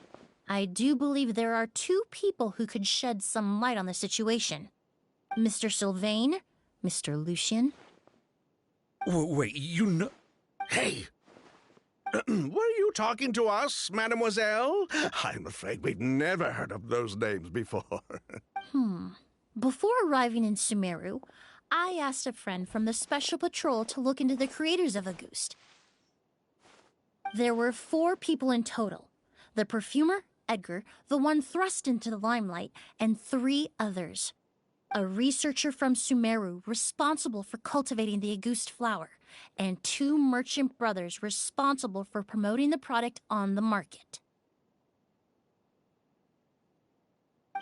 I do believe there are two people who could shed some light on the situation. Mr. Sylvain, Mr. Lucien. Wait, you know... Hey! Were you talking to us, mademoiselle? I'm afraid we've never heard of those names before. Before arriving in Sumeru, I asked a friend from the Special Patrol to look into the creators of Auguste. There were 4 people in total. The perfumer, Edgar, the one thrust into the limelight, and 3 others. A researcher from Sumeru responsible for cultivating the Auguste flower, and 2 merchant brothers responsible for promoting the product on the market.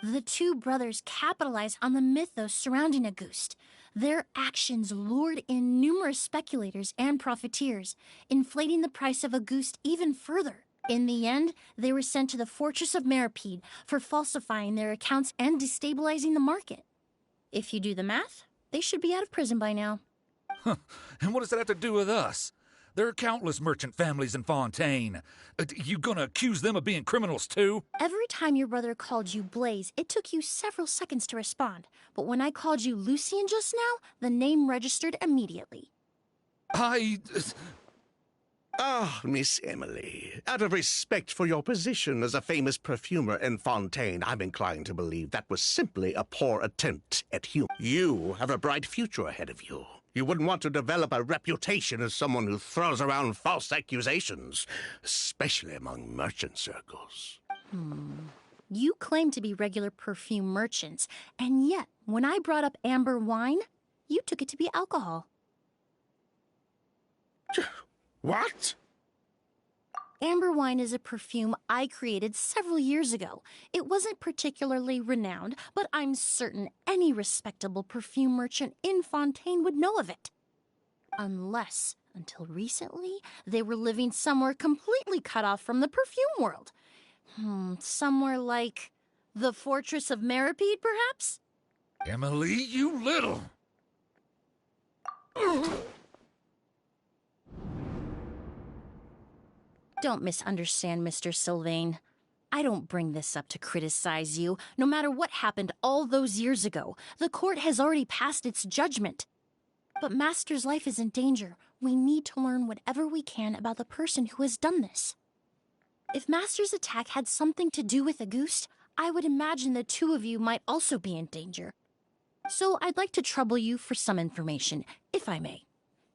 The 2 brothers capitalized on the mythos surrounding Auguste. Their actions lured in numerous speculators and profiteers, inflating the price of Auguste even further. In the end, they were sent to the Fortress of Meripede for falsifying their accounts and destabilizing the market. If you do the math, they should be out of prison by now. And what does that have to do with us? There are countless merchant families in Fontaine. You gonna accuse them of being criminals too? Every time your brother called you Blaze, it took you several seconds to respond. But when I called you Lucien just now, the name registered immediately. Miss Emily, out of respect for your position as a famous perfumer in Fontaine, I'm inclined to believe that was simply a poor attempt at humor. You have a bright future ahead of you. You wouldn't want to develop a reputation as someone who throws around false accusations, especially among merchant circles. You claim to be regular perfume merchants, and yet, when I brought up amber wine, you took it to be alcohol. What? Amber wine is a perfume I created several years ago. It wasn't particularly renowned, but I'm certain any respectable perfume merchant in Fontaine would know of it. Unless, until recently, they were living somewhere completely cut off from the perfume world. Somewhere like the Fortress of Meripede, perhaps? Emily, you little... Don't misunderstand, Mr. Sylvain. I don't bring this up to criticize you. No matter what happened all those years ago, the court has already passed its judgment. But Master's life is in danger. We need to learn whatever we can about the person who has done this. If Master's attack had something to do with Auguste, I would imagine the 2 of you might also be in danger. So I'd like to trouble you for some information, if I may.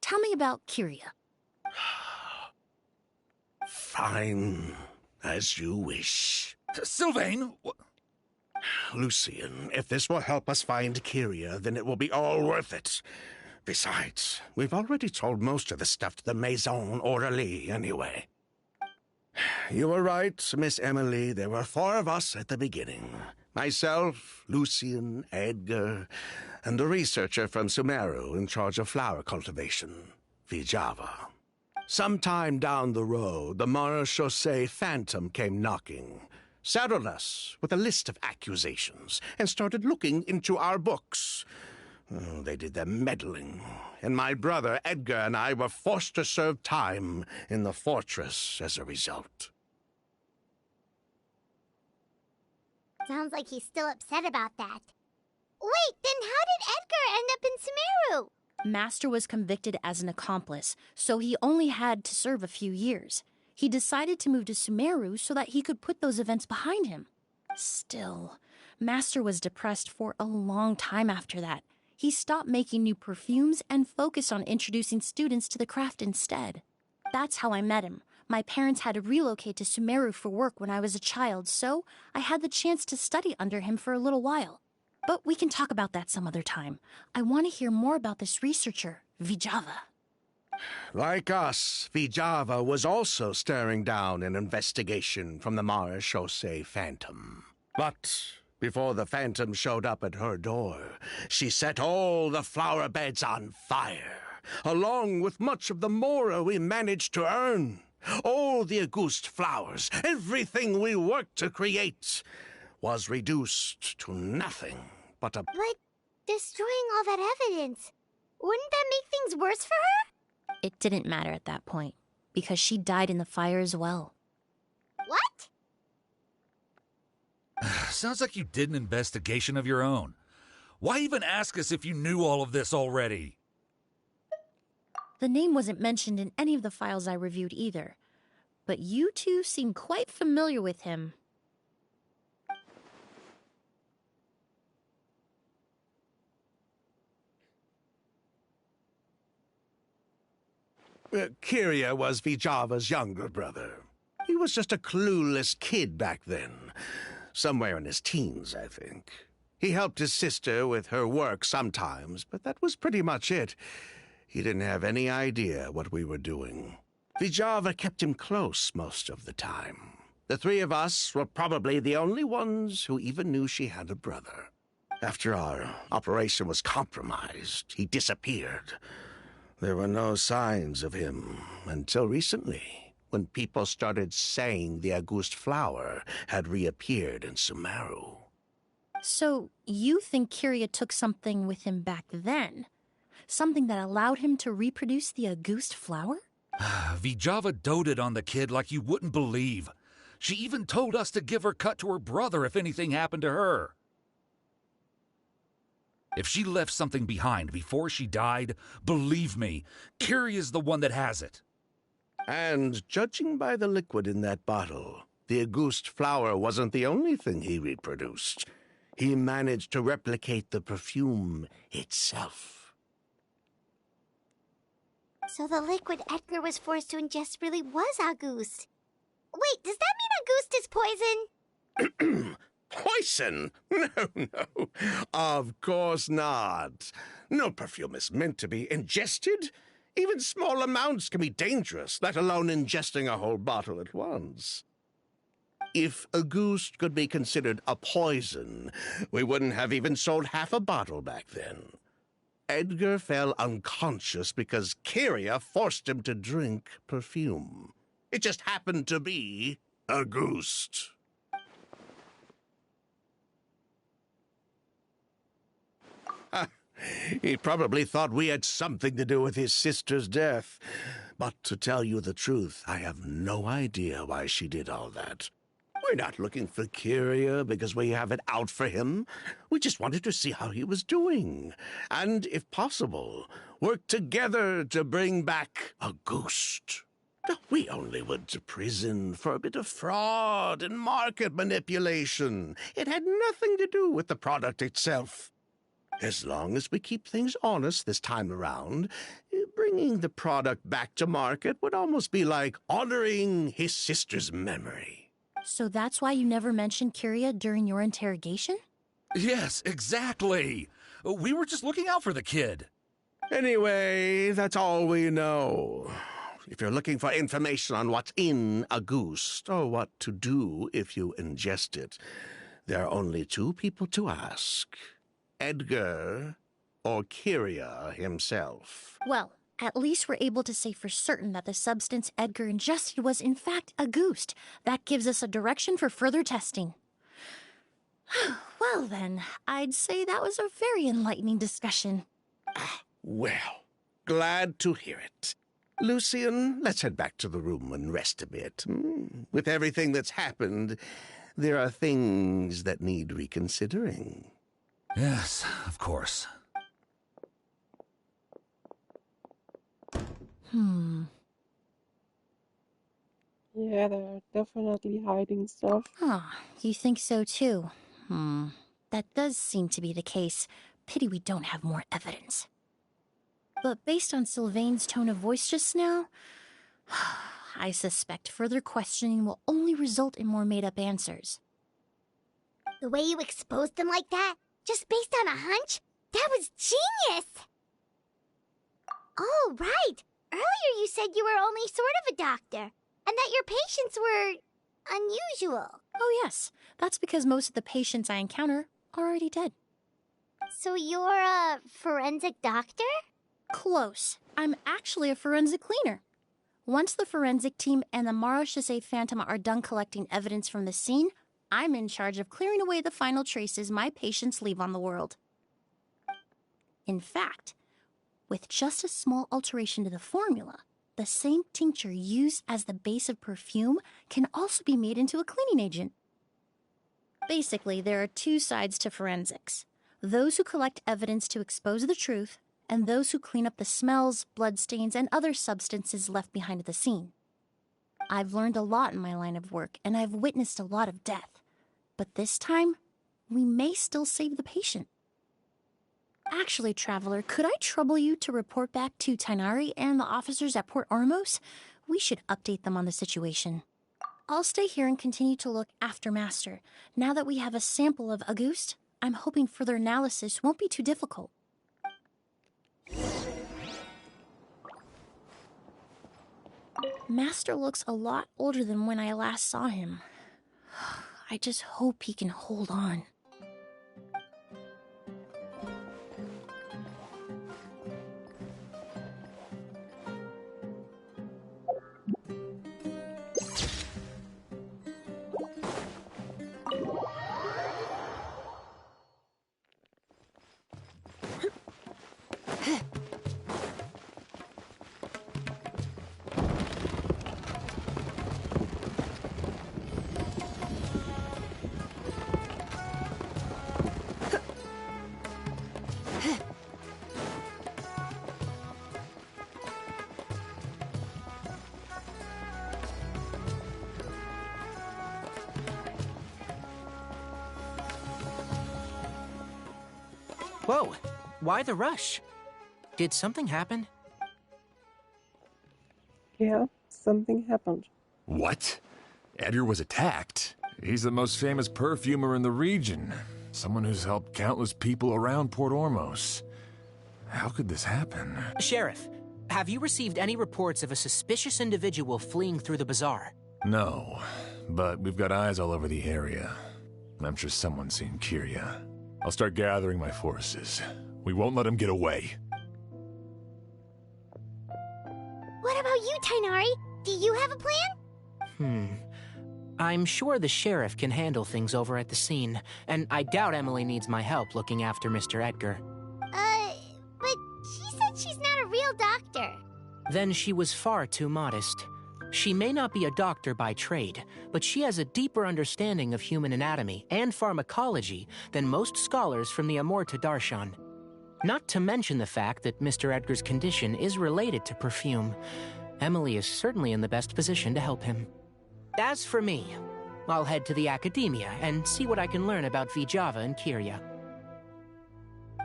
Tell me about Kyria. Fine, as you wish. Sylvain! Lucien, if this will help us find Kyria, then it will be all worth it. Besides, we've already told most of the stuff to the Maison Orderly anyway. You were right, Miss Emily. There were 4 of us at the beginning. Myself, Lucien, Edgar, and the researcher from Sumeru in charge of flower cultivation, Vijava. Sometime down the road, the Marechaussee Phantom came knocking, saddled us with a list of accusations, and started looking into our books. They did their meddling, and my brother Edgar and I were forced to serve time in the fortress as a result. Sounds like he's still upset about that. Wait, then how did Edgar end up in Sumeru? Master was convicted as an accomplice, so he only had to serve a few years. He decided to move to Sumeru so that he could put those events behind him. Still, Master was depressed for a long time after that. He stopped making new perfumes and focused on introducing students to the craft instead. That's how I met him. My parents had to relocate to Sumeru for work when I was a child, so I had the chance to study under him for a little while. But we can talk about that some other time. I want to hear more about this researcher, Vijava. Like us, Vijava was also staring down an investigation from the Marechaussee Phantom. But before the Phantom showed up at her door, she set all the flower beds on fire, along with much of the mora we managed to earn. All the Auguste flowers, everything we worked to create, was reduced to nothing but a... But destroying all that evidence, wouldn't that make things worse for her? It didn't matter at that point, because she died in the fire as well. What? Sounds like you did an investigation of your own. Why even ask us if you knew all of this already? The name wasn't mentioned in any of the files I reviewed either. but you two seem quite familiar with him. Kiria was Vijava's younger brother. He was just a clueless kid back then. Somewhere in his teens, I think. He helped his sister with her work sometimes, but that was pretty much it. He didn't have any idea what we were doing. Vijava kept him close most of the time. The three of us were probably the only ones who even knew she had a brother. After our operation was compromised, he disappeared. There were no signs of him until recently, when people started saying the August flower had reappeared in Sumeru. So, you think Kiria took something with him back then? Something that allowed him to reproduce the August flower? Vijava doted on the kid like you wouldn't believe. She even told us to give her cut to her brother if anything happened to her. If she left something behind before she died, believe me, Kiria's the one that has it. And judging by the liquid in that bottle, the August flower wasn't the only thing he reproduced. He managed to replicate the perfume itself. So the liquid Edgar was forced to ingest really was August. Wait, does that mean August is poison? Poison? No. Of course not. No perfume is meant to be ingested. Even small amounts can be dangerous, let alone ingesting a whole bottle at once. If August could be considered a poison, we wouldn't have even sold half a bottle back then. Edgar fell unconscious because Kiria forced him to drink perfume. It just happened to be August. He probably thought we had something to do with his sister's death. But to tell you the truth, I have no idea why she did all that. We're not looking for Kiria because we have it out for him. We just wanted to see how he was doing. And, if possible, work together to bring back August. We only went to prison for a bit of fraud and market manipulation. It had nothing to do with the product itself. As long as we keep things honest this time around, bringing the product back to market would almost be like honoring his sister's memory. So that's why you never mentioned Kiria during your interrogation? Yes, exactly. We were just looking out for the kid. Anyway, that's all we know. If you're looking for information on what's in August, or what to do if you ingest it, there are only two people to ask. Edgar or Kiria himself. Well, at least we're able to say for certain that the substance Edgar ingested was in fact August. That gives us a direction for further testing. Well then, I'd say that was a very enlightening discussion. Well, glad to hear it. Lucian, let's head back to the room and rest a bit. With everything that's happened, there are things that need reconsidering. Yes, of course. Yeah, they're definitely hiding stuff. You think so too? That does seem to be the case. Pity we don't have more evidence. But based on Sylvain's tone of voice just now, I suspect further questioning will only result in more made-up answers. The way you exposed them like that, just based on a hunch, that was genius! Oh, right! Earlier you said you were only sort of a doctor, and that your patients were unusual. Oh yes, that's because most of the patients I encounter are already dead. So you're a forensic doctor? Close. I'm actually a forensic cleaner. Once the forensic team and the Marachese Phantom are done collecting evidence from the scene, I'm in charge of clearing away the final traces my patients leave on the world. In fact, with just a small alteration to the formula, the same tincture used as the base of perfume can also be made into a cleaning agent. Basically, there are two sides to forensics. Those who collect evidence to expose the truth, and those who clean up the smells, bloodstains, and other substances left behind at the scene. I've learned a lot in my line of work, and I've witnessed a lot of death. But this time, we may still save the patient. Actually, Traveler, could I trouble you to report back to Tainari and the officers at Port Ormos? We should update them on the situation. I'll stay here and continue to look after Master. Now that we have a sample of Auguste, I'm hoping further analysis won't be too difficult. Master looks a lot older than when I last saw him. I just hope he can hold on. Whoa, why the rush? Did something happen? Yeah, something happened. What? Edgar was attacked? He's the most famous perfumer in the region. Someone who's helped countless people around Port Ormos. How could this happen? Sheriff, have you received any reports of a suspicious individual fleeing through the bazaar? No, but we've got eyes all over the area. I'm sure someone's seen Kiria. I'll start gathering my forces. We won't let him get away. What about you, Tainari? Do you have a plan? I'm sure the sheriff can handle things over at the scene, and I doubt Emily needs my help looking after Mr. Edgar. But she said she's not a real doctor. Then she was far too modest. She may not be a doctor by trade, but she has a deeper understanding of human anatomy and pharmacology than most scholars from the Amorta Darshan. Not to mention the fact that Mr. Edgar's condition is related to perfume. Emily is certainly in the best position to help him. As for me, I'll head to the academia and see what I can learn about Vijava and Kiria.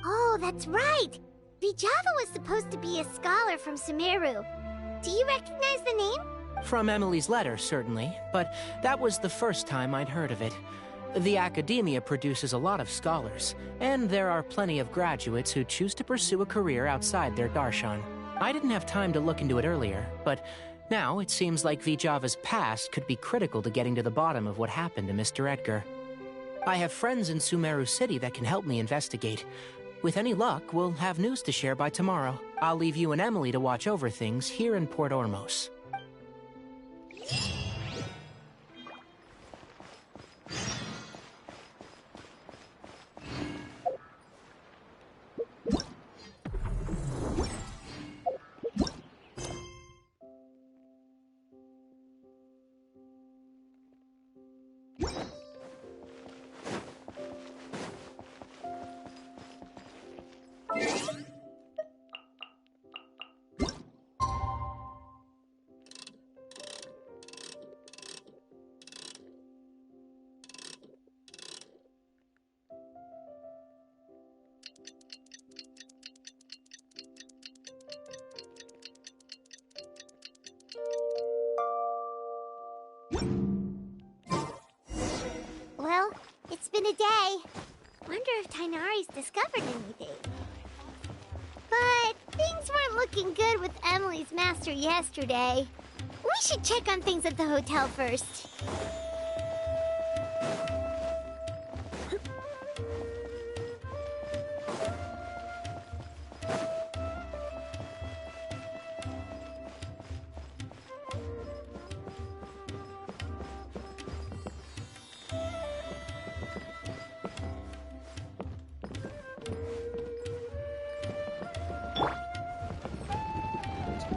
Oh, that's right! Vijava was supposed to be a scholar from Sumeru. Do you recognize the name? From Emily's letter, certainly, but that was the first time I'd heard of it. The academia produces a lot of scholars, and there are plenty of graduates who choose to pursue a career outside their darshan. I didn't have time to look into it earlier, but now it seems like Vijava's past could be critical to getting to the bottom of what happened to Mr. Edgar. I have friends in Sumeru City that can help me investigate. With any luck, we'll have news to share by tomorrow. I'll leave you and Emily to watch over things here in Port Ormos. Well, it's been a day. Wonder if Tainari's discovered anything. But things weren't looking good with Emily's master yesterday. We should check on things at the hotel first.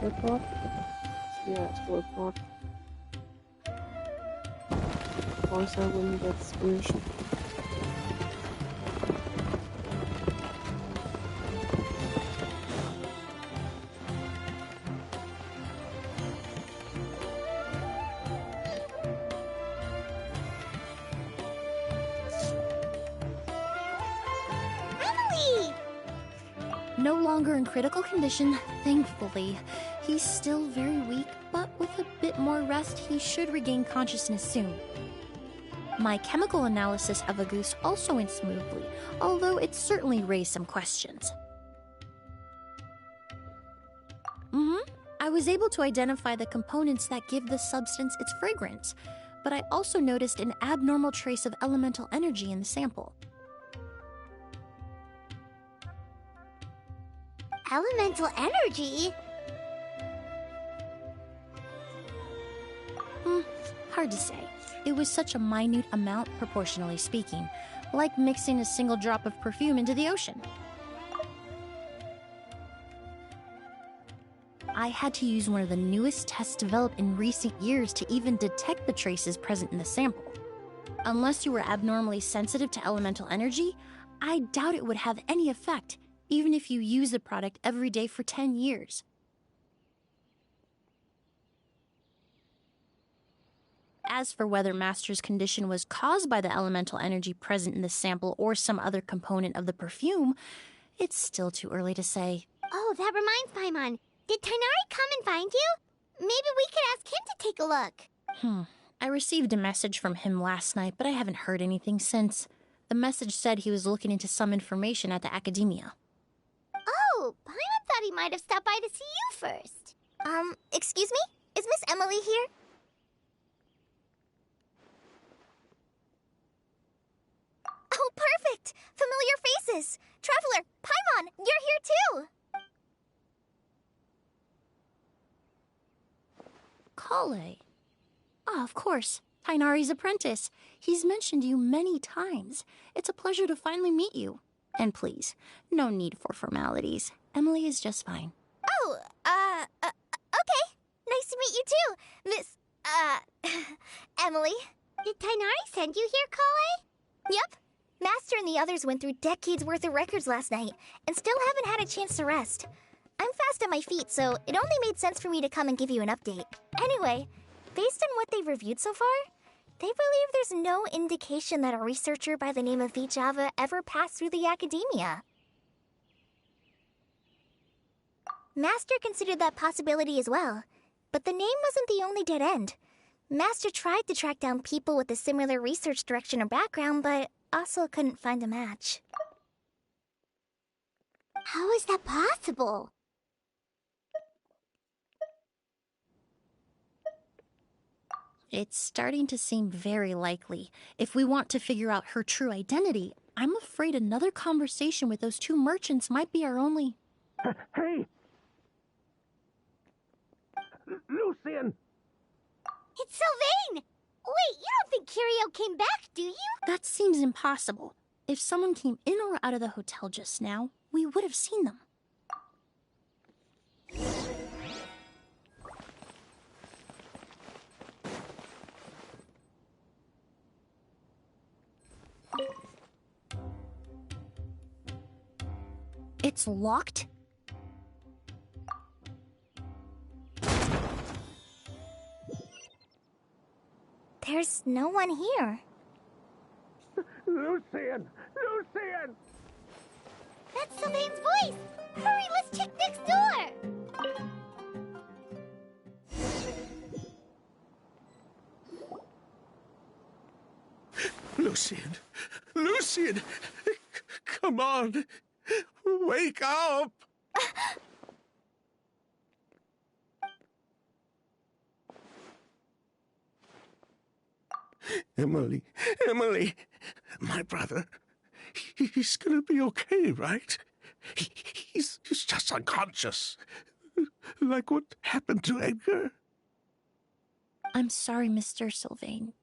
Teleport? Yeah, teleport. Of course I wouldn't get squished. No longer in critical condition, thankfully. He's still very weak, but with a bit more rest, he should regain consciousness soon. My chemical analysis of Agus also went smoothly, although it certainly raised some questions. I was able to identify the components that give the substance its fragrance, but I also noticed an abnormal trace of elemental energy in the sample. Elemental energy? Hard to say. It was such a minute amount, proportionally speaking, like mixing a single drop of perfume into the ocean. I had to use one of the newest tests developed in recent years to even detect the traces present in the sample. Unless you were abnormally sensitive to elemental energy, I doubt it would have any effect, even if you use the product every day for 10 years. As for whether Master's condition was caused by the elemental energy present in the sample or some other component of the perfume, it's still too early to say. Oh, that reminds Paimon. Did Tighnari come and find you? Maybe we could ask him to take a look. I received a message from him last night, but I haven't heard anything since. The message said he was looking into some information at the academia. Oh, Paimon thought he might have stopped by to see you first. Excuse me? Is Miss Emily here? Oh, perfect! Familiar faces! Traveler, Paimon, you're here too! Kale. Ah, of course. Tighnari's apprentice. He's mentioned you many times. It's a pleasure to finally meet you. And please, no need for formalities. Emily is just fine. Oh, okay. Nice to meet you too, Miss, Emily. Did Tighnari send you here, Kale? Yep. Master and the others went through decades worth of records last night, and still haven't had a chance to rest. I'm fast on my feet, so it only made sense for me to come and give you an update. Anyway, based on what they've reviewed so far, they believe there's no indication that a researcher by the name of Vijava ever passed through the academia. Master considered that possibility as well, but the name wasn't the only dead end. Master tried to track down people with a similar research direction or background, but also couldn't find a match. How is that possible? It's starting to seem very likely. If we want to figure out her true identity, I'm afraid another conversation with those two merchants might be our only... Hey! Lucian! It's Sylvain! Wait, you don't think Curio came back, do you? That seems impossible. If someone came in or out of the hotel just now, we would have seen them. It's locked? There's no one here. Lucian! Lucian! That's Sylvain's voice! Hurry, let's check next door! Lucian! Lucian! Come on! Wake up! Emily, Emily, my brother, he's gonna be okay, right? He's just unconscious. Like what happened to Edgar. I'm sorry, Mr. Sylvain,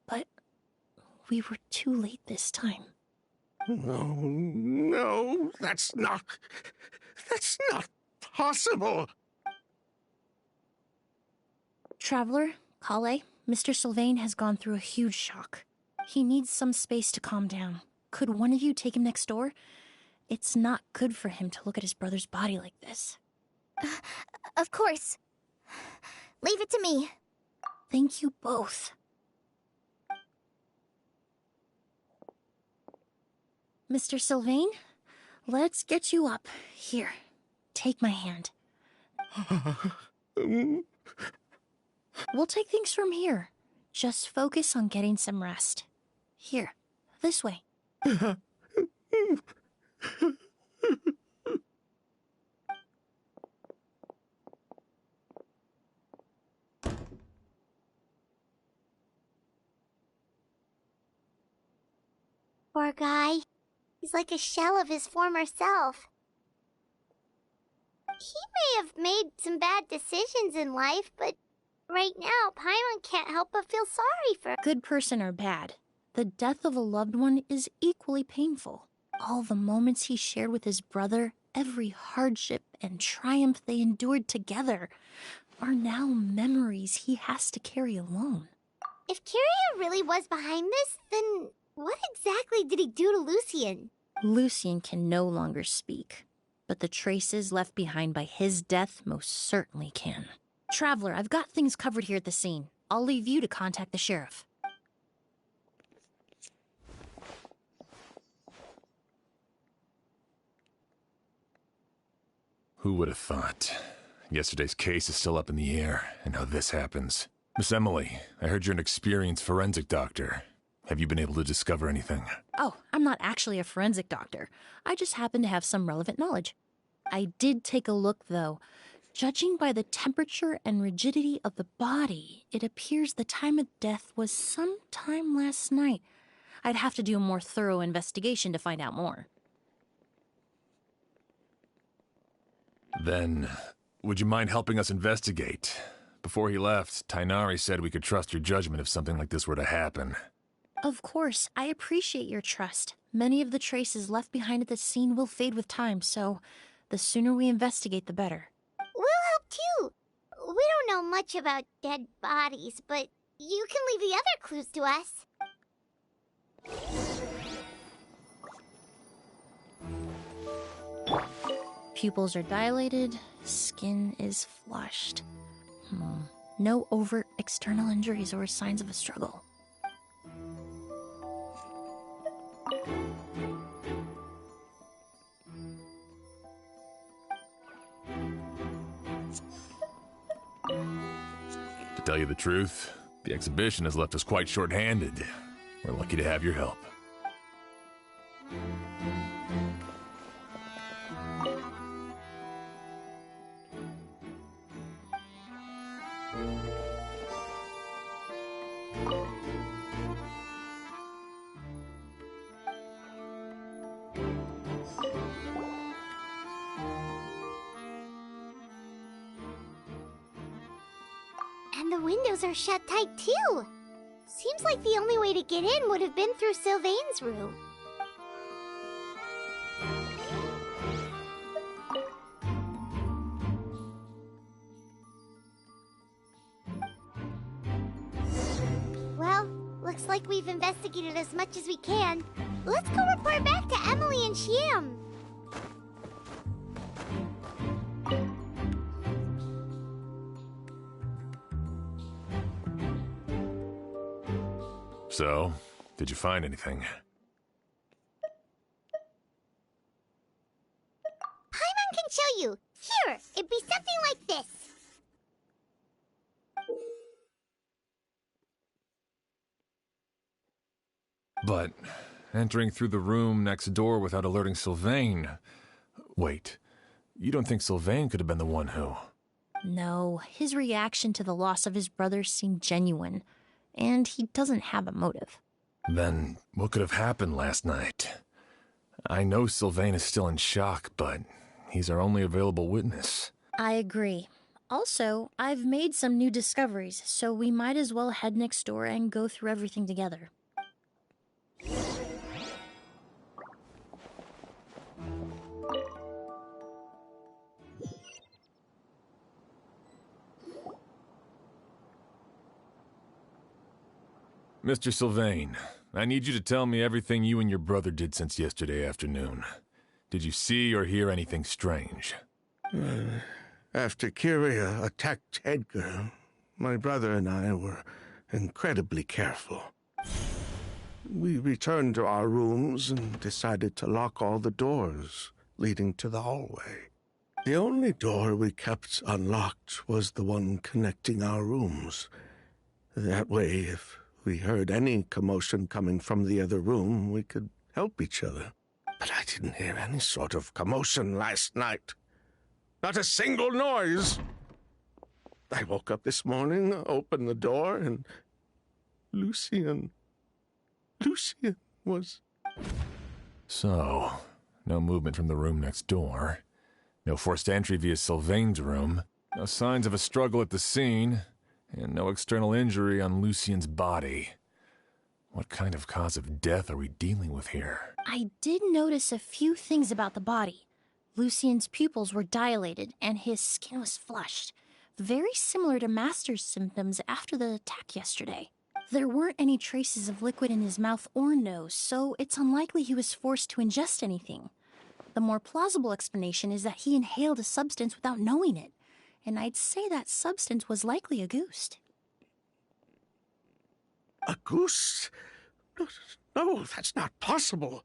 but we were too late this time. No, no, that's not possible. Traveler, Kale, Mr. Sylvain has gone through a huge shock. He needs some space to calm down. Could one of you take him next door? It's not good for him to look at his brother's body like this. Of course. Leave it to me. Thank you both. Mr. Sylvain, Let's get you up. Here, take my hand. We'll take things from here. Just focus on getting some rest. Here, this way. Poor guy. He's like a shell of his former self. He may have made some bad decisions in life, but right now, Paimon can't help but feel sorry for him. Good person or bad, the death of a loved one is equally painful. All the moments he shared with his brother, every hardship and triumph they endured together, are now memories he has to carry alone. If Kiria really was behind this, then what exactly did he do to Lucien? Lucien can no longer speak, but the traces left behind by his death most certainly can. Traveler, I've got things covered here at the scene. I'll leave you to contact the sheriff. Who would have thought? Yesterday's case is still up in the air, and now this happens. Miss Emily, I heard you're an experienced forensic doctor. Have you been able to discover anything? Oh, I'm not actually a forensic doctor. I just happen to have some relevant knowledge. I did take a look, though. Judging by the temperature and rigidity of the body, it appears the time of death was sometime last night. I'd have to do a more thorough investigation to find out more. Then, would you mind helping us investigate? Before he left, Tainari said we could trust your judgment if something like this were to happen. Of course, I appreciate your trust. Many of the traces left behind at the scene will fade with time, so the sooner we investigate, the better. We'll help too. We don't know much about dead bodies, but you can leave the other clues to us. Pupils are dilated, skin is flushed. No overt external injuries or signs of a struggle. To tell you the truth, the exhibition has left us quite short-handed. We're lucky to have your help. And the windows are shut tight too. Seems like the only way to get in would have been through Sylvain's room. Well, looks like we've investigated as much as we can. Let's go report back to Emily and Shiam. So, did you find anything? Paimon can show you. Here, it'd be something like this. But entering through the room next door without alerting Sylvain... Wait, you don't think Sylvain could have been the one who... No, his reaction to the loss of his brother seemed genuine, and he doesn't have a motive. Then what could have happened last night? I know Sylvain is still in shock, but he's our only available witness. I agree. Also, I've made some new discoveries, so we might as well head next door and go through everything together. Mr. Sylvain, I need you to tell me everything you and your brother did since yesterday afternoon. Did you see or hear anything strange? After Kiria attacked Edgar, my brother and I were incredibly careful. we returned to our rooms and decided to lock all the doors leading to the hallway. The only door we kept unlocked was the one connecting our rooms. That way, if we heard any commotion coming from the other room, we could help each other. But I didn't hear any sort of commotion last night. Not a single noise. I woke up this morning, opened the door, and Lucian was... So, no movement from the room next door. No forced entry via Sylvain's room. No signs of a struggle at the scene. And no external injury on Lucian's body. What kind of cause of death are we dealing with here? I did notice a few things about the body. Lucian's pupils were dilated, and his skin was flushed. Very similar to Master's symptoms after the attack yesterday. There weren't any traces of liquid in his mouth or nose, so it's unlikely he was forced to ingest anything. The more plausible explanation is that he inhaled a substance without knowing it, and I'd say that substance was likely a ghost. A goose? No, that's not possible.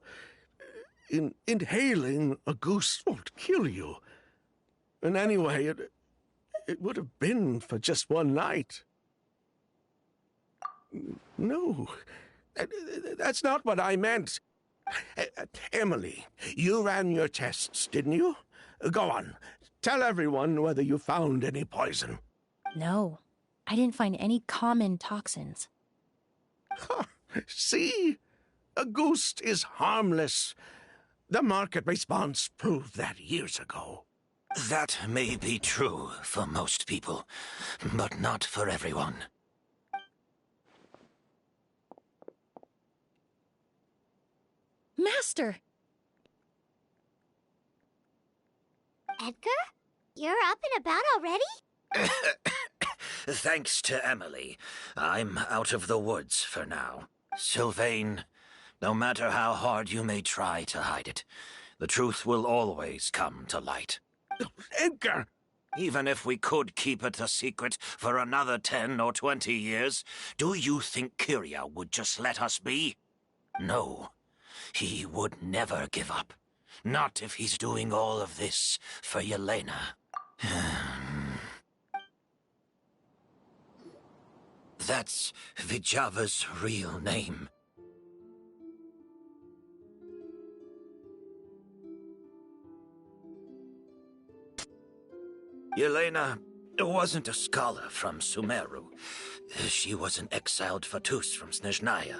Inhaling a goose won't kill you. And anyway, it would have been for just one night. No, that's not what I meant. Emily, you ran your tests, didn't you? Go on, tell everyone whether you found any poison. No, I didn't find any common toxins. See? A ghost is harmless. The market response proved that years ago. That may be true for most people, but not for everyone. Master! Edgar? You're up and about already? Thanks to Emily, I'm out of the woods for now. Sylvain, no matter how hard you may try to hide it, the truth will always come to light. Edgar! Even if we could keep it a secret for another 10 or 20 years, do you think Kyria would just let us be? No, he would never give up. Not if he's doing all of this for Yelena. That's Vijava's real name. Yelena wasn't a scholar from Sumeru. She was an exiled Fatus from Snezhnaya.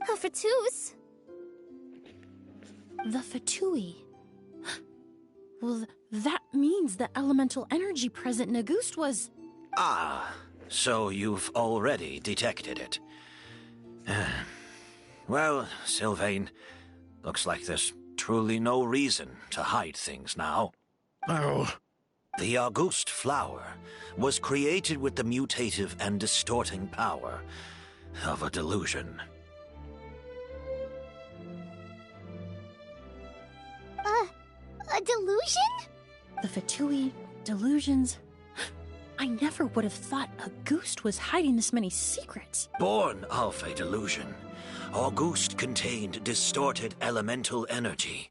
A Fatus? The Fatui. Well, that means the elemental energy present in a ghost was... Ah, so you've already detected it. Well, Sylvain, looks like there's truly no reason to hide things now. Oh. The August flower was created with the mutative and distorting power of a delusion. A delusion? The Fatui, delusions... I never would have thought a ghost was hiding this many secrets. Born of a delusion, August contained distorted elemental energy.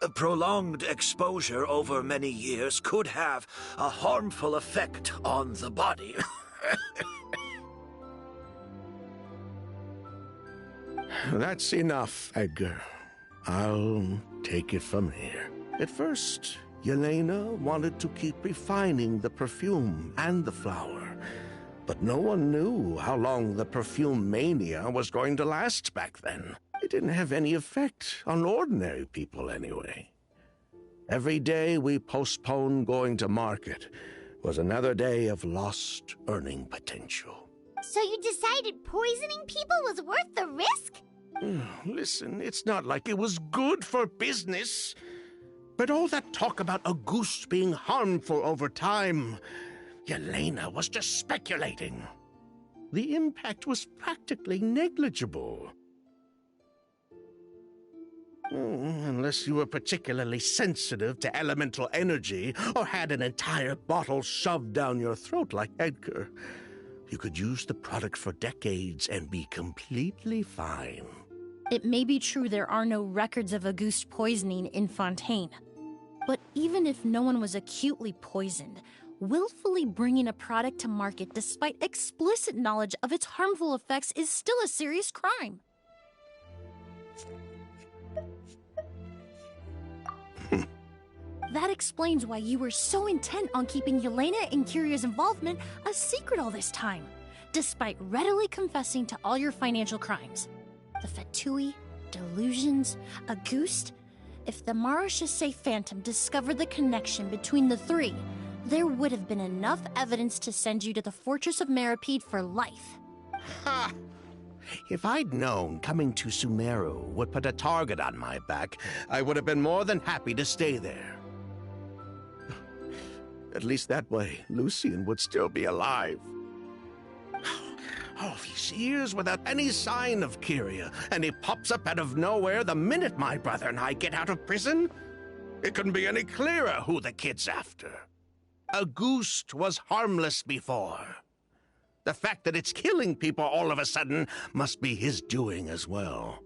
A prolonged exposure over many years could have a harmful effect on the body. That's enough, Edgar. I'll take it from here. At first, Yelena wanted to keep refining the perfume and the flower, but no one knew how long the perfume mania was going to last back then. It didn't have any effect on ordinary people anyway. Every day we postponed going to market was another day of lost earning potential. So you decided poisoning people was worth the risk? Listen, it's not like it was good for business. But all that talk about a goose being harmful over time, Yelena was just speculating. The impact was practically negligible. Unless you were particularly sensitive to elemental energy or had an entire bottle shoved down your throat like Edgar. You could use the product for decades and be completely fine. It may be true there are no records of Auguste poisoning in Fontaine. But even if no one was acutely poisoned, willfully bringing a product to market despite explicit knowledge of its harmful effects is still a serious crime. That explains why you were so intent on keeping Yelena and Kyria's involvement a secret all this time, despite readily confessing to all your financial crimes. The Fatui, delusions, Auguste. If the Marechaussee Phantom discovered the connection between the three, there would have been enough evidence to send you to the Fortress of Meripede for life. Ha! If I'd known coming to Sumeru would put a target on my back, I would have been more than happy to stay there. At least that way, Lucian would still be alive. All these years without any sign of Kyria, and he pops up out of nowhere the minute my brother and I get out of prison? It couldn't be any clearer who the kid's after. Auguste was harmless before. The fact that it's killing people all of a sudden must be his doing as well.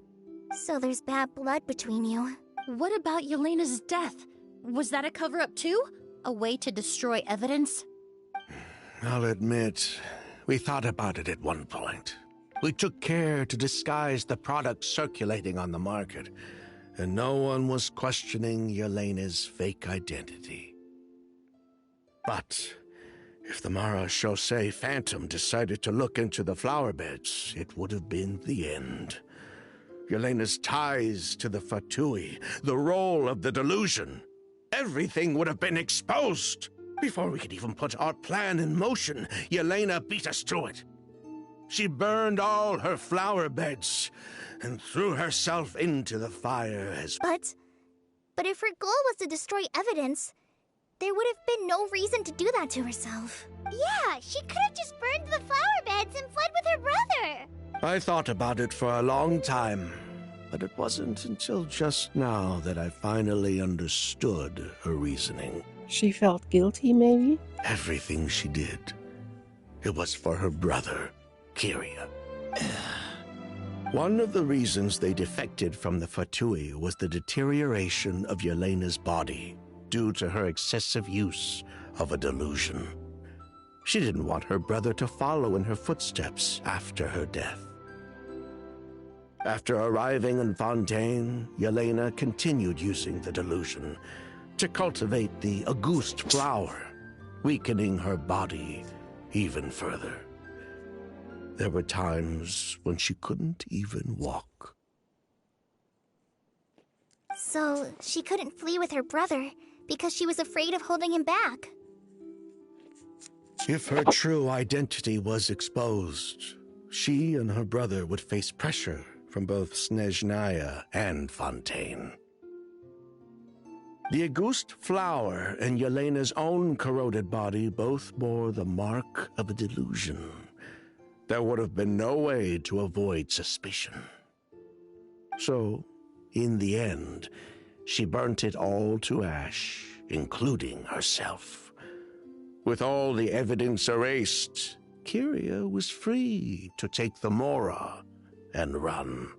So there's bad blood between you. What about Yelena's death? Was that a cover-up too? A way to destroy evidence? I'll admit, we thought about it at one point. We took care to disguise the products circulating on the market, and no one was questioning Yelena's fake identity. But if the Marechaussee Phantom decided to look into the flower beds, it would have been the end. Yelena's ties to the Fatui, the role of the delusion, everything would have been exposed. Before we could even put our plan in motion, Yelena beat us to it. She burned all her flower beds and threw herself into the fire as... But if her goal was to destroy evidence, there would have been no reason to do that to herself. Yeah, she could have just burned the flower beds and fled with her brother. I thought about it for a long time, but it wasn't until just now that I finally understood her reasoning. She felt guilty, maybe? Everything she did, it was for her brother, Kyria. One of the reasons they defected from the Fatui was the deterioration of Yelena's body due to her excessive use of a delusion. She didn't want her brother to follow in her footsteps after her death. After arriving in Fontaine, Yelena continued using the delusion to cultivate the Auguste flower, weakening her body even further. There were times when she couldn't even walk. So she couldn't flee with her brother because she was afraid of holding him back. If her true identity was exposed, she and her brother would face pressure from both Snezhnaya and Fontaine. The Auguste flower and Yelena's own corroded body both bore the mark of a delusion. There would have been no way to avoid suspicion. So, in the end, she burnt it all to ash, including herself. With all the evidence erased, Kyria was free to take the Mora and run.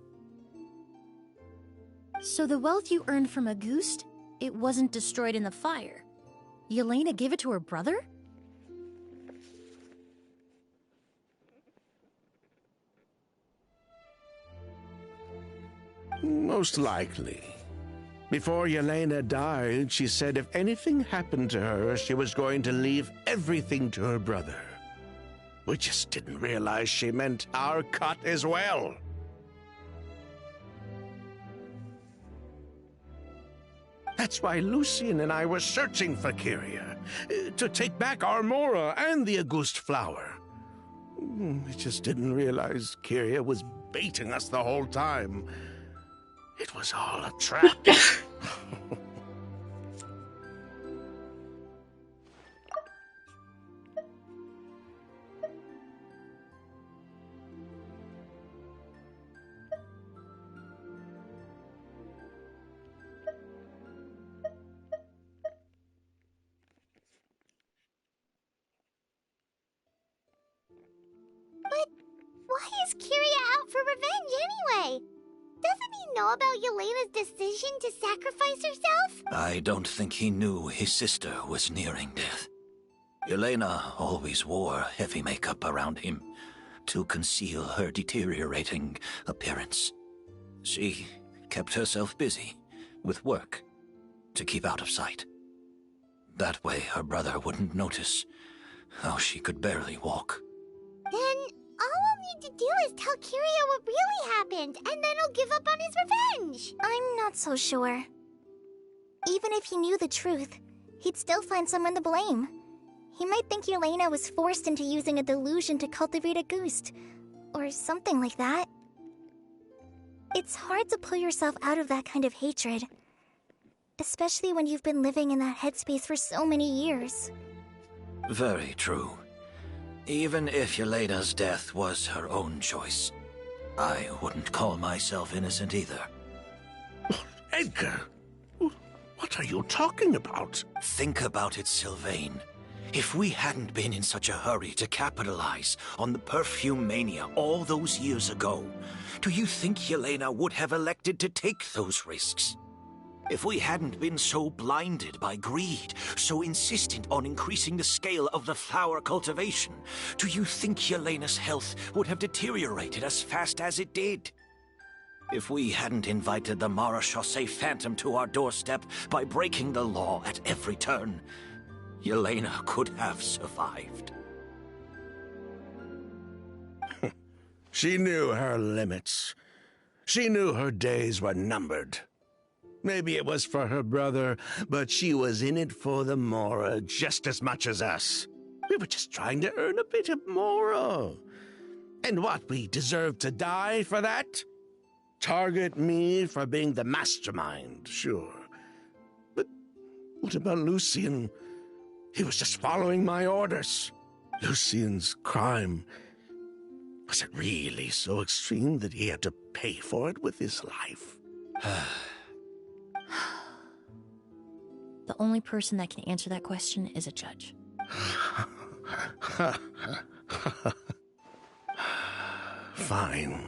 So the wealth you earned from Auguste, it wasn't destroyed in the fire. Yelena gave it to her brother? Most likely. Before Yelena died, she said if anything happened to her, she was going to leave everything to her brother. We just didn't realize she meant our cut as well. That's why Lucian and I were searching for Kyria, to take back our Mora and the Auguste flower. We just didn't realize Kyria was baiting us the whole time. It was all a trap. Why is Kyria out for revenge anyway? Doesn't he know about Yelena's decision to sacrifice herself? I don't think he knew his sister was nearing death. Yelena always wore heavy makeup around him to conceal her deteriorating appearance. She kept herself busy with work to keep out of sight. That way her brother wouldn't notice how she could barely walk. Then all we'll need to do is tell Kyria what really happened, and then he'll give up on his revenge. I'm not so sure. Even if he knew the truth, he'd still find someone to blame. He might think Yelena was forced into using a delusion to cultivate a ghost, or something like that. It's hard to pull yourself out of that kind of hatred, especially when you've been living in that headspace for so many years. Very true. Even if Yelena's death was her own choice, I wouldn't call myself innocent either. Edgar, what are you talking about? Think about it, Sylvain. If we hadn't been in such a hurry to capitalize on the perfume mania all those years ago, do you think Yelena would have elected to take those risks? If we hadn't been so blinded by greed, so insistent on increasing the scale of the flower cultivation, do you think Yelena's health would have deteriorated as fast as it did? If we hadn't invited the Marechaussee Phantom to our doorstep by breaking the law at every turn, Yelena could have survived. She knew her limits. She knew her days were numbered. Maybe it was for her brother, but she was in it for the Mora just as much as us. We were just trying to earn a bit of Mora. And what, we deserve to die for that? Target me for being the mastermind, sure. But what about Lucien? He was just following my orders. Lucien's crime, was it really so extreme that he had to pay for it with his life? The only person that can answer that question is a judge. Fine.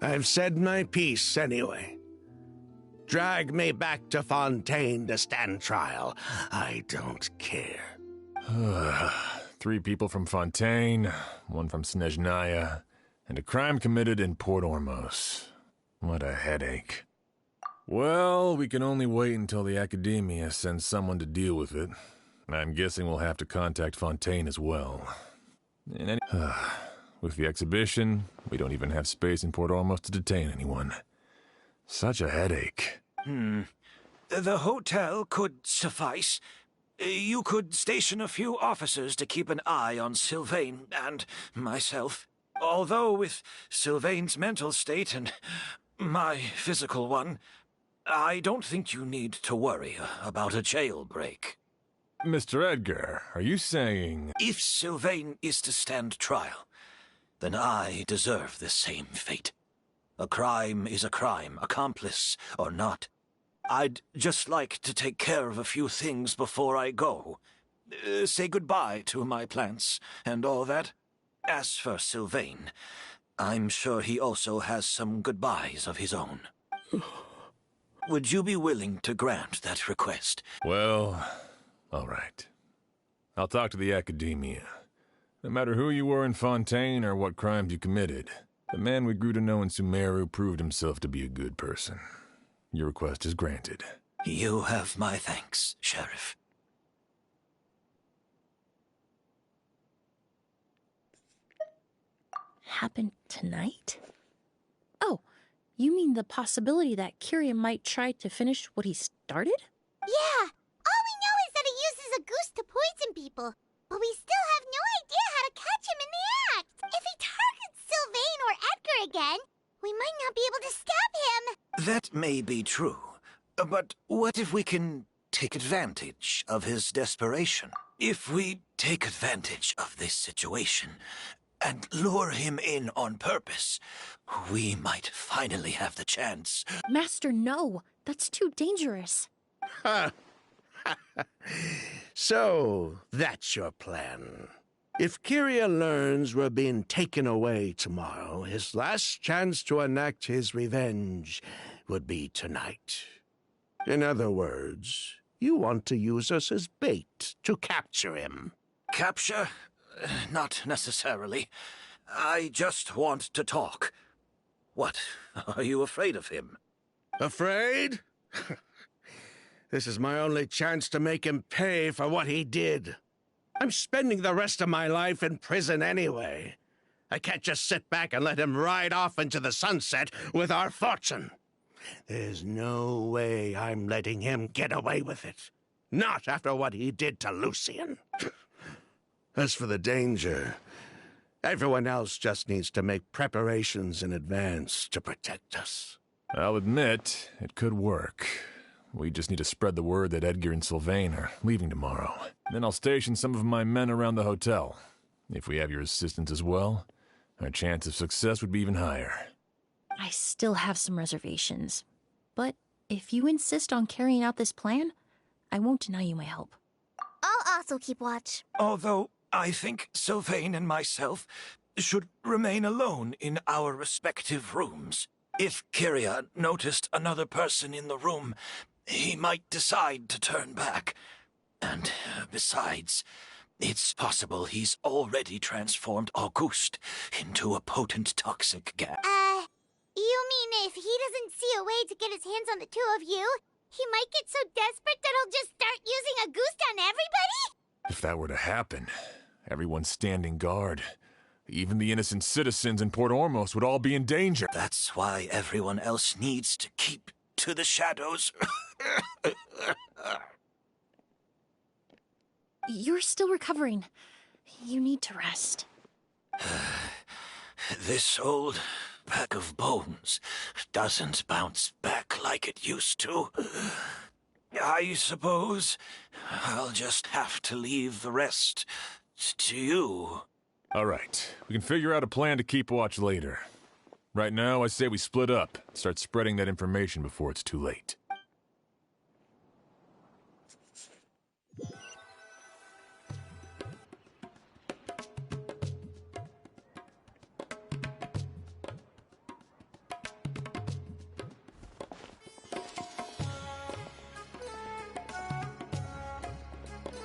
I've said my piece anyway. Drag me back to Fontaine to stand trial. I don't care. 3 people from Fontaine, 1 from Snezhnaya, and a crime committed in Port Ormos. What a headache. Well, we can only wait until the Academia sends someone to deal with it. I'm guessing we'll have to contact Fontaine as well. With the exhibition, we don't even have space in Port Ormos to detain anyone. Such a headache. The hotel could suffice. You could station a few officers to keep an eye on Sylvain and myself. Although with Sylvain's mental state and my physical one, I don't think you need to worry about a jailbreak. Mr. Edgar, are you saying... If Sylvain is to stand trial, then I deserve the same fate. A crime is a crime, accomplice or not. I'd just like to take care of a few things before I go. Say goodbye to my plants and all that. As for Sylvain, I'm sure he also has some goodbyes of his own. Would you be willing to grant that request? Well, all right. I'll talk to the Academia. No matter who you were in Fontaine or what crimes you committed, the man we grew to know in Sumeru proved himself to be a good person. Your request is granted. You have my thanks, Sheriff. Happened tonight? Oh, you mean the possibility that Kyria might try to finish what he started? Yeah, all we know is that he uses a goose to poison people, but we still have no idea how to catch him in the act. If he targets Sylvain or Edgar again, we might not be able to stop him. That may be true, but what if we can take advantage of his desperation? If we take advantage of this situation and lure him in on purpose, we might finally have the chance. Master, no. That's too dangerous. So, that's your plan. If Kyria learns we're being taken away tomorrow, his last chance to enact his revenge would be tonight. In other words, you want to use us as bait to capture him. Capture? Not necessarily. I just want to talk. What? Are you afraid of him? Afraid? This is my only chance to make him pay for what he did. I'm spending the rest of my life in prison anyway. I can't just sit back and let him ride off into the sunset with our fortune. There's no way I'm letting him get away with it. Not after what he did to Lucian. As for the danger, everyone else just needs to make preparations in advance to protect us. I'll admit, it could work. We just need to spread the word that Edgar and Sylvain are leaving tomorrow. Then I'll station some of my men around the hotel. If we have your assistance as well, our chance of success would be even higher. I still have some reservations. But if you insist on carrying out this plan, I won't deny you my help. I'll also keep watch. Although I think Sylvain and myself should remain alone in our respective rooms. If Kyria noticed another person in the room, he might decide to turn back. And besides, it's possible he's already transformed Auguste into a potent toxic gas. You mean if he doesn't see a way to get his hands on the two of you, he might get so desperate that he'll just start using Auguste on everybody? If that were to happen, everyone's standing guard. Even the innocent citizens in Port Ormos would all be in danger. That's why everyone else needs to keep to the shadows. You're still recovering. You need to rest. This old pack of bones doesn't bounce back like it used to. I suppose I'll just have to leave the rest to you. All right, we can figure out a plan to keep watch later. Right now, I say we split up, start spreading that information before it's too late.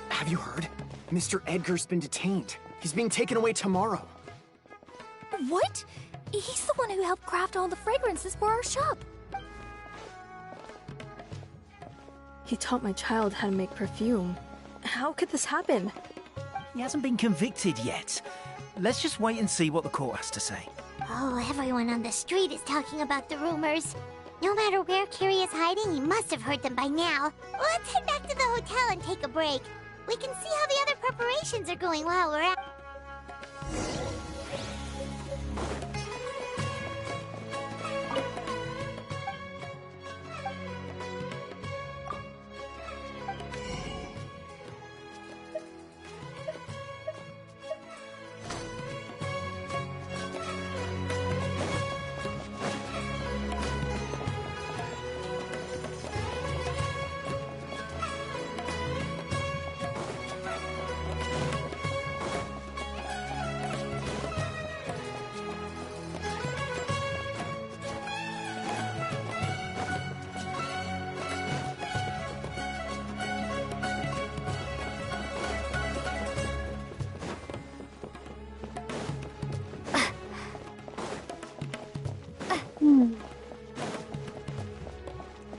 Have you heard? Mr. Edgar's been detained. He's being taken away tomorrow. What? He's the one who helped craft all the fragrances for our shop. He taught my child how to make perfume. How could this happen? He hasn't been convicted yet. Let's just wait and see what the court has to say. Oh, everyone on the street is talking about the rumors. No matter where Kyria is hiding, he must have heard them by now. Let's head back to the hotel and take a break. We can see how the other preparations are going while we're at.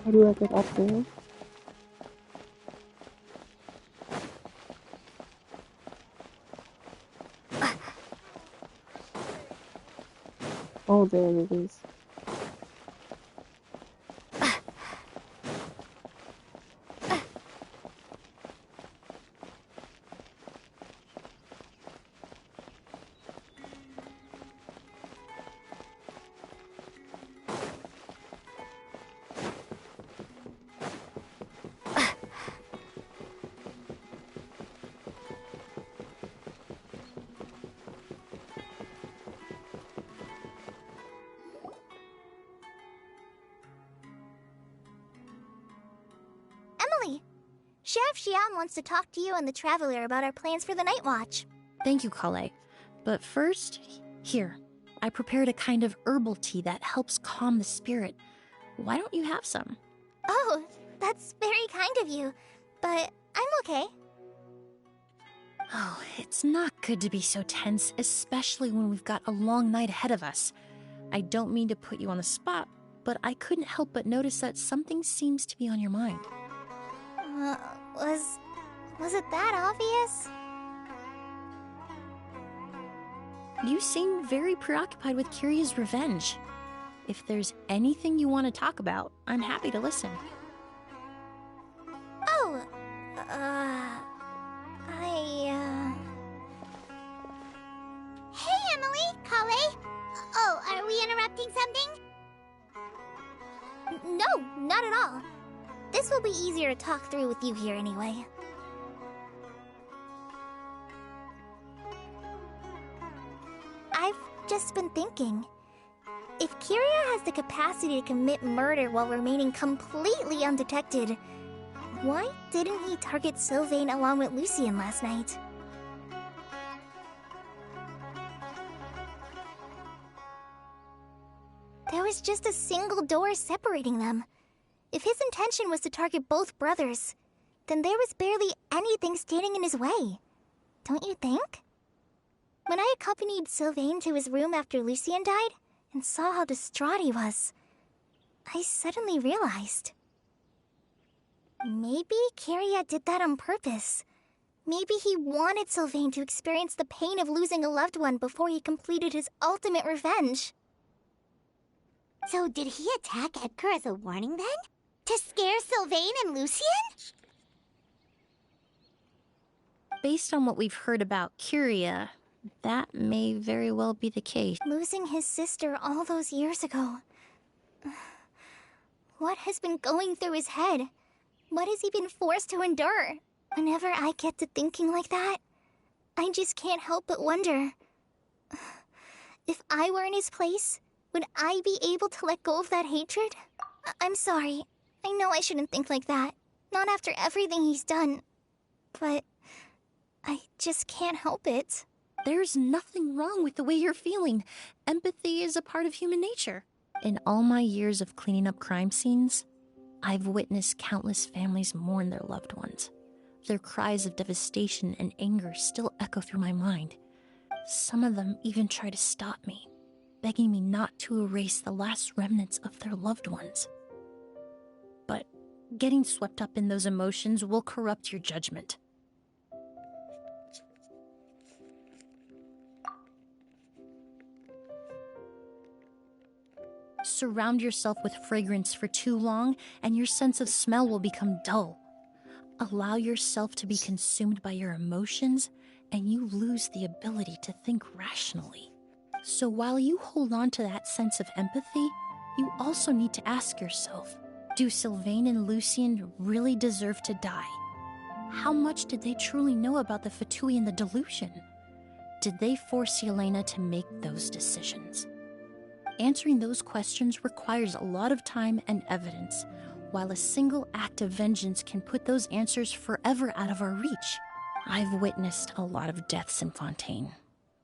How do I get up there? Oh, there it is. Emily, Sheriff Xian wants to talk to you and the Traveler about our plans for the Night Watch. Thank you, Kale. But first, here, I prepared a kind of herbal tea that helps calm the spirit. Why don't you have some? Oh, that's very kind of you, but I'm okay. Oh, it's not good to be so tense, especially when we've got a long night ahead of us. I don't mean to put you on the spot, but I couldn't help but notice that something seems to be on your mind. Was it that obvious? You seem very preoccupied with Kiria's revenge. If there's anything you want to talk about, I'm happy to listen. Oh, Hey, Emily, Kale. Oh, are we interrupting something? No, not at all. This will be easier to talk through with you here anyway. I've just been thinking. If Kiria has the capacity to commit murder while remaining completely undetected, why didn't he target Sylvain along with Lucien last night? There was just a single door separating them. If his intention was to target both brothers, then there was barely anything standing in his way. Don't you think? When I accompanied Sylvain to his room after Lucien died, and saw how distraught he was, I suddenly realized. Maybe Kiria did that on purpose. Maybe he wanted Sylvain to experience the pain of losing a loved one before he completed his ultimate revenge. So did he attack Edgar as a warning then? To scare Sylvain and Lucien? Based on what we've heard about Kiria, that may very well be the case. Losing his sister all those years ago. What has been going through his head? What has he been forced to endure? Whenever I get to thinking like that, I just can't help but wonder. If I were in his place, would I be able to let go of that hatred? I'm sorry. I know I shouldn't think like that. Not after everything he's done. But I just can't help it. There's nothing wrong with the way you're feeling. Empathy is a part of human nature. In all my years of cleaning up crime scenes, I've witnessed countless families mourn their loved ones. Their cries of devastation and anger still echo through my mind. Some of them even try to stop me, begging me not to erase the last remnants of their loved ones. But getting swept up in those emotions will corrupt your judgment. Surround yourself with fragrance for too long, and your sense of smell will become dull. Allow yourself to be consumed by your emotions, and you lose the ability to think rationally. So while you hold on to that sense of empathy, you also need to ask yourself, do Sylvain and Lucien really deserve to die? How much did they truly know about the Fatui and the delusion? Did they force Yelena to make those decisions? Answering those questions requires a lot of time and evidence, while a single act of vengeance can put those answers forever out of our reach. I've witnessed a lot of deaths in Fontaine.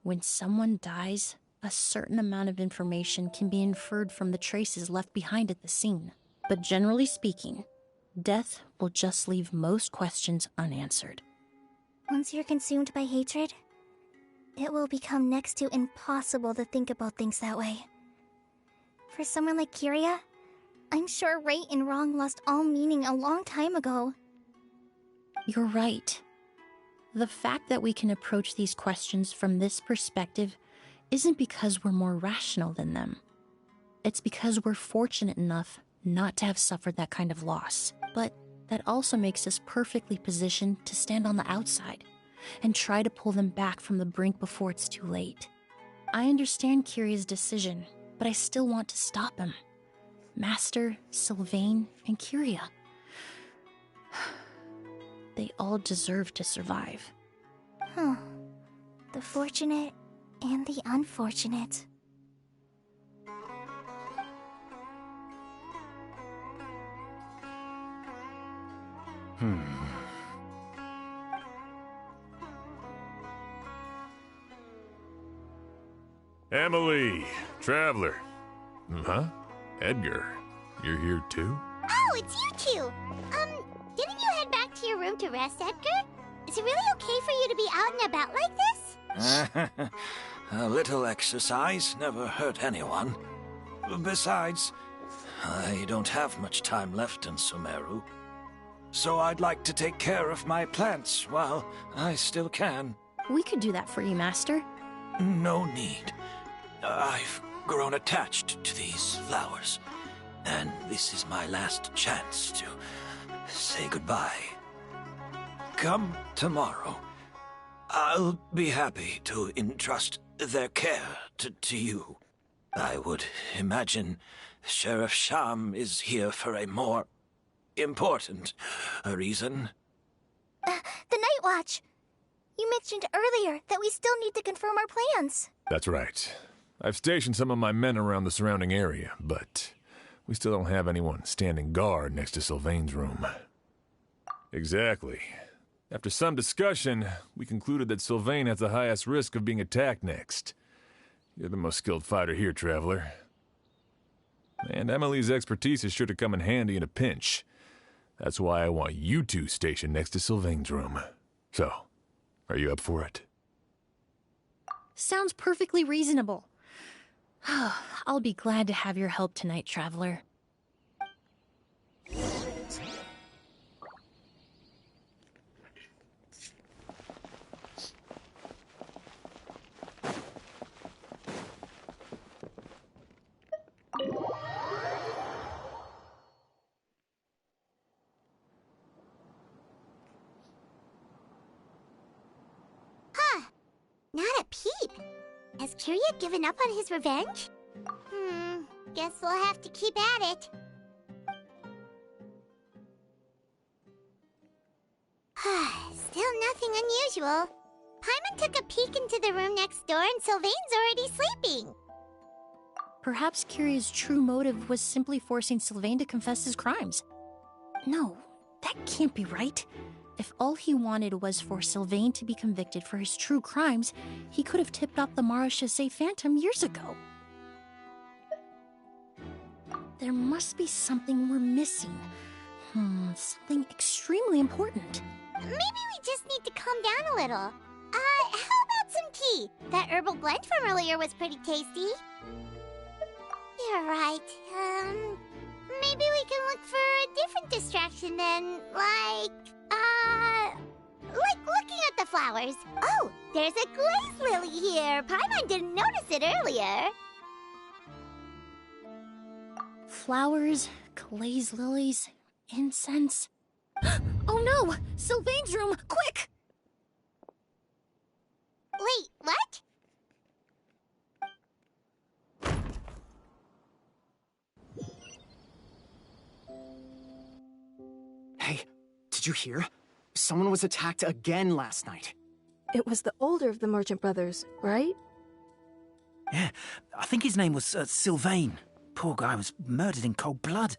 When someone dies, a certain amount of information can be inferred from the traces left behind at the scene. But generally speaking, death will just leave most questions unanswered. Once you're consumed by hatred, it will become next to impossible to think about things that way. For someone like Kiria, I'm sure right and wrong lost all meaning a long time ago. You're right. The fact that we can approach these questions from this perspective isn't because we're more rational than them. It's because we're fortunate enough not to have suffered that kind of loss. But that also makes us perfectly positioned to stand on the outside and try to pull them back from the brink before it's too late. I understand Kiria's decision, but I still want to stop him. Master, Sylvain, and Kiria. They all deserve to survive. Huh. The fortunate and the unfortunate. Emily, Traveler. Huh? Edgar, you're here too? Oh, it's you two! Didn't you head back to your room to rest, Edgar? Is it really okay for you to be out and about like this? A little exercise never hurt anyone. Besides, I don't have much time left in Sumeru. So I'd like to take care of my plants while I still can. We could do that for you, Master. No need. I've grown attached to these flowers, and this is my last chance to say goodbye. Come tomorrow. I'll be happy to entrust their care to you. I would imagine Sheriff Sham is here for a more important reason. The Night Watch! You mentioned earlier that we still need to confirm our plans. That's right. I've stationed some of my men around the surrounding area, but we still don't have anyone standing guard next to Sylvain's room. Exactly. After some discussion, we concluded that Sylvain has the highest risk of being attacked next. You're the most skilled fighter here, Traveler. And Emily's expertise is sure to come in handy in a pinch. That's why I want you two stationed next to Sylvain's room. So, are you up for it? Sounds perfectly reasonable. I'll be glad to have your help tonight, Traveler. Not a peep. Has Kirya given up on his revenge? Guess we'll have to keep at it. Still nothing unusual. Paimon took a peek into the room next door and Sylvain's already sleeping. Perhaps Kirya's true motive was simply forcing Sylvain to confess his crimes. No, that can't be right. If all he wanted was for Sylvain to be convicted for his true crimes, he could have tipped off the Marechaussee Phantom years ago. There must be something we're missing. Something extremely important. Maybe we just need to calm down a little. How about some tea? That herbal blend from earlier was pretty tasty. You're right. Maybe we can look for a different distraction then, like looking at the flowers. Oh, there's a glaze lily here. Paimon didn't notice it earlier. Flowers, glaze lilies, incense. Oh no! Sylvain's room! Quick! Wait, what? Hey, did you hear? Someone was attacked again last night. It was the older of the merchant brothers, right? Yeah, I think his name was Sylvain. Poor guy was murdered in cold blood.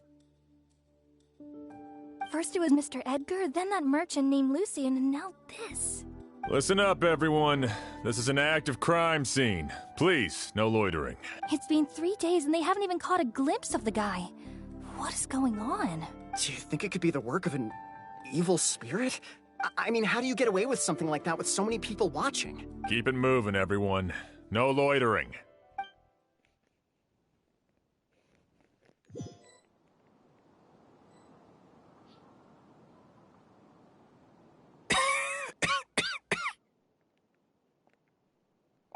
First it was Mr. Edgar, then that merchant named Lucian, and now this. Listen up, everyone. This is an active crime scene. Please, no loitering. It's been 3 days and they haven't even caught a glimpse of the guy. What is going on? Do you think it could be the work of an evil spirit? I mean, how do you get away with something like that with so many people watching? Keep it moving, everyone. No loitering.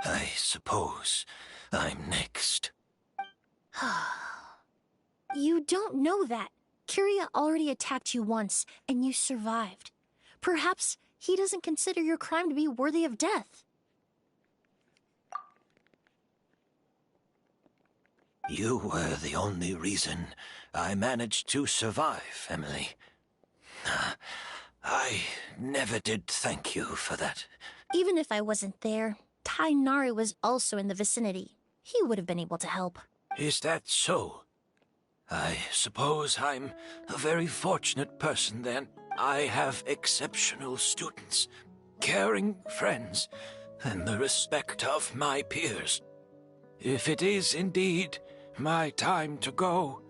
I suppose I'm next. You don't know that. Kirya already attacked you once, and you survived. Perhaps he doesn't consider your crime to be worthy of death. You were the only reason I managed to survive, Emily. I never did thank you for that. Even if I wasn't there, Tainari was also in the vicinity. He would have been able to help. Is that so? I suppose I'm a very fortunate person, then. I have exceptional students, caring friends, and the respect of my peers. If it is indeed my time to go,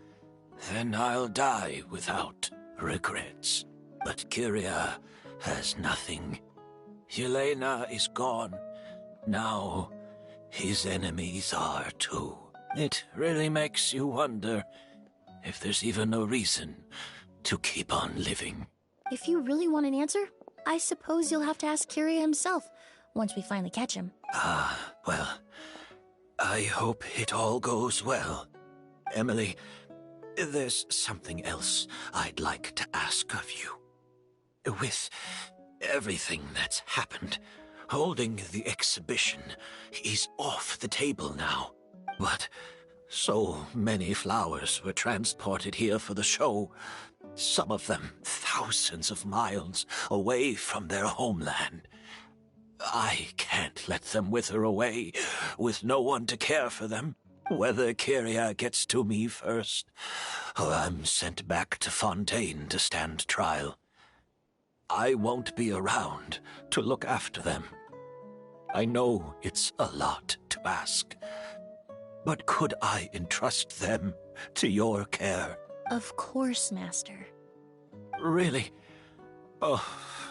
then I'll die without regrets. But Kyria has nothing. Yelena is gone. Now, his enemies are too. It really makes you wonder if there's even a reason to keep on living. If you really want an answer, I suppose you'll have to ask Kyria himself, once we finally catch him. Well, I hope it all goes well. Emily, there's something else I'd like to ask of you. With everything that's happened, holding the exhibition is off the table now. But so many flowers were transported here for the show, some of them thousands of miles away from their homeland. I can't let them wither away with no one to care for them. Whether Kyria gets to me first, or I'm sent back to Fontaine to stand trial, I won't be around to look after them. I know it's a lot to ask, but could I entrust them to your care? Of course, Master. Really? Oh,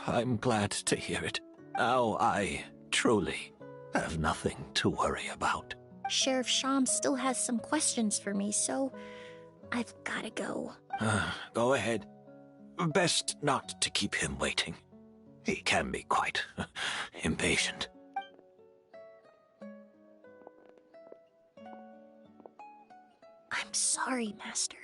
I'm glad to hear it. Now I truly have nothing to worry about. Sheriff Sham still has some questions for me, so I've gotta go. Go ahead. Best not to keep him waiting. He can be quite impatient. I'm sorry, Master.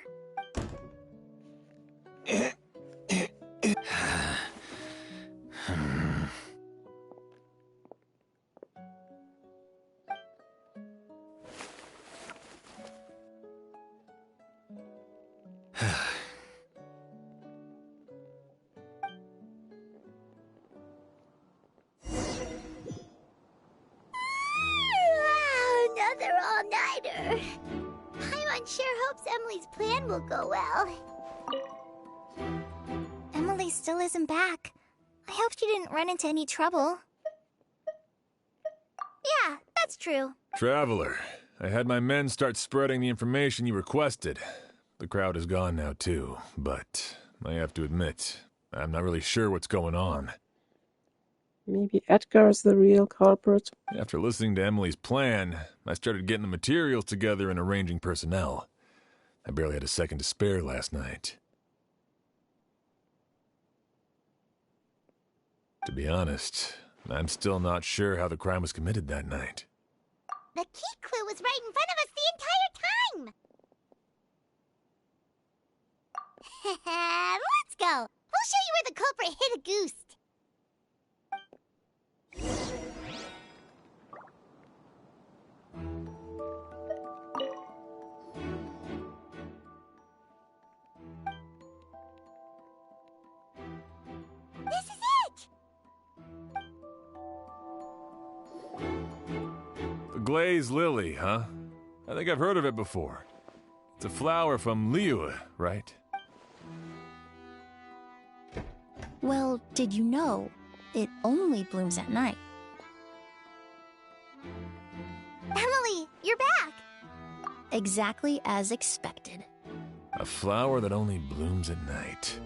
Another all-nighter. Paimon sure hopes Emily's plan will go well. Emily still isn't back. I hope she didn't run into any trouble. Yeah, that's true. Traveler, I had my men start spreading the information you requested. The crowd is gone now, too, but I have to admit, I'm not really sure what's going on. Maybe Edgar is the real culprit. After listening to Emily's plan, I started getting the materials together and arranging personnel. I barely had a second to spare last night. To be honest, I'm still not sure how the crime was committed that night. The key clue was right in front of us the entire time! Let's go! We'll show you where the culprit hid a goose. This is it! The glazed lily, huh? I think I've heard of it before. It's a flower from Liyue, right? Well, did you know it only blooms at night? Emily, you're back! Exactly as expected. A flower that only blooms at night.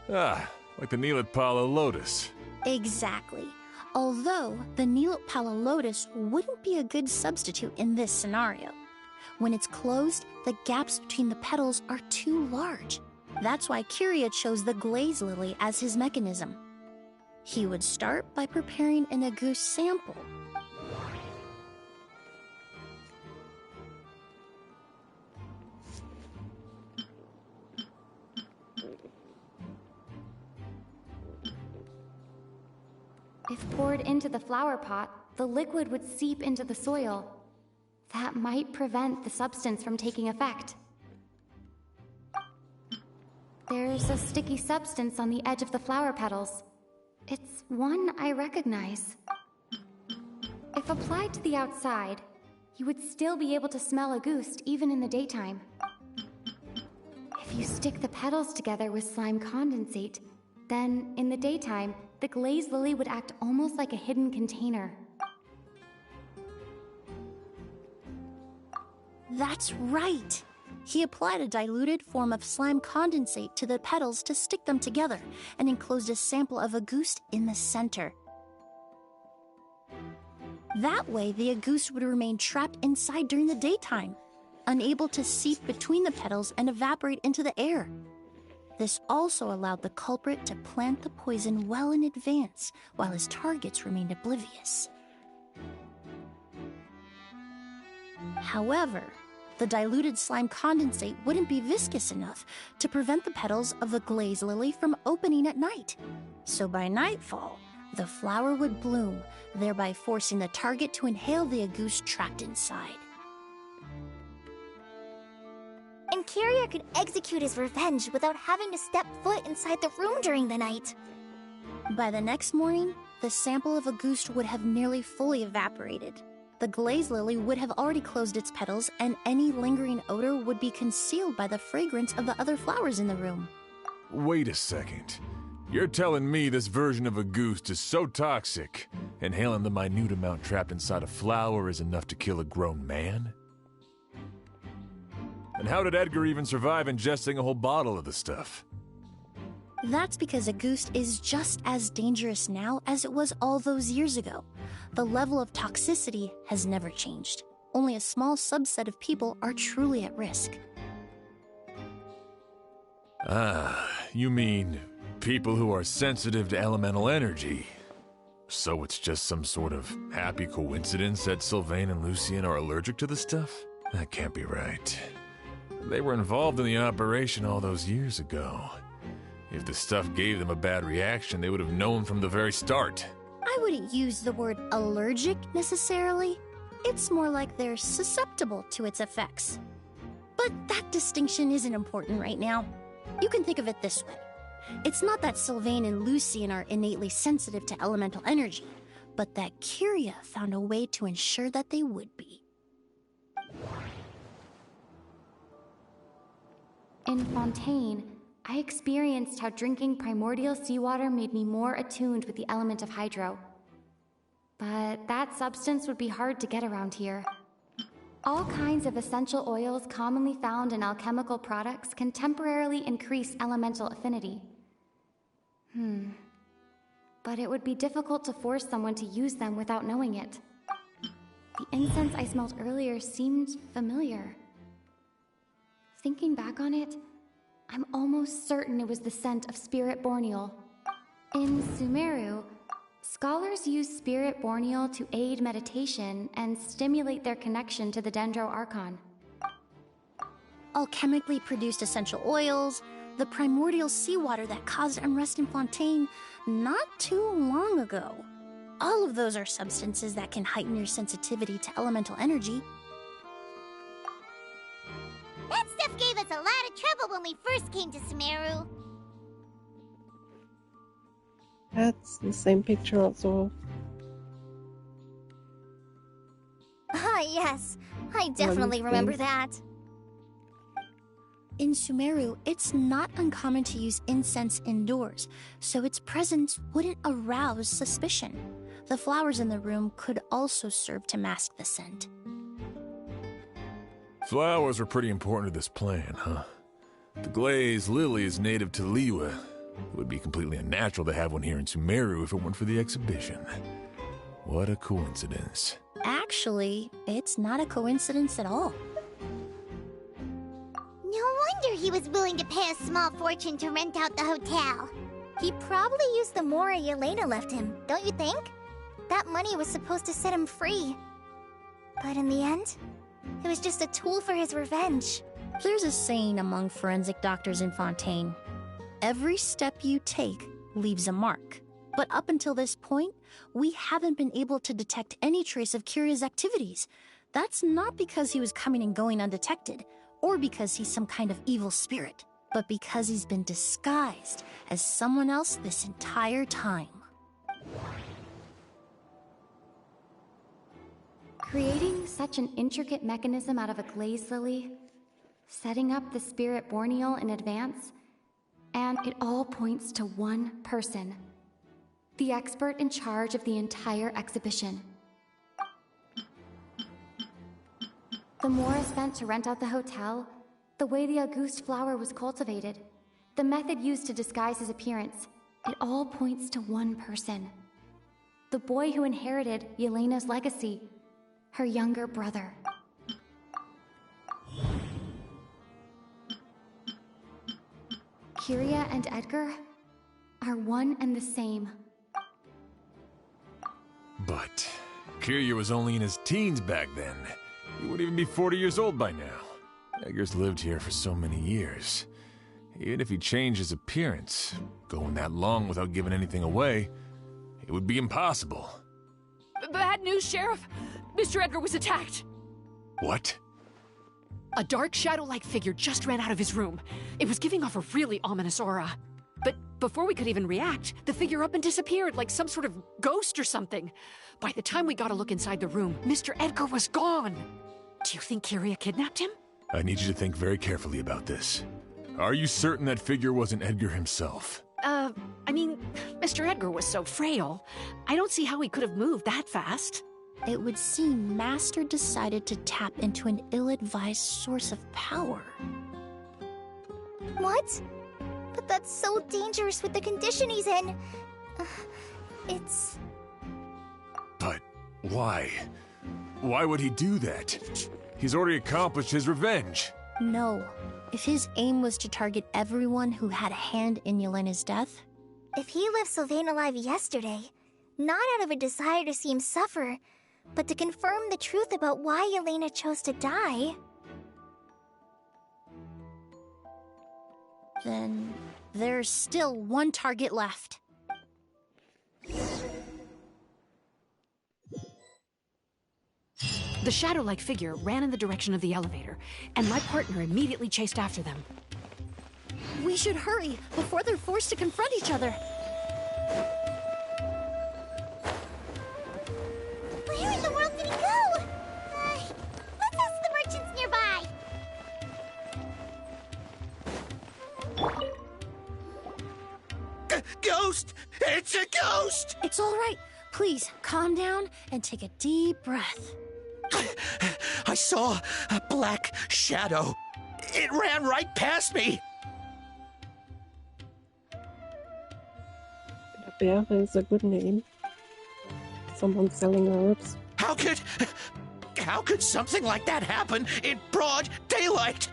Ah, like the Neelitpala lotus. Exactly. Although the Neelitpala lotus wouldn't be a good substitute in this scenario. When it's closed, the gaps between the petals are too large. That's why Kyria chose the glaze lily as his mechanism. He would start by preparing an Agus sample. If poured into the flower pot, the liquid would seep into the soil. That might prevent the substance from taking effect. There's a sticky substance on the edge of the flower petals. It's one I recognize. If applied to the outside, you would still be able to smell a ghost even in the daytime. If you stick the petals together with slime condensate, then in the daytime, the glazed lily would act almost like a hidden container. That's right! He applied a diluted form of slime condensate to the petals to stick them together, and enclosed a sample of agoost in the center. That way, the agoost would remain trapped inside during the daytime, unable to seep between the petals and evaporate into the air. This also allowed the culprit to plant the poison well in advance, while his targets remained oblivious. However, the diluted slime condensate wouldn't be viscous enough to prevent the petals of the glaze lily from opening at night. So by nightfall, the flower would bloom, thereby forcing the target to inhale the agoost trapped inside. And Kyria could execute his revenge without having to step foot inside the room during the night. By the next morning, the sample of agoost would have nearly fully evaporated. The glaze lily would have already closed its petals, and any lingering odor would be concealed by the fragrance of the other flowers in the room. Wait a second. You're telling me this version of agoost is so toxic, inhaling the minute amount trapped inside a flower is enough to kill a grown man? And how did Edgar even survive ingesting a whole bottle of the stuff? That's because agoost is just as dangerous now as it was all those years ago. The level of toxicity has never changed. Only a small subset of people are truly at risk. Ah, you mean people who are sensitive to elemental energy. So it's just some sort of happy coincidence that Sylvain and Lucien are allergic to the stuff? That can't be right. They were involved in the operation all those years ago. If the stuff gave them a bad reaction, they would have known from the very start. I wouldn't use the word allergic necessarily. It's more like they're susceptible to its effects. But that distinction isn't important right now. You can think of it this way. It's not that Sylvain and Lucien are innately sensitive to elemental energy, but that Kyria found a way to ensure that they would be. In Fontaine, I experienced how drinking primordial seawater made me more attuned with the element of hydro. But that substance would be hard to get around here. All kinds of essential oils commonly found in alchemical products can temporarily increase elemental affinity. But it would be difficult to force someone to use them without knowing it. The incense I smelled earlier seemed familiar. Thinking back on it, I'm almost certain it was the scent of Spirit Borneal. In Sumeru, scholars use Spirit Borneal to aid meditation and stimulate their connection to the Dendro Archon. Alchemically produced essential oils, the primordial seawater that caused unrest in Fontaine not too long ago. All of those are substances that can heighten your sensitivity to elemental energy. That stuff gave us a lot of trouble when we first came to Sumeru. That's the same picture also. Ah, yes. I definitely remember that. In Sumeru, it's not uncommon to use incense indoors, so its presence wouldn't arouse suspicion. The flowers in the room could also serve to mask the scent. Flowers were pretty important to this plan, huh? The glaze lily is native to Liyue. It would be completely unnatural to have one here in Sumeru if it weren't for the exhibition. What a coincidence. Actually, it's not a coincidence at all. No wonder he was willing to pay a small fortune to rent out the hotel. He probably used the mora Yelena left him, don't you think? That money was supposed to set him free. But in the end, it was just a tool for his revenge. There's a saying among forensic doctors in Fontaine. Every step you take leaves a mark. But up until this point, we haven't been able to detect any trace of Kyria's activities. That's not because he was coming and going undetected, or because he's some kind of evil spirit, but because he's been disguised as someone else this entire time. Creating such an intricate mechanism out of a glaze lily, setting up the Spirit Borneal in advance, and it all points to one person. The expert in charge of the entire exhibition. The Mora spent to rent out the hotel, the way the Auguste flower was cultivated, the method used to disguise his appearance, it all points to one person. The boy who inherited Yelena's legacy, her younger brother. Kyria and Edgar are one and the same. But Kiryu was only in his teens back then. He wouldn't even be 40 years old by now. Edgar's lived here for so many years. Even if he changed his appearance, going that long without giving anything away, it would be impossible. Bad news, Sheriff! Mr. Edgar was attacked! What? A dark shadow-like figure just ran out of his room. It was giving off a really ominous aura. But before we could even react, the figure up and disappeared like some sort of ghost or something. By the time we got a look inside the room, Mr. Edgar was gone. Do you think Kyria kidnapped him? I need you to think very carefully about this. Are you certain that figure wasn't Edgar himself? I mean, Mr. Edgar was so frail. I don't see how he could have moved that fast. It would seem Master decided to tap into an ill-advised source of power. What? But that's so dangerous with the condition he's in. It's... But why? Why would he do that? He's already accomplished his revenge. No. If his aim was to target everyone who had a hand in Yelena's death... If he left Sylvain alive yesterday, not out of a desire to see him suffer, but to confirm the truth about why Yelena chose to die... Then there's still one target left. The shadow-like figure ran in the direction of the elevator, and my partner immediately chased after them. We should hurry before they're forced to confront each other. Where in the world did he go? Let's ask the merchants nearby. Ghost! It's a ghost! It's all right. Please, calm down and take a deep breath. I saw a black shadow. It ran right past me. Bear is a good name. Someone selling herbs. How could something like that happen in broad daylight?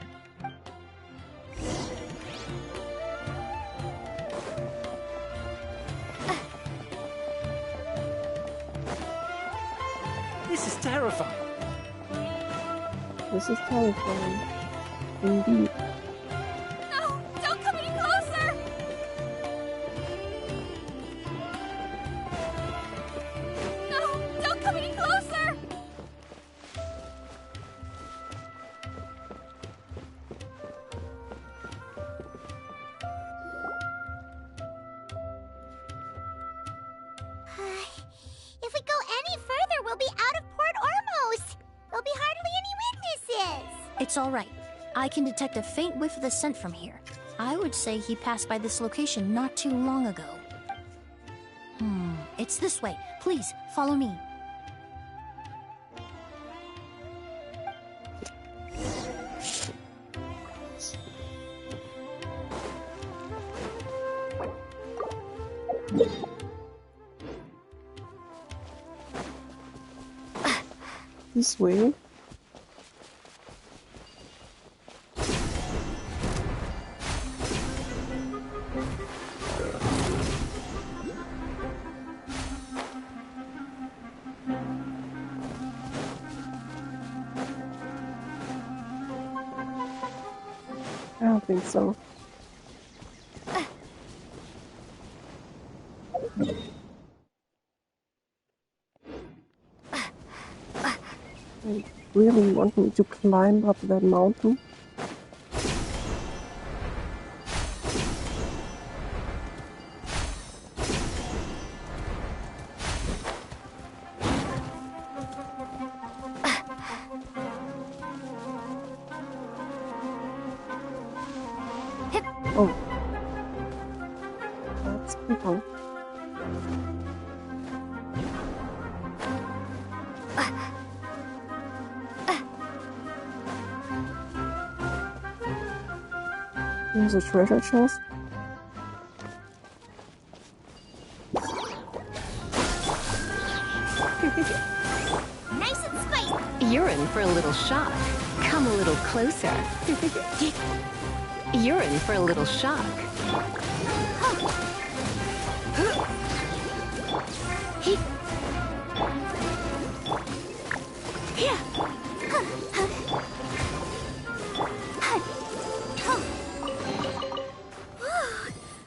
This is terrifying. This is terrifying. Indeed. No! Don't come any closer! No! Don't come any closer! If we go any further, we'll be out of Port Ormos. There'll be hardly any witnesses. It's all right. I can detect a faint whiff of the scent from here. I would say he passed by this location not too long ago. It's this way. Please, follow me. This way. I don't think so. I really want me to climb up that mountain. Oh. That's people. There's a treasure chest. Nice and spicy. You're in for a little shock. Come a little closer. You're in for a little shock.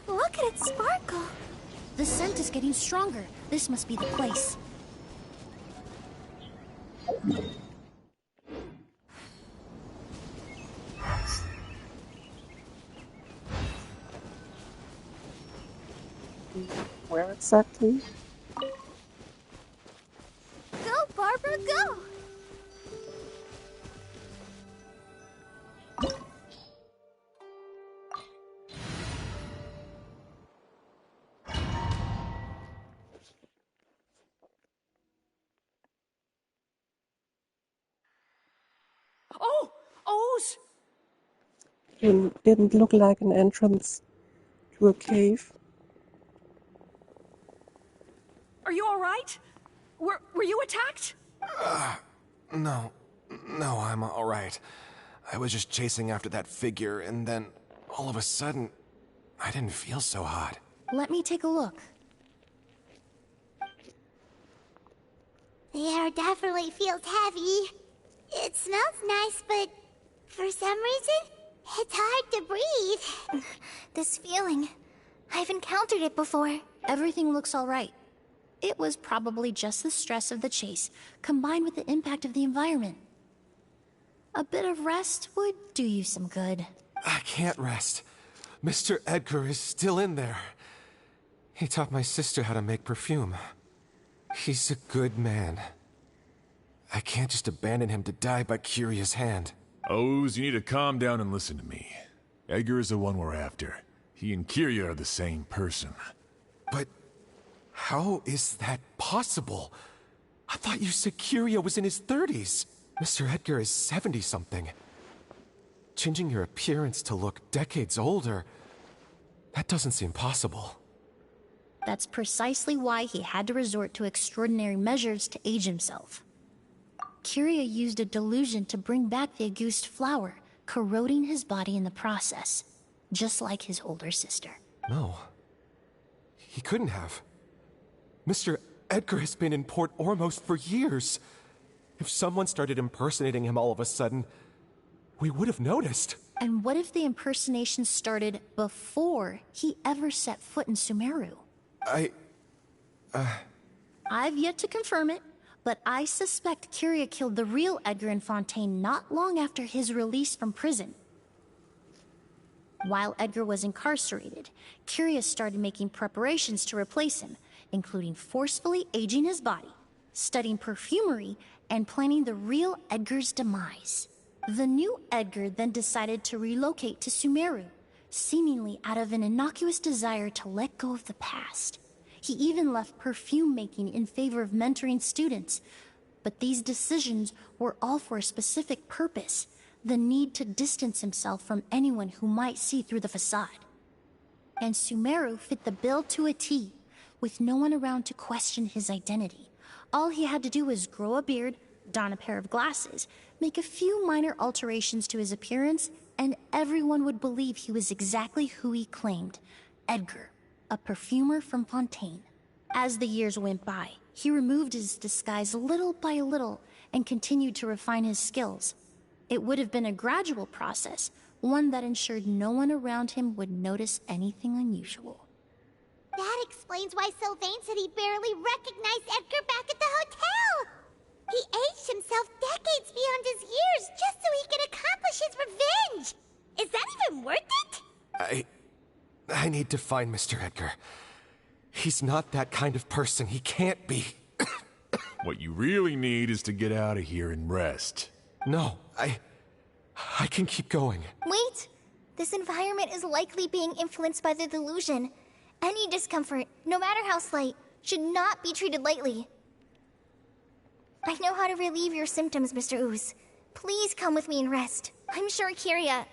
Look at it sparkle. The scent is getting stronger. This must be the place. Where exactly? Go, Barbara, go! Oh! O's! It didn't look like an entrance to a cave. Are you alright? Were you attacked? No, I'm all right. I was just chasing after that figure, and then all of a sudden, I didn't feel so hot. Let me take a look. The air definitely feels heavy. It smells nice, but for some reason, it's hard to breathe. This feeling, I've encountered it before. Everything looks all right. It was probably just the stress of the chase, combined with the impact of the environment. A bit of rest would do you some good. I can't rest. Mr. Edgar is still in there. He taught my sister how to make perfume. He's a good man. I can't just abandon him to die by Curia's hand. O's, you need to calm down and listen to me. Edgar is the one we're after. He and Kyria are the same person. But how is that possible? I thought you said Kyria was in his 30s. Mr. Edgar is 70-something. Changing your appearance to look decades older, that doesn't seem possible. That's precisely why he had to resort to extraordinary measures to age himself. Kyria used a delusion to bring back the Auguste flower, corroding his body in the process, just like his older sister. No. He couldn't have. Mr. Edgar has been in Port Ormos for years. If someone started impersonating him all of a sudden, we would have noticed. And what if the impersonation started before he ever set foot in Sumeru? I've yet to confirm it, but I suspect Kyria killed the real Edgar in Fontaine not long after his release from prison. While Edgar was incarcerated, Kyria started making preparations to replace him, including forcefully aging his body, studying perfumery, and planning the real Edgar's demise. The new Edgar then decided to relocate to Sumeru, seemingly out of an innocuous desire to let go of the past. He even left perfume making in favor of mentoring students. But these decisions were all for a specific purpose: the need to distance himself from anyone who might see through the facade. And Sumeru fit the bill to a T, with no one around to question his identity. All he had to do was grow a beard, don a pair of glasses, make a few minor alterations to his appearance, and everyone would believe he was exactly who he claimed: Edgar, a perfumer from Fontaine. As the years went by, he removed his disguise little by little and continued to refine his skills. It would have been a gradual process, one that ensured no one around him would notice anything unusual. That explains why Sylvain said he barely recognized Edgar back at the hotel. He aged himself decades beyond his years just so he could accomplish his revenge. Is that even worth it? I need to find Mr. Edgar. He's not that kind of person. He can't be. What you really need is to get out of here and rest. No, I can keep going. Wait! This environment is likely being influenced by the delusion. Any discomfort, no matter how slight, should not be treated lightly. I know how to relieve your symptoms, Mr. Ooze. Please come with me and rest. I'm sure Kyria...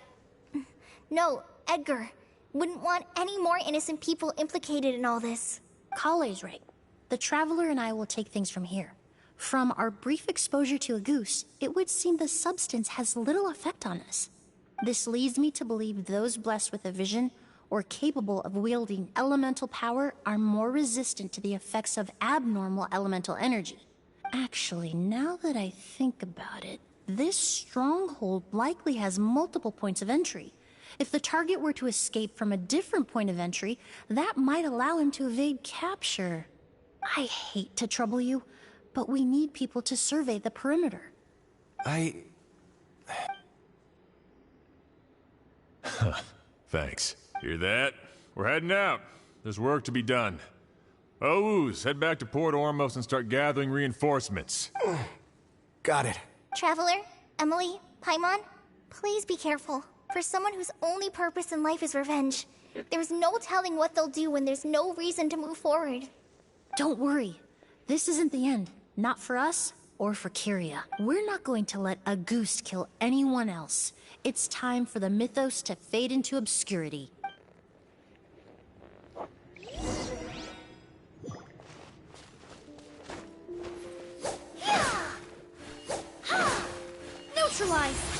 No, Edgar. Wouldn't want any more innocent people implicated in all this. Kale's right. The Traveler and I will take things from here. From our brief exposure to a goose, it would seem the substance has little effect on us. This leads me to believe those blessed with a vision or capable of wielding elemental power are more resistant to the effects of abnormal elemental energy. Actually, now that I think about it, this stronghold likely has multiple points of entry. If the target were to escape from a different point of entry, that might allow him to evade capture. I hate to trouble you, but we need people to survey the perimeter. Thanks. Hear that? We're heading out. There's work to be done. Ooze, head back to Port Ormos and start gathering reinforcements. Got it. Traveler, Emily, Paimon, please be careful. For someone whose only purpose in life is revenge, there's no telling what they'll do when there's no reason to move forward. Don't worry. This isn't the end. Not for us or for Kyria. We're not going to let a goose kill anyone else. It's time for the mythos to fade into obscurity. Neutralize!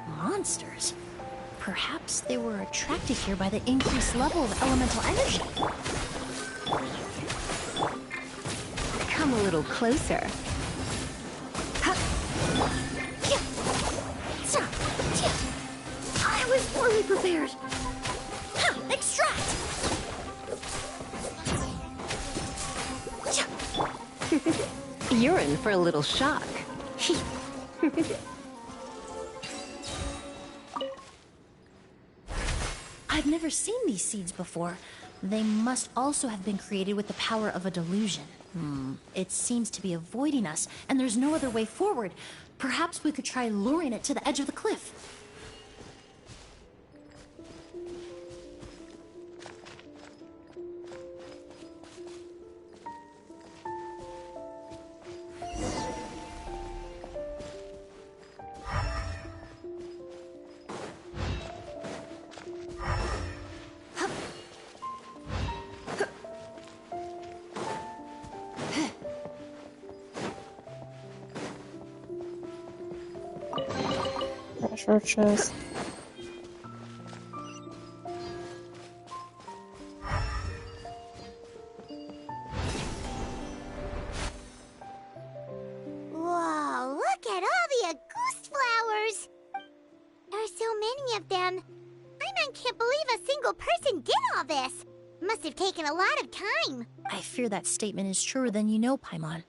Monsters. Perhaps they were attracted here by the increased level of elemental energy. Come a little closer. I was poorly prepared. Extract! You're in for a little shock. I've never seen these seeds before. They must also have been created with the power of a delusion. It seems to be avoiding us, and there's no other way forward. Perhaps we could try luring it to the edge of the cliff. Treasure chest. Whoa, look at all the Auguste flowers! There are so many of them. I can't believe a single person did all this. Must have taken a lot of time. I fear that statement is truer than you know, Paimon.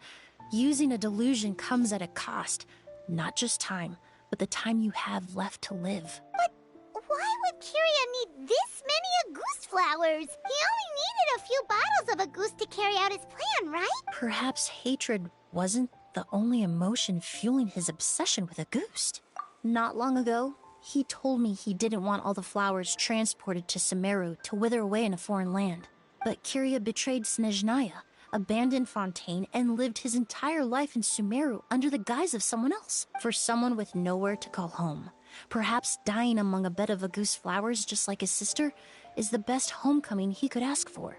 Using a delusion comes at a cost. Not just time, but the time you have left to live. But why would Kyria need this many Auguste flowers? He only needed a few bottles of Auguste to carry out his plan, right? Perhaps hatred wasn't the only emotion fueling his obsession with Auguste. Not long ago, he told me he didn't want all the flowers transported to Sumeru to wither away in a foreign land. But Kyria betrayed Snezhnaya, abandoned Fontaine, and lived his entire life in Sumeru under the guise of someone else. For someone with nowhere to call home. Perhaps dying among a bed of Auguste flowers just like his sister is the best homecoming he could ask for.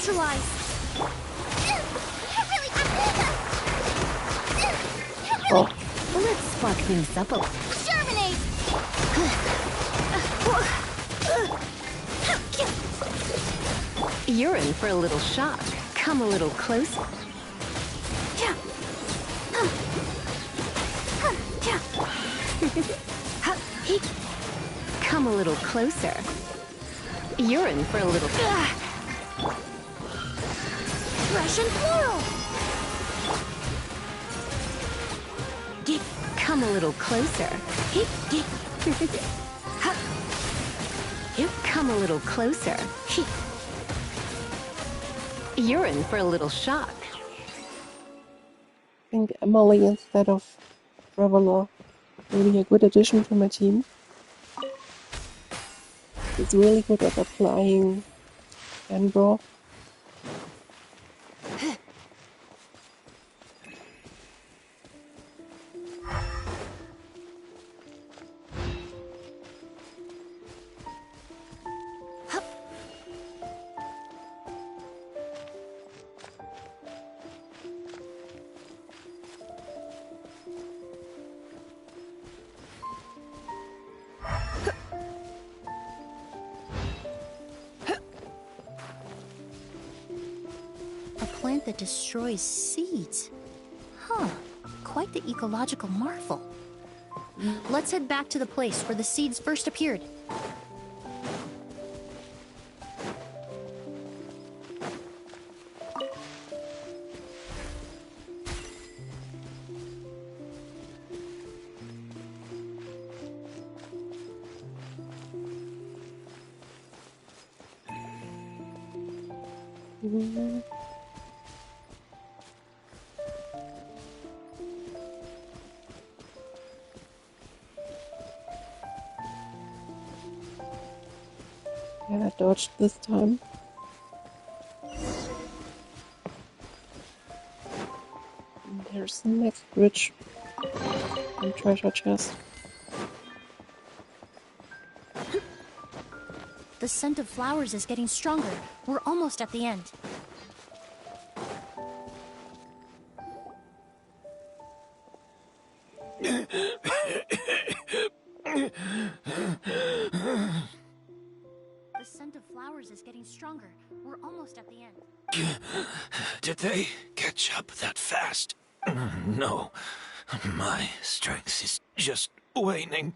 neutralized. Oh. Let's spark things up a little. Germinate! You're in for a little shock. Come a little closer. Come a little closer. You're in for a little... Russian floral! Come a little closer. Come a little closer. You're in for a little shock. I think Emily instead of Traveler will be a good addition to my team. She's really good at applying Enbro. A plant that destroys seeds. Huh. Quite the ecological marvel. Let's head back to the place where the seeds first appeared. Yeah, I dodged this time. And here's the next bridge and treasure chest. The scent of flowers is getting stronger. We're almost at the end. The scent of flowers is getting stronger. We're almost at the end. Did they catch up that fast? No. My strength is just waning.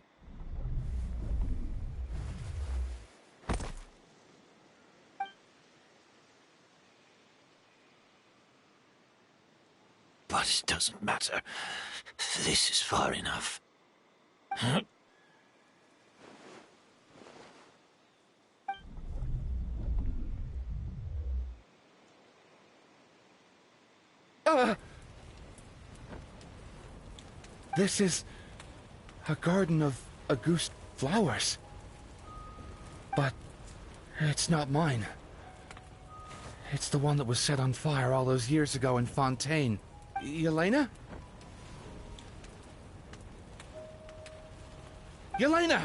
But it doesn't matter. This is far enough. This is a garden of Auguste flowers. But it's not mine. It's the one that was set on fire all those years ago in Fontaine. Yelena? Yelena!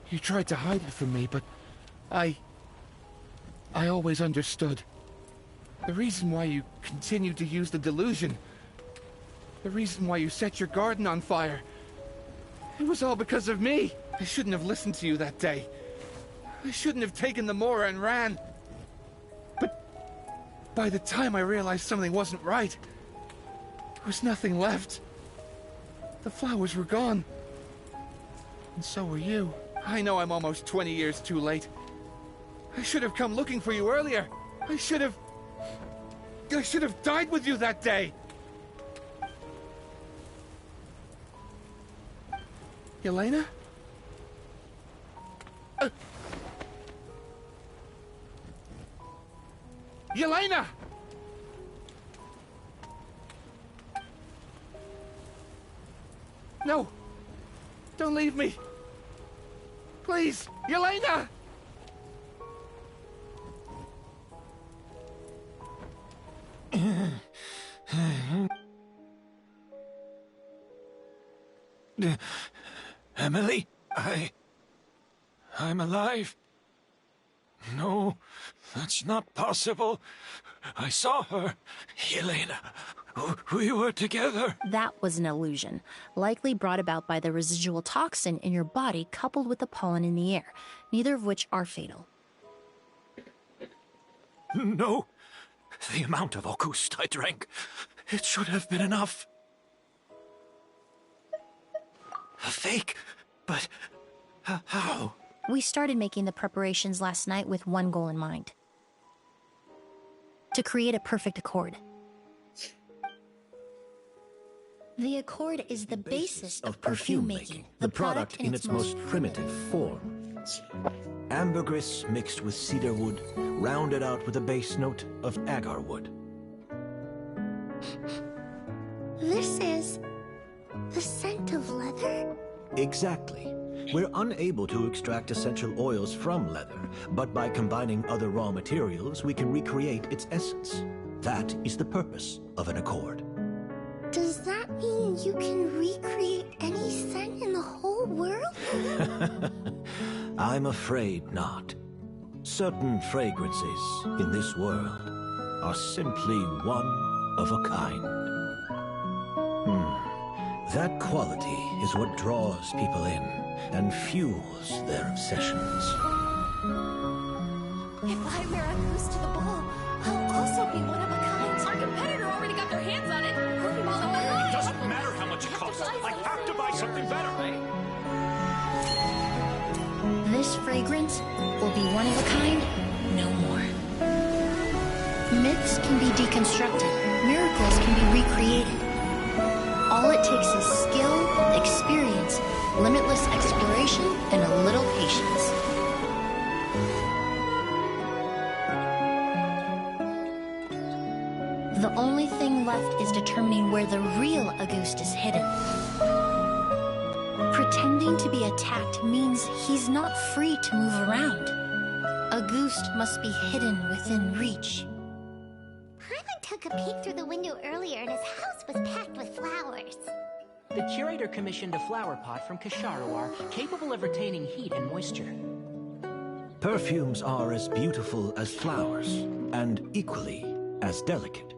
You tried to hide it from me, but I always understood. The reason why you continued to use the delusion, the reason why you set your garden on fire, it was all because of me. I shouldn't have listened to you that day. I shouldn't have taken the Mora and ran. But by the time I realized something wasn't right, there was nothing left. The flowers were gone. And so were you. I know I'm almost 20 years too late. I should have come looking for you earlier. I should have died with you that day. Yelena? Yelena! No! Don't leave me! Please! Yelena! Emily, I'm alive. No, that's not possible. I saw her, Elena. We were together. That was an illusion, likely brought about by the residual toxin in your body coupled with the pollen in the air, neither of which are fatal. No, the amount of August I drank, it should have been enough. A fake? But how? We started making the preparations last night with one goal in mind. To create a perfect accord. The accord is the basis of perfume making, the product in its most primitive form. Ambergris mixed with cedar wood, rounded out with a base note of agar wood. This is the scent of leather? Exactly. We're unable to extract essential oils from leather, but by combining other raw materials, we can recreate its essence. That is the purpose of an accord. Does that mean you can recreate any scent in the whole world? I'm afraid not. Certain fragrances in this world are simply one of a kind. That quality is what draws people in and fuels their obsessions. If I wear a goose to the ball, I'll also be one of a kind. Our competitor already got their hands on it. It doesn't matter how much it costs. I have to buy something better. This fragrance will be one of a kind, no more. Myths can be deconstructed. Miracles can be recreated. All it takes is skill, experience, limitless exploration, and a little patience. The only thing left is determining where the real Auguste is hidden. Pretending to be attacked means he's not free to move around. Auguste must be hidden within reach. Paimon took a peek through the window earlier and his house was packed with flowers. The curator commissioned a flower pot from Kasharawar, capable of retaining heat and moisture. Perfumes are as beautiful as flowers, and equally as delicate.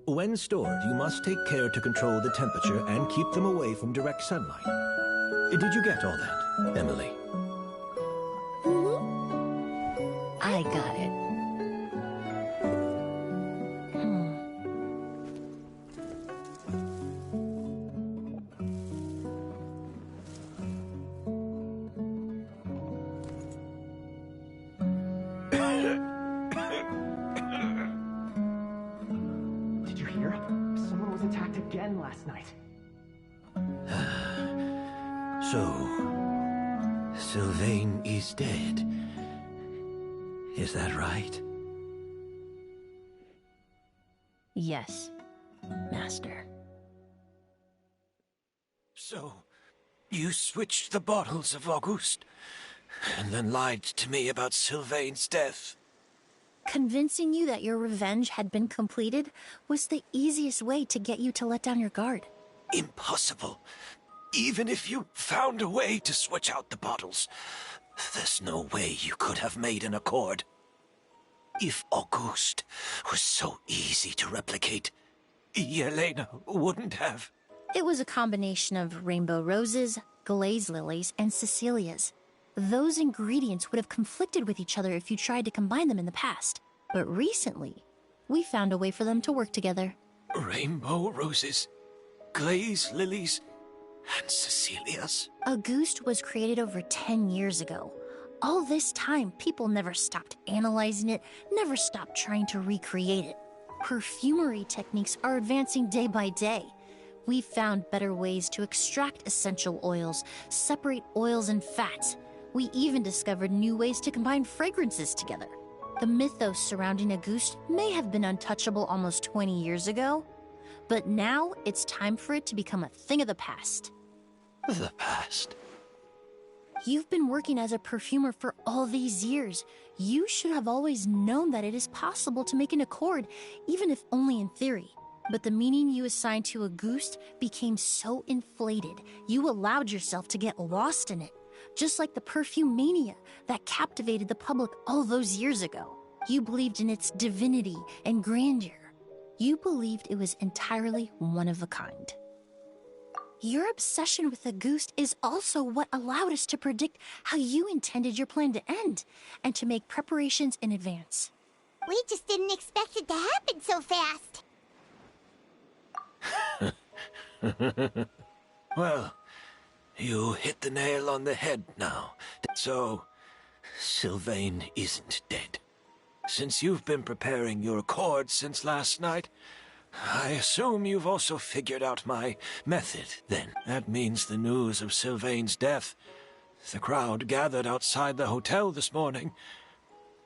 When stored, you must take care to control the temperature and keep them away from direct sunlight. Did you get all that, Emily? I got it. Did you hear? Someone was attacked again last night. So, Sylvain is dead. Is that right? Yes, Master. So, you switched the bottles of Auguste, and then lied to me about Sylvain's death. Convincing you that your revenge had been completed was the easiest way to get you to let down your guard. Impossible. Even if you found a way to switch out the bottles, there's no way you could have made an accord. If Auguste was so easy to replicate, Yelena wouldn't have. It was a combination of rainbow roses, glaze lilies, and Cecilias. Those ingredients would have conflicted with each other if you tried to combine them in the past. But recently, we found a way for them to work together. Rainbow roses, glaze lilies, and Cecilias. Auguste was created over 10 years ago. All this time, people never stopped analyzing it, never stopped trying to recreate it. Perfumery techniques are advancing day by day. We found better ways to extract essential oils, separate oils and fats. We even discovered new ways to combine fragrances together. The mythos surrounding Auguste may have been untouchable almost 20 years ago, but now it's time for it to become a thing of the past. The past? You've been working as a perfumer for all these years. You should have always known that it is possible to make an accord, even if only in theory. But the meaning you assigned to Auguste became so inflated, you allowed yourself to get lost in it. just like the perfume mania that captivated the public all those years ago. You believed in its divinity and grandeur. You believed it was entirely one of a kind. Your obsession with the goose is also what allowed us to predict how you intended your plan to end, and to make preparations in advance. We just didn't expect it to happen so fast. Well, you hit the nail on the head now. So, Sylvain isn't dead. Since you've been preparing your accord since last night, I assume you've also figured out my method, then. That means the news of Sylvain's death. The crowd gathered outside the hotel this morning.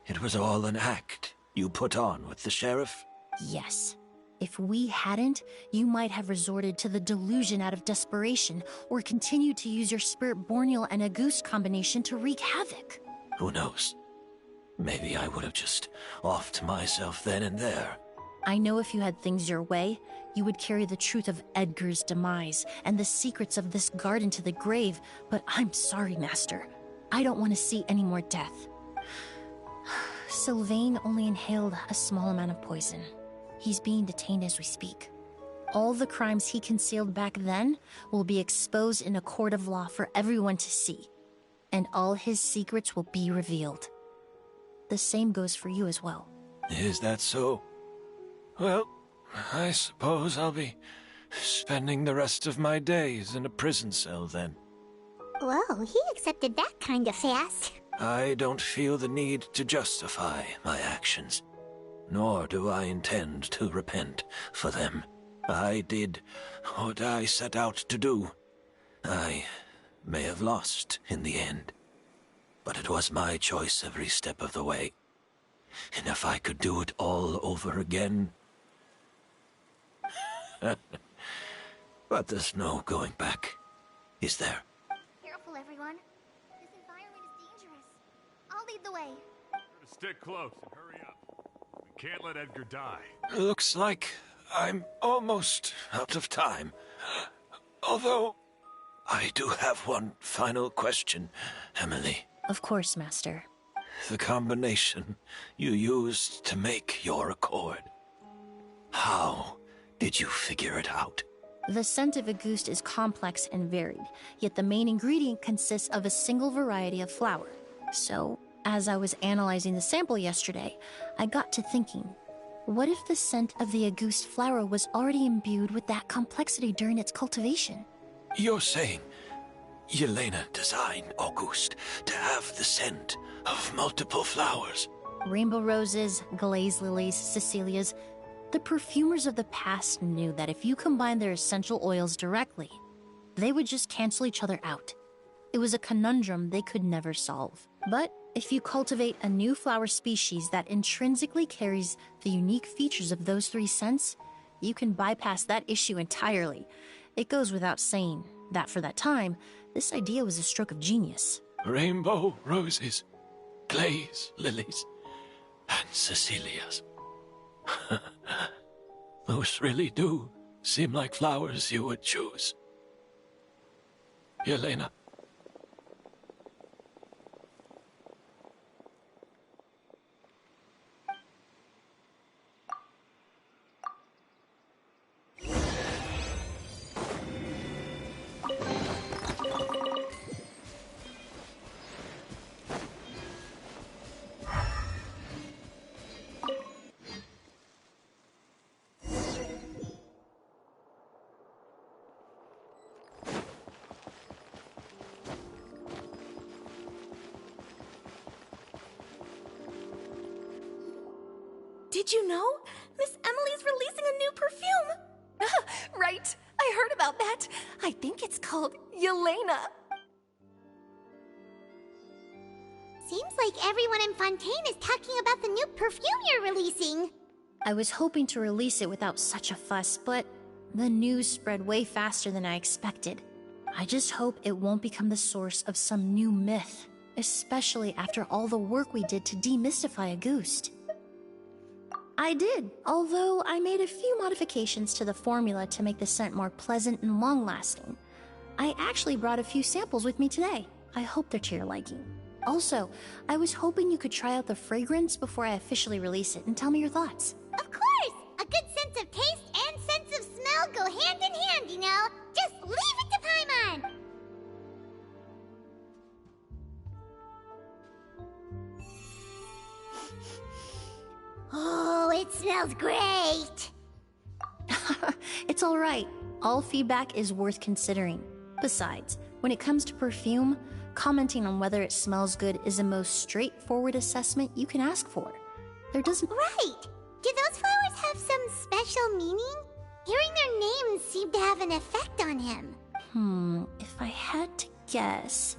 It was all an act you put on with the sheriff? Yes. If we hadn't, you might have resorted to the delusion out of desperation, or continued to use your Spirit Borneal and a goose combination to wreak havoc. Who knows? Maybe I would have just offed myself then and there. I know if you had things your way, you would carry the truth of Edgar's demise and the secrets of this garden to the grave, but I'm sorry, Master. I don't want to see any more death. Sylvain only inhaled a small amount of poison. He's being detained as we speak. All the crimes he concealed back then will be exposed in a court of law for everyone to see, and all his secrets will be revealed. The same goes for you as well. Is that so? Well, I suppose I'll be spending the rest of my days in a prison cell then. Whoa, he accepted that kind of fast. I don't feel the need to justify my actions, nor do I intend to repent for them. I did what I set out to do. I may have lost in the end, but it was my choice every step of the way. And if I could do it all over again... But there's no going back, is there? Careful, everyone. This environment is dangerous. I'll lead the way. Stick close and hurry up. We can't let Edgar die. Looks like I'm almost out of time. Although, I do have one final question, Emily. Of course, Master. The combination you used to make your accord. How did you figure it out? The scent of a goose is complex and varied, yet the main ingredient consists of a single variety of flower. So, as I was analyzing the sample yesterday, I got to thinking, what if the scent of the Auguste flower was already imbued with that complexity during its cultivation? You're saying Yelena designed Auguste to have the scent of multiple flowers? Rainbow roses, glaze lilies, Cecilias. The perfumers of the past knew that if you combined their essential oils directly, they would just cancel each other out. It was a conundrum they could never solve. But if you cultivate a new flower species that intrinsically carries the unique features of those three scents, you can bypass that issue entirely. It goes without saying that for that time, this idea was a stroke of genius. Rainbow roses, glaze lilies, and Cecilias. Those really do seem like flowers you would choose. Yelena. Did you know? Miss Emily's releasing a new perfume! Right, I heard about that. I think it's called Yelena. Seems like everyone in Fontaine is talking about the new perfume you're releasing. I was hoping to release it without such a fuss, but the news spread way faster than I expected. I just hope it won't become the source of some new myth, especially after all the work we did to demystify Auguste. I did, although I made a few modifications to the formula to make the scent more pleasant and long-lasting. I actually brought a few samples with me today. I hope they're to your liking. Also, I was hoping you could try out the fragrance before I officially release it and tell me your thoughts. Of course! A good sense of taste and sense of smell go hand in hand, you know? Just leave it to Paimon! Oh, it smells great! It's alright. All feedback is worth considering. Besides, when it comes to perfume, commenting on whether it smells good is the most straightforward assessment you can ask for. There doesn't— Right! Do those flowers have some special meaning? Hearing their names seemed to have an effect on him. If I had to guess,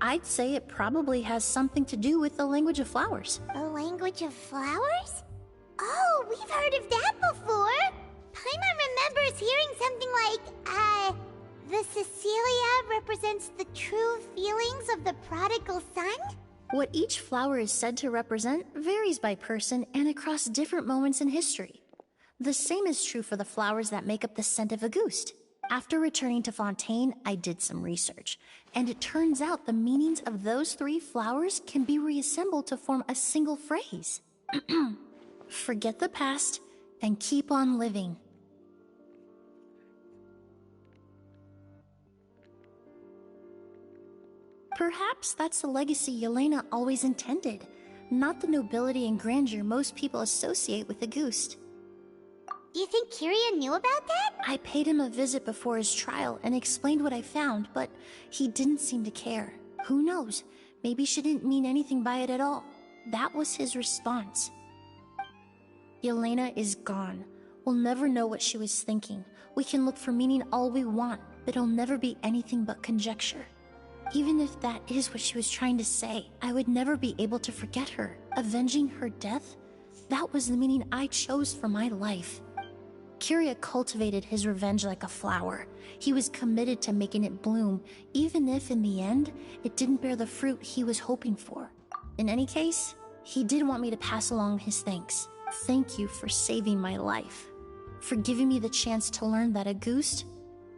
I'd say it probably has something to do with the language of flowers. The language of flowers? Oh, we've heard of that before! Paimon remembers hearing something like, the Cecilia represents the true feelings of the prodigal son? What each flower is said to represent varies by person and across different moments in history. The same is true for the flowers that make up the scent of a ghost. After returning to Fontaine, I did some research, and it turns out the meanings of those 3 flowers can be reassembled to form a single phrase. Forget the past and keep on living. Perhaps that's the legacy Yelena always intended, not the nobility and grandeur most people associate with a ghost. Do you think Kiria knew about that? I paid him a visit before his trial and explained what I found, but he didn't seem to care. Who knows? Maybe she didn't mean anything by it at all. That was his response. Yelena is gone. We'll never know what she was thinking. We can look for meaning all we want, but it'll never be anything but conjecture. Even if that is what she was trying to say, I would never be able to forget her. Avenging her death? That was the meaning I chose for my life. Kiria cultivated his revenge like a flower. He was committed to making it bloom, even if in the end, it didn't bear the fruit he was hoping for. In any case, he did want me to pass along his thanks. Thank you for saving my life. For giving me the chance to learn that a ghost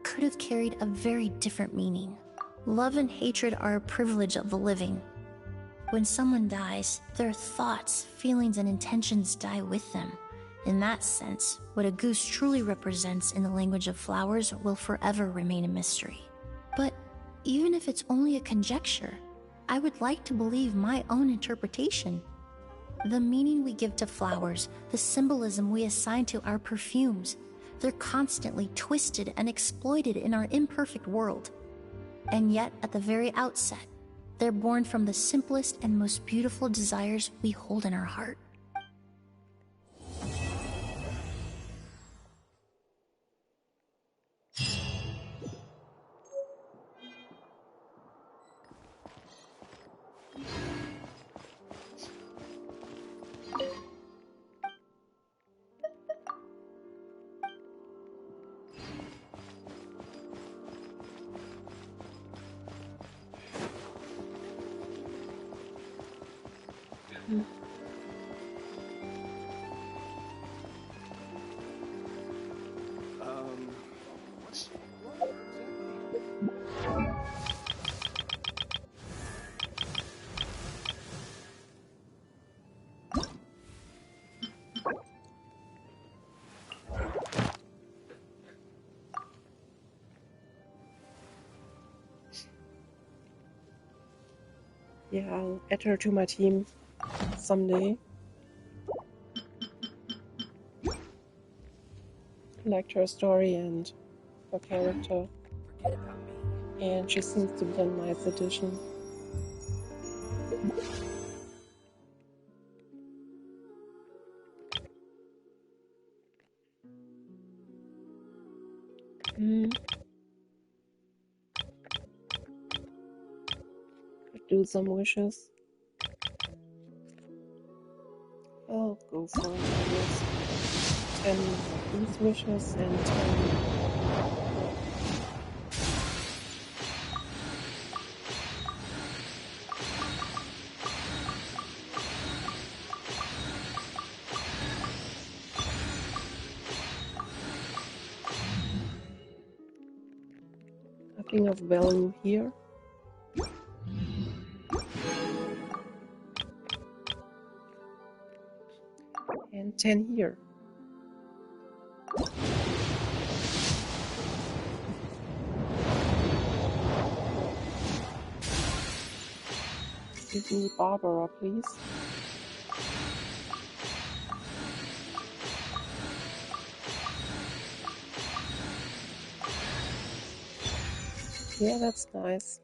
could have carried a very different meaning. Love and hatred are a privilege of the living. When someone dies, their thoughts, feelings, and intentions die with them. In that sense, what a goose truly represents in the language of flowers will forever remain a mystery. But even if it's only a conjecture, I would like to believe my own interpretation. The meaning we give to flowers, the symbolism we assign to our perfumes, they're constantly twisted and exploited in our imperfect world. And yet, at the very outset, they're born from the simplest and most beautiful desires we hold in our heart. Yeah, I'll add her to my team someday. Liked her story and her character. And she seems to be a nice addition. Do some wishes. I'll go for it, I guess. 10 these wishes and 10. Nothing of value here. 10 here. Give me Barbara, please. Yeah, that's nice.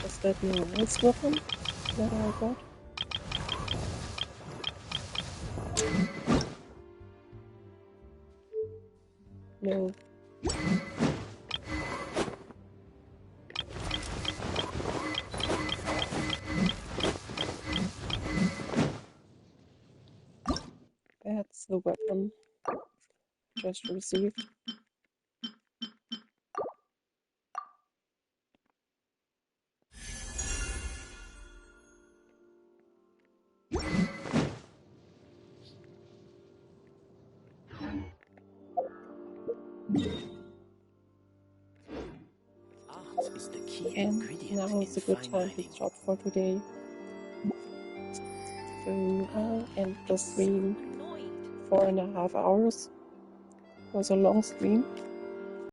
Is that new ice weapon that I got? No. That's the weapon just received. And now is a good time to stop for today. So I'll end the stream. 4.5 hours. It was a long stream.